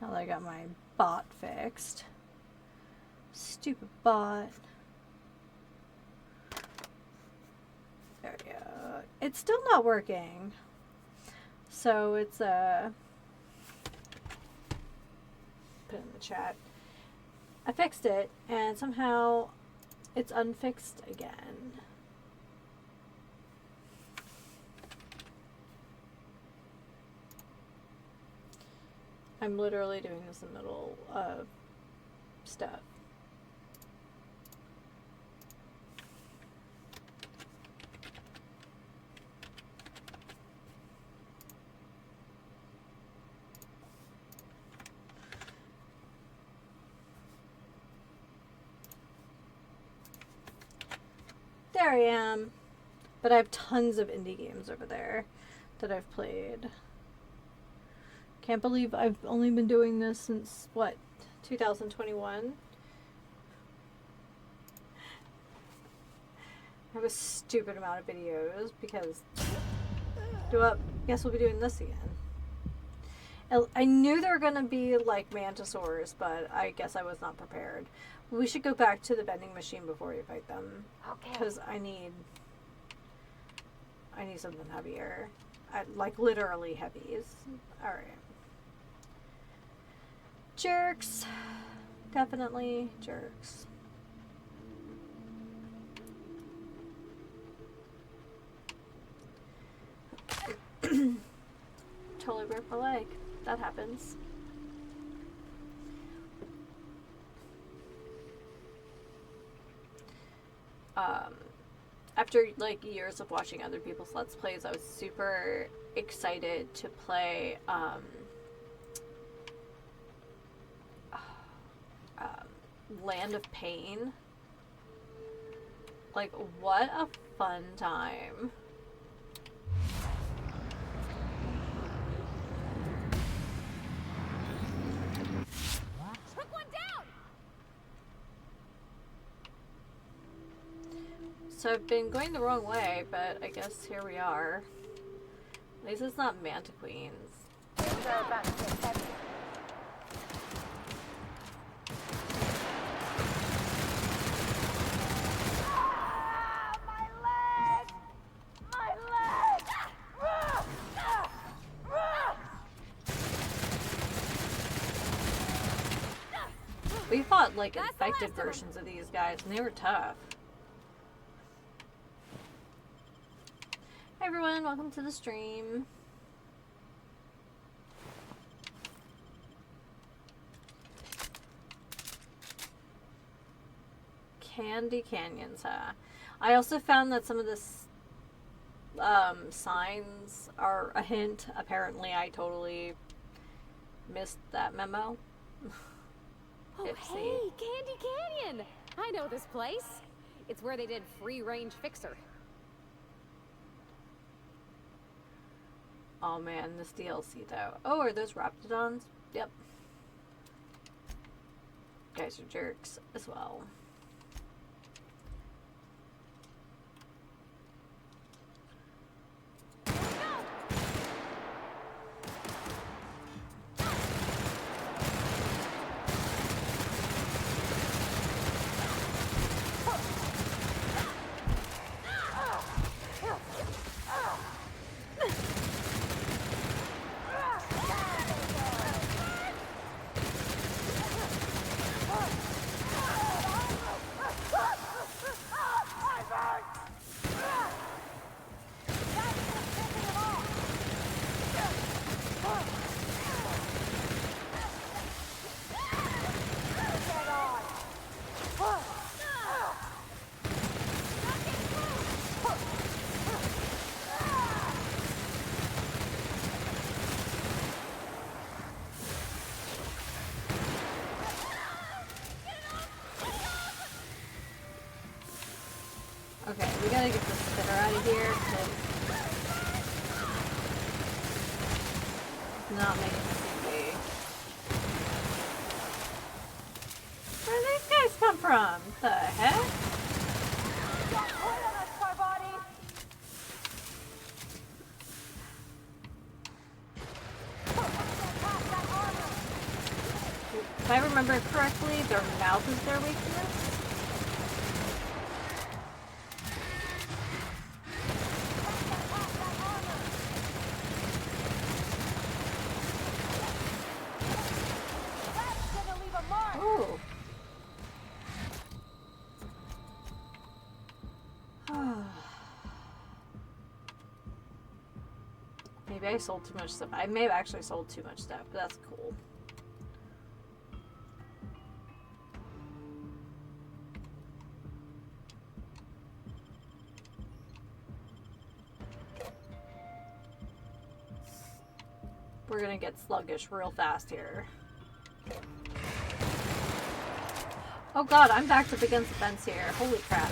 Speaker 1: Now that I got my bot fixed. Stupid bot. There we go. It's still not working. So it's put it in the chat. I fixed it and somehow it's unfixed again. I'm literally doing this in the middle of stuff. There I am. But I have tons of indie games over there that I've played. Can't believe I've only been doing this since, what, 2021? I have a stupid amount of videos because, guess we'll be doing this again. I knew there were going to be, like, mantisaurs, but I guess I was not prepared. We should go back to the vending machine before we fight them.
Speaker 12: Okay.
Speaker 1: Because I need something heavier. Like, literally heavies. Alright. Jerks. Definitely jerks. Totally broke my leg. That happens. After like years of watching other people's Let's Plays, I was super excited to play Land of Pain. Like, what a fun time.
Speaker 15: Took one down.
Speaker 1: So I've been going the wrong way, but I guess here we are. At least it's not Manta Queens.
Speaker 12: Things are about to get heavy.
Speaker 1: We fought like infected versions of these guys, and they were tough. Hey everyone, welcome to the stream. Candy Canyons, huh? I also found that some of the signs are a hint. Apparently, I totally missed that memo.
Speaker 15: Oh, hey, Candy Canyon! I know this place. It's where they did Free Range Fixer.
Speaker 1: Oh man, this DLC though. Oh, are those Raptidons? Yep. Guys are jerks as well. Okay, we gotta get this spinner out of here, because it's not making me. Where did these guys come from? The heck? If I remember correctly, their mouth is their weakness. Maybe I sold too much stuff. I may have actually sold too much stuff, but that's cool. We're gonna get sluggish real fast here. Oh god, I'm backed up against the fence here. Holy crap.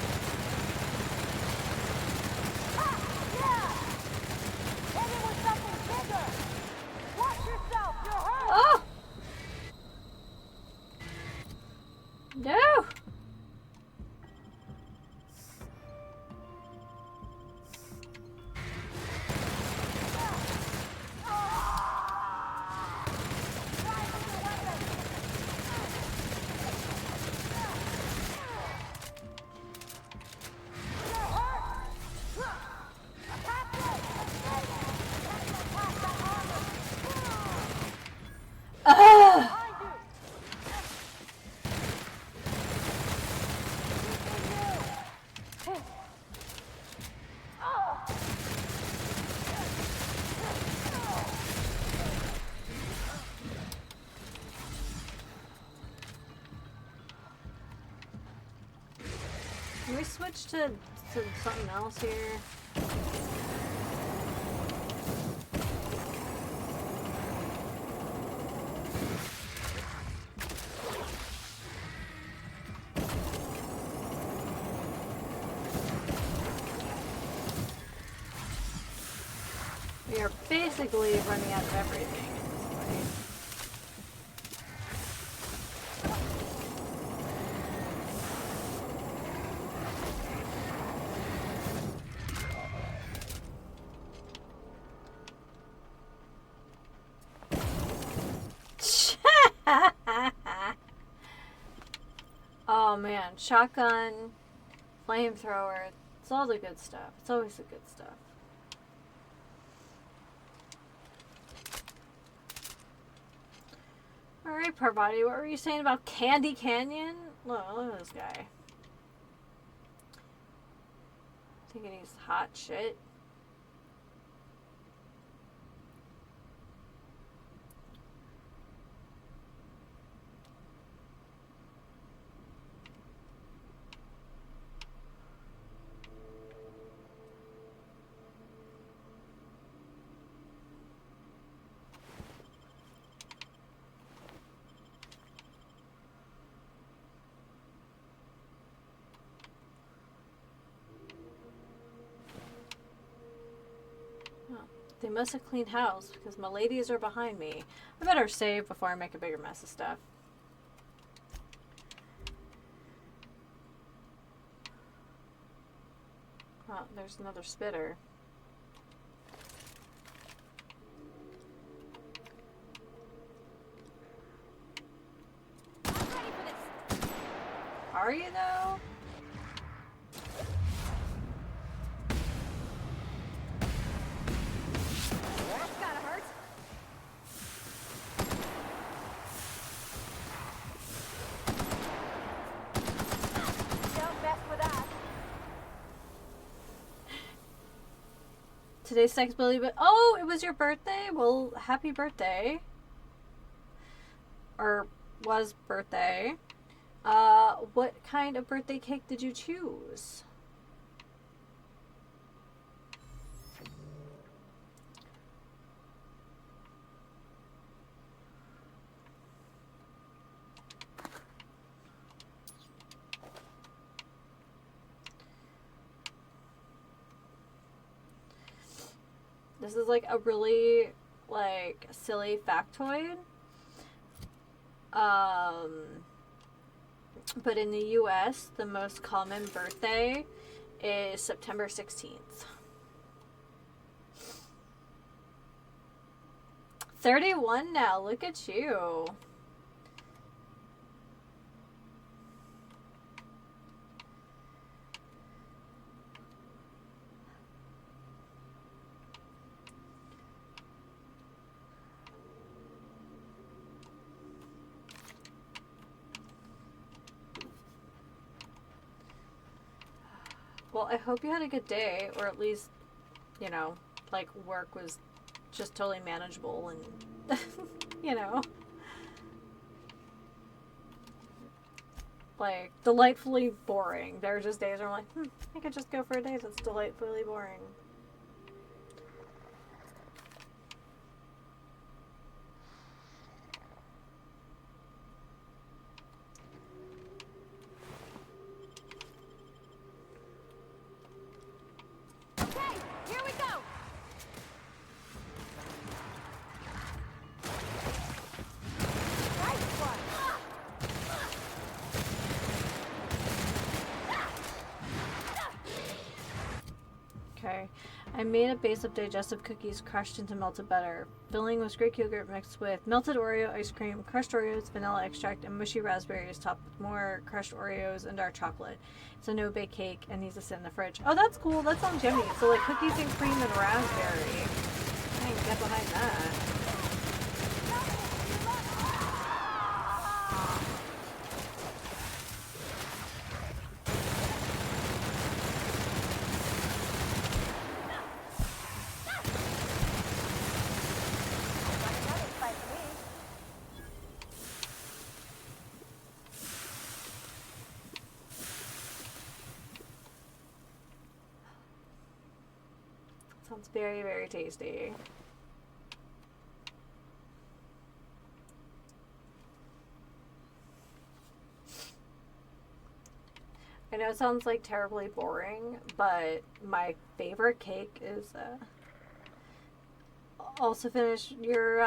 Speaker 1: Oh! No! Can we switch to something else here? We are basically running out of everything. Oh man, shotgun, flamethrower, it's all the good stuff. It's always the good stuff. Alright, Parvati, what were you saying about Candy Canyon? Look at this guy. Thinking he's hot shit. They must have cleaned house because my ladies are behind me. I better save before I make a bigger mess of stuff. Oh, there's another spitter. Are you though? Today's Sex Billy, but oh, it was your birthday? Well, happy birthday. Or was birthday. What kind of birthday cake did you choose? This is like a really like silly factoid. But in the US, the most common birthday is September 16th. 31 now, look at you. Well, I hope you had a good day, or at least, you know, like work was just totally manageable and, you know, like delightfully boring. There are just days where I'm like, I could just go for a day that's delightfully boring.
Speaker 15: Here we go! Nice one!
Speaker 1: Okay. I made a base of digestive cookies crushed into melted butter. Filling was Greek yogurt mixed with melted Oreo ice cream, crushed Oreos, vanilla extract, and mushy raspberries topped with more crushed Oreos and dark chocolate. It's a no-bake cake and needs to sit in the fridge. Oh, that's cool. That sounds yummy. So, like, cookies and cream and raspberry. I can get behind that. Sounds very, very tasty. I know it sounds like terribly boring, but my favorite cake is also finish your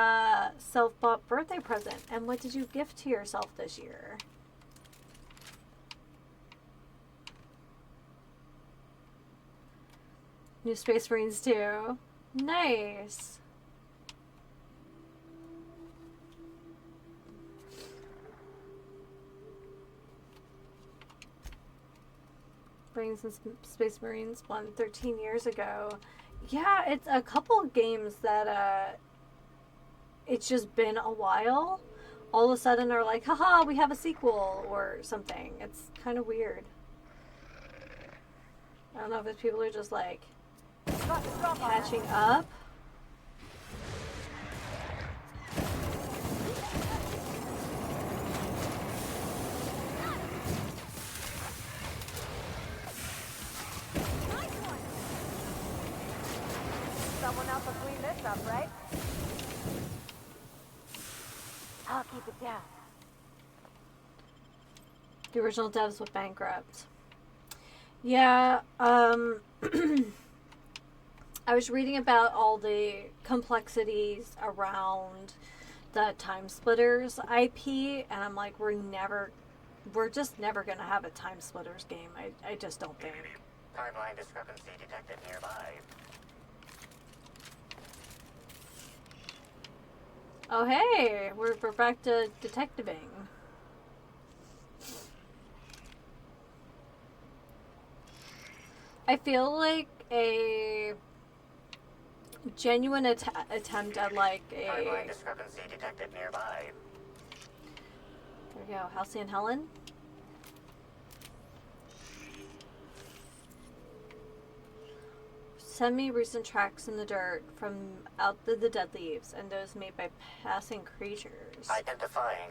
Speaker 1: self-bought birthday present. And what did you gift to yourself this year? New Space Marines too. Nice. Marines and Space Marines won 13 years ago. Yeah, it's a couple of games that it's just been a while. All of a sudden are like, haha, we have a sequel or something. It's kind of weird. I don't know if it's people are just like catching up.
Speaker 12: Someone else will clean this up, right? I'll keep it down.
Speaker 1: The original devs went bankrupt. Yeah, I was reading about all the complexities around the Time Splitters IP, and I'm like, we're just never gonna have a Time Splitters game. I just don't think.
Speaker 2: Timeline discrepancy detected nearby.
Speaker 1: Oh hey, we're back to detectiving. I feel like a genuine attempt at like a...
Speaker 2: Timeline discrepancy detected nearby.
Speaker 1: There we go, Halsey and Helen. Send me recent tracks in the dirt from out the dead leaves and those made by passing creatures.
Speaker 2: Identifying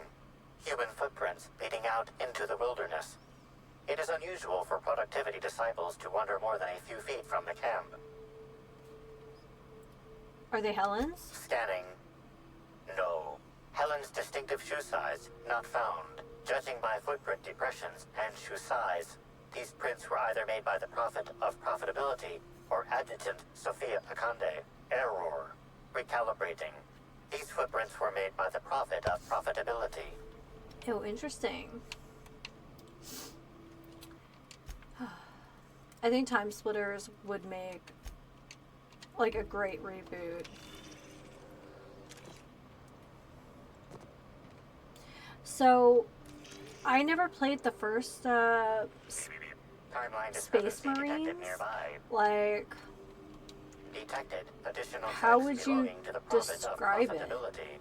Speaker 2: human footprints leading out into the wilderness. It is unusual for productivity disciples to wander more than a few feet from the camp.
Speaker 1: Are they Helen's?
Speaker 2: Scanning. No. Helen's distinctive shoe size, not found. Judging by footprint depressions and shoe size, these prints were either made by the Prophet of Profitability or Adjutant Sophia Akande. Error. Recalibrating. These footprints were made by the prophet of profitability.
Speaker 1: Oh, interesting. I think Time Splitters would make like a great reboot. So, I never played the first Space Marines. Like,
Speaker 2: Detected additional
Speaker 1: how
Speaker 2: text
Speaker 1: would you
Speaker 2: belonging to the prophet of
Speaker 1: describe it?
Speaker 2: profitability.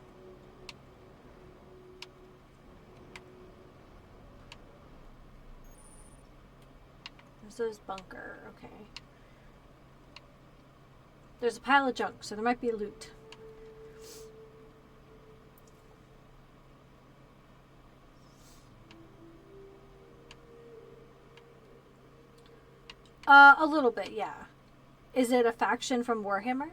Speaker 1: There's this bunker, okay. There's a pile of junk, so there might be loot. A little bit, yeah. Is it a faction from Warhammer?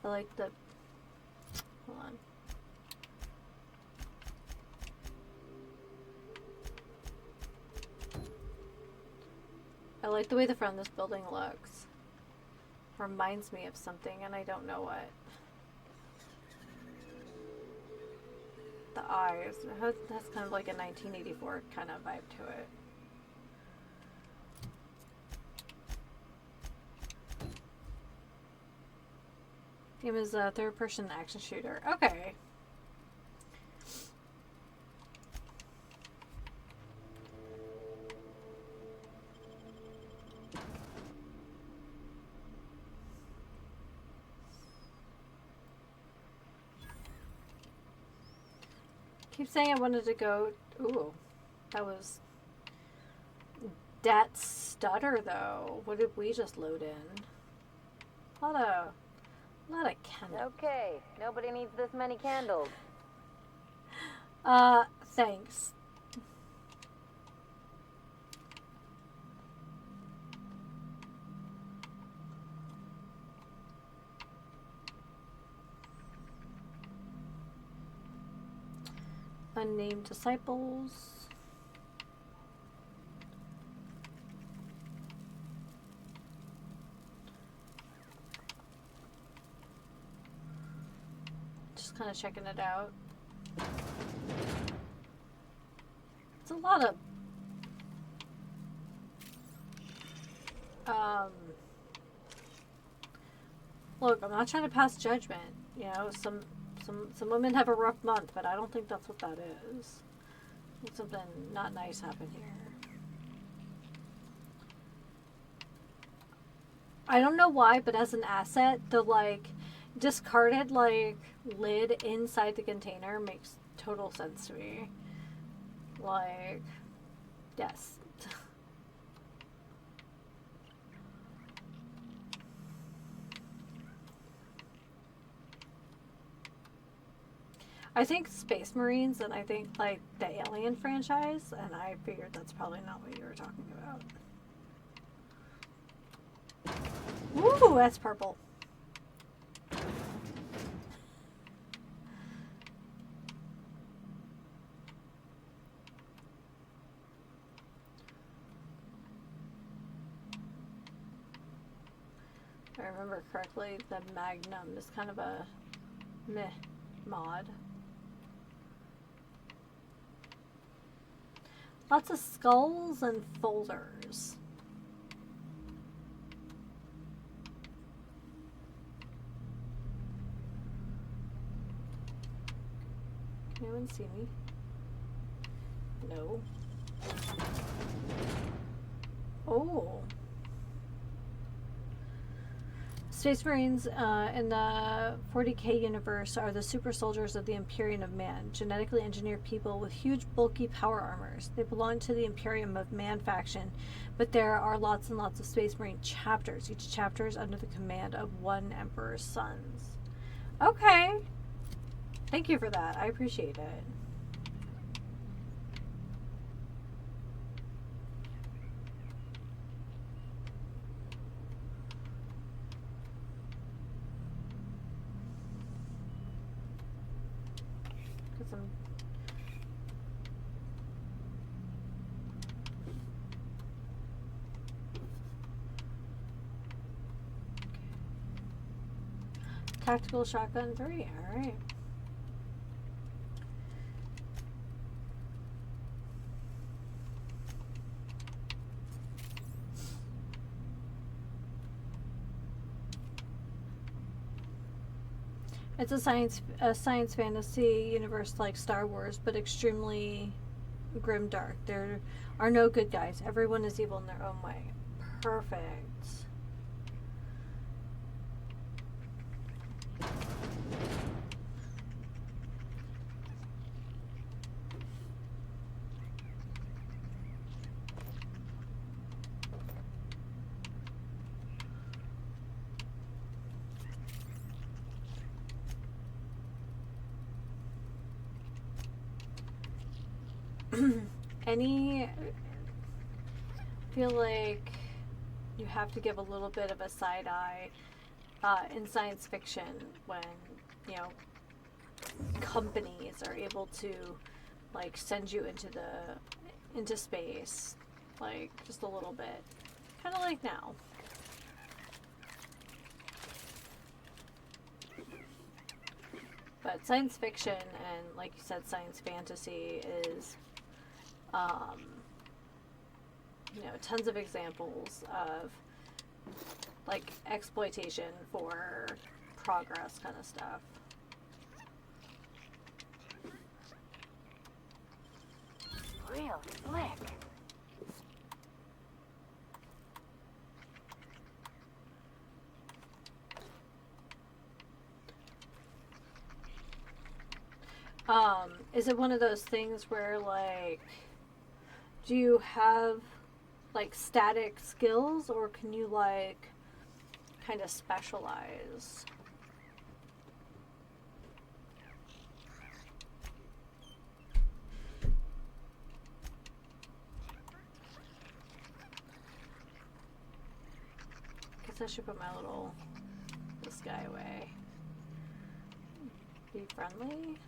Speaker 1: I like the... Hold on. I like the way the front of this building looks. Reminds me of something, and I don't know what. The eyes. That's kind of like a 1984 kind of vibe to it. Game is a third-person action shooter. Okay. Keep saying I wanted to go. Ooh, that was that stutter though. What did we just load in? A lot of candles.
Speaker 12: Okay, nobody needs this many candles.
Speaker 1: Thanks. Unnamed disciples. Just kind of checking it out. It's a lot of look, I'm not trying to pass judgment. You know, some women have a rough month, but I don't think that's what that is. I think something not nice happened here. I don't know why, but as an asset, the like discarded like lid inside the container makes total sense to me. Like, yes. I think Space Marines, and I think like the Alien franchise, and I figured that's probably not what you were talking about. Ooh, that's purple. If I remember correctly, the Magnum is kind of a meh mod. Lots of skulls and folders. Can anyone see me? No. Oh. Space Marines in the 40K universe are the super soldiers of the Imperium of Man, genetically engineered people with huge, bulky power armors. They belong to the Imperium of Man faction, but there are lots and lots of Space Marine chapters. Each chapter is under the command of one Emperor's sons. Okay. Thank you for that. I appreciate it. Tactical shotgun 3. All right. It's a science fantasy universe like Star Wars, but extremely grim dark. There are no good guys. Everyone is evil in their own way. Perfect. Feel like you have to give a little bit of a side eye in science fiction when, you know, companies are able to like send you into space, like just a little bit, kind of like now. But science fiction and, like you said, science fantasy is you know, tons of examples of like exploitation for progress kind of stuff.
Speaker 9: Real slick.
Speaker 1: Is it one of those things where, like, do you have like static skills, or can you like kind of specialize? Guess I should put this guy away. Be friendly.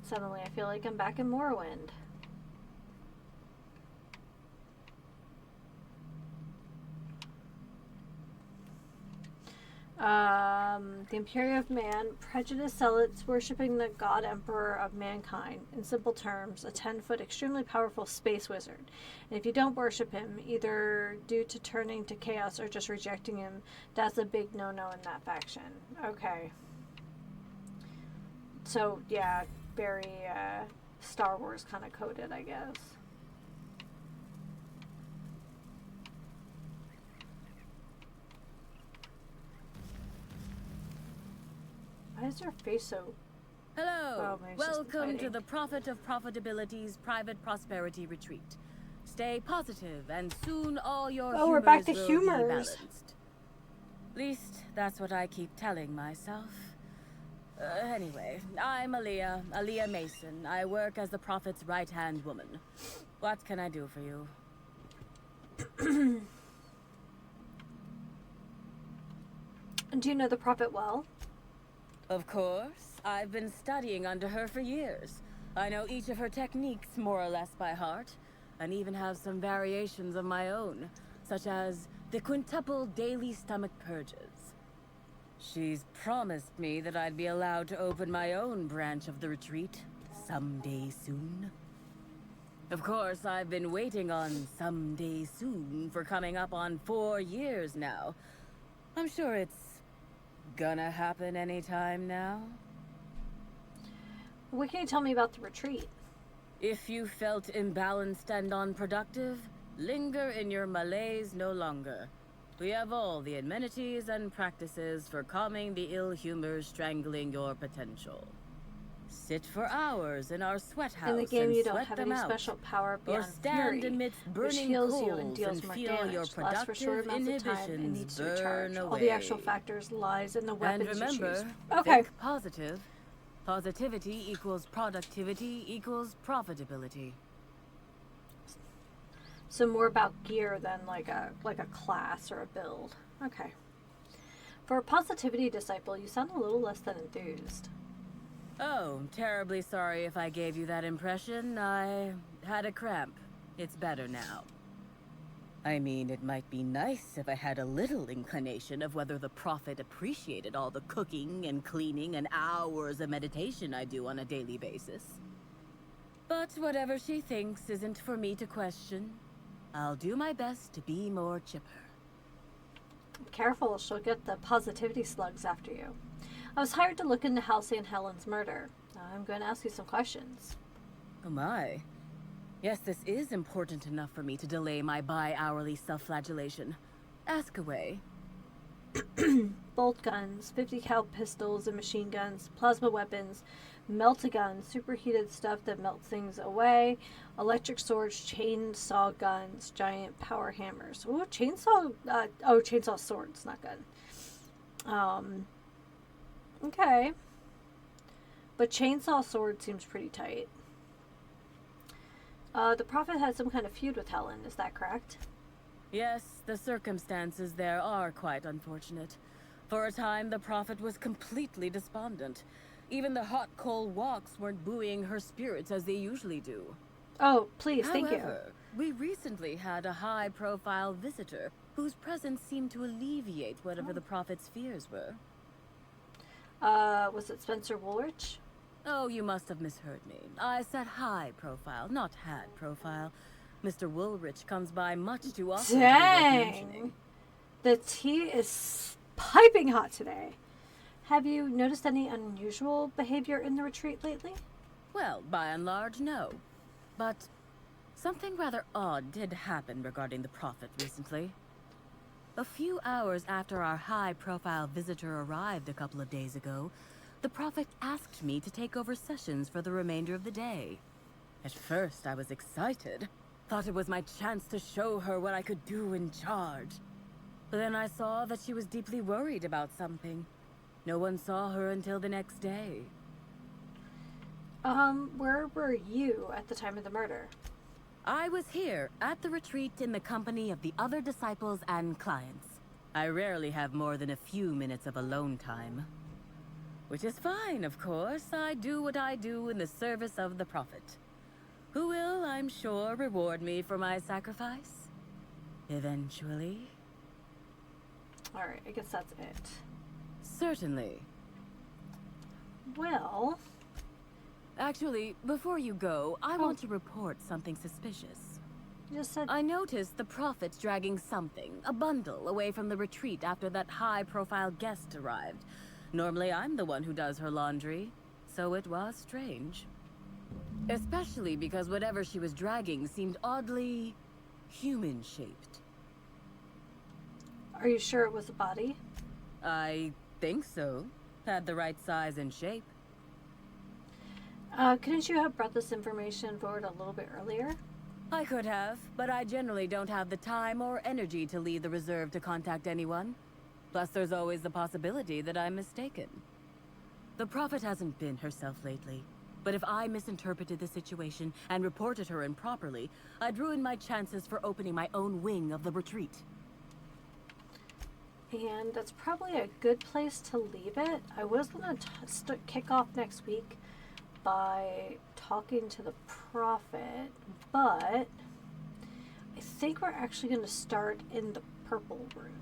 Speaker 1: Suddenly I feel like I'm back in Morrowind. The Imperium of Man, prejudiced zealots worshipping the God Emperor of mankind. In simple terms, a 10-foot, extremely powerful space wizard. And if you don't worship him, either due to turning to chaos or just rejecting him, that's a big no-no in that faction. Okay. So, yeah, very Star Wars kind of coded, I guess. Why is your face so...
Speaker 21: Hello.
Speaker 1: Oh, maybe it's just the
Speaker 21: Welcome to
Speaker 1: fighting.
Speaker 21: the Prophet of Profitability's private prosperity retreat. Stay positive, and soon all your
Speaker 1: Oh, we're back to
Speaker 21: will
Speaker 1: humors.
Speaker 21: be balanced. At least that's what I keep telling myself. Anyway, I'm Aaliyah Mason. I work as the Prophet's right-hand woman. What can I do for you?
Speaker 1: Do you know the Prophet well?
Speaker 21: Of course. I've been studying under her for years. I know each of her techniques more or less by heart, and even have some variations of my own, such as the quintuple daily stomach purges. She's promised me that I'd be allowed to open my own branch of the retreat someday soon. Of course, I've been waiting on someday soon for coming up on 4 years now. I'm sure it's gonna happen anytime now.
Speaker 1: What can you tell me about the retreat?
Speaker 21: If you felt imbalanced and unproductive, linger in your malaise no longer. We have all the amenities and practices for calming the ill humors strangling your potential. Sit for hours in our sweat house
Speaker 1: In the game,
Speaker 21: and
Speaker 1: you don't
Speaker 21: sweat
Speaker 1: have
Speaker 21: them
Speaker 1: any
Speaker 21: out.
Speaker 1: special power
Speaker 21: Or
Speaker 1: beyond
Speaker 21: stand
Speaker 1: fury,
Speaker 21: amidst
Speaker 1: which
Speaker 21: burning
Speaker 1: heals you
Speaker 21: coals
Speaker 1: and deals
Speaker 21: and
Speaker 1: more
Speaker 21: feel
Speaker 1: damage.
Speaker 21: your
Speaker 1: Lasts for short
Speaker 21: productive
Speaker 1: amounts of time and
Speaker 21: inhibitions
Speaker 1: needs to
Speaker 21: burn
Speaker 1: recharge.
Speaker 21: away.
Speaker 1: All the actual factors lies in the weapons
Speaker 21: And remember,
Speaker 1: you choose. Okay.
Speaker 21: think positive. Positivity equals productivity equals profitability.
Speaker 1: So more about gear than like a class or a build. Okay. For a positivity disciple, you sound a little less than enthused.
Speaker 21: Oh, terribly sorry if I gave you that impression. I Had a cramp. It's better now. I mean, it might be nice if I had a little inclination of whether the Prophet appreciated all the cooking and cleaning and hours of meditation I do on a daily basis. But whatever she thinks isn't for me to question. I'll do my best to be more chipper.
Speaker 1: Careful, she'll get the positivity slugs after you. I was hired to look into Halsey and Helen's murder. I'm going to ask you some questions.
Speaker 21: Oh my. Yes, this is important enough for me to delay my bi-hourly self-flagellation. Ask away.
Speaker 1: Bolt guns, 50 cal pistols and machine guns, plasma weapons, melt-a-gun, superheated stuff that melts things away, electric swords, chainsaw guns, giant power hammers. Ooh, chainsaw swords, not gun. Okay. But chainsaw sword seems pretty tight. The Prophet had some kind of feud with Helen, is that correct?
Speaker 21: Yes, the circumstances there are quite unfortunate. For a time, the Prophet was completely despondent. Even the hot coal walks weren't buoying her spirits as they usually do.
Speaker 1: Oh, please, thank you.
Speaker 21: However, we recently had a high-profile visitor whose presence seemed to alleviate whatever the Prophet's fears were.
Speaker 1: Was it Spencer Woolrich?
Speaker 21: Oh, you must have misheard me. I said high profile, not had profile. Mr. Woolrich comes by much too often.
Speaker 1: Dang! The tea is piping hot today. Have you noticed any unusual behavior in the retreat lately?
Speaker 21: Well, by and large, no. But something rather odd did happen regarding the Prophet recently. A few hours after our high-profile visitor arrived a couple of days ago, the Prophet asked me to take over sessions for the remainder of the day. At first, I was excited. Thought it was my chance to show her what I could do in charge. But then I saw that she was deeply worried about something. No one saw her until the next day.
Speaker 1: Where were you at the time of the murder?
Speaker 21: I was here, at the retreat in the company of the other disciples and clients. I rarely have more than a few minutes of alone time. Which is fine, of course. I do what I do in the service of the Prophet, who will, I'm sure, reward me for my sacrifice. Eventually.
Speaker 1: Alright, I guess that's it.
Speaker 21: Certainly.
Speaker 1: Well...
Speaker 21: Actually, before you go, I want to report something suspicious.
Speaker 1: You just said...
Speaker 21: I noticed the Prophet's dragging something, a bundle, away from the retreat after that high-profile guest arrived. Normally, I'm the one who does her laundry, so it was strange. Especially because whatever she was dragging seemed oddly human-shaped.
Speaker 1: Are you sure it was a body?
Speaker 21: I think so. Had the right size and shape.
Speaker 1: Couldn't you have brought this information forward a little bit earlier?
Speaker 21: I could have, but I generally don't have the time or energy to leave the reserve to contact anyone. Plus, there's always the possibility that I'm mistaken. The Prophet hasn't been herself lately, but if I misinterpreted the situation and reported her improperly, I'd ruin my chances for opening my own wing of the retreat.
Speaker 1: And that's probably a good place to leave it. I was going to kick off next week by talking to the Prophet, but I think we're actually going to start in the purple room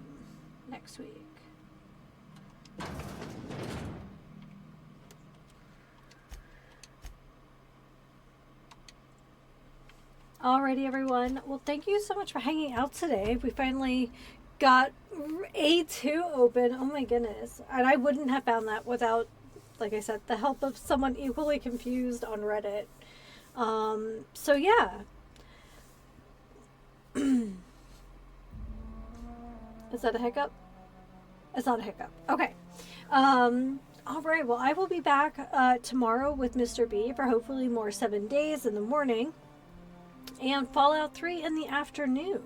Speaker 1: next week. Alrighty, everyone. Well, thank you so much for hanging out today. We finally got A2 open. Oh my goodness. And I wouldn't have found that without, like I said, the help of someone equally confused on Reddit. So yeah. Is that a hiccup? It's not a hiccup. Okay. All right. Well, I will be back tomorrow with Mr. B for hopefully more 7 days in the morning and Fallout 3 in the afternoon.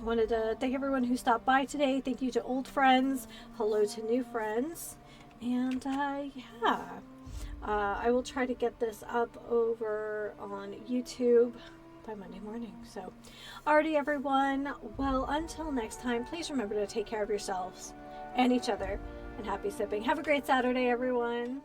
Speaker 1: Wanted to thank everyone who stopped by today. Thank you to old friends. Hello to new friends. And yeah, I will try to get this up over on YouTube by Monday morning. So, alrighty, everyone. Well, until next time, please remember to take care of yourselves and each other. And happy sipping. Have a great Saturday, everyone.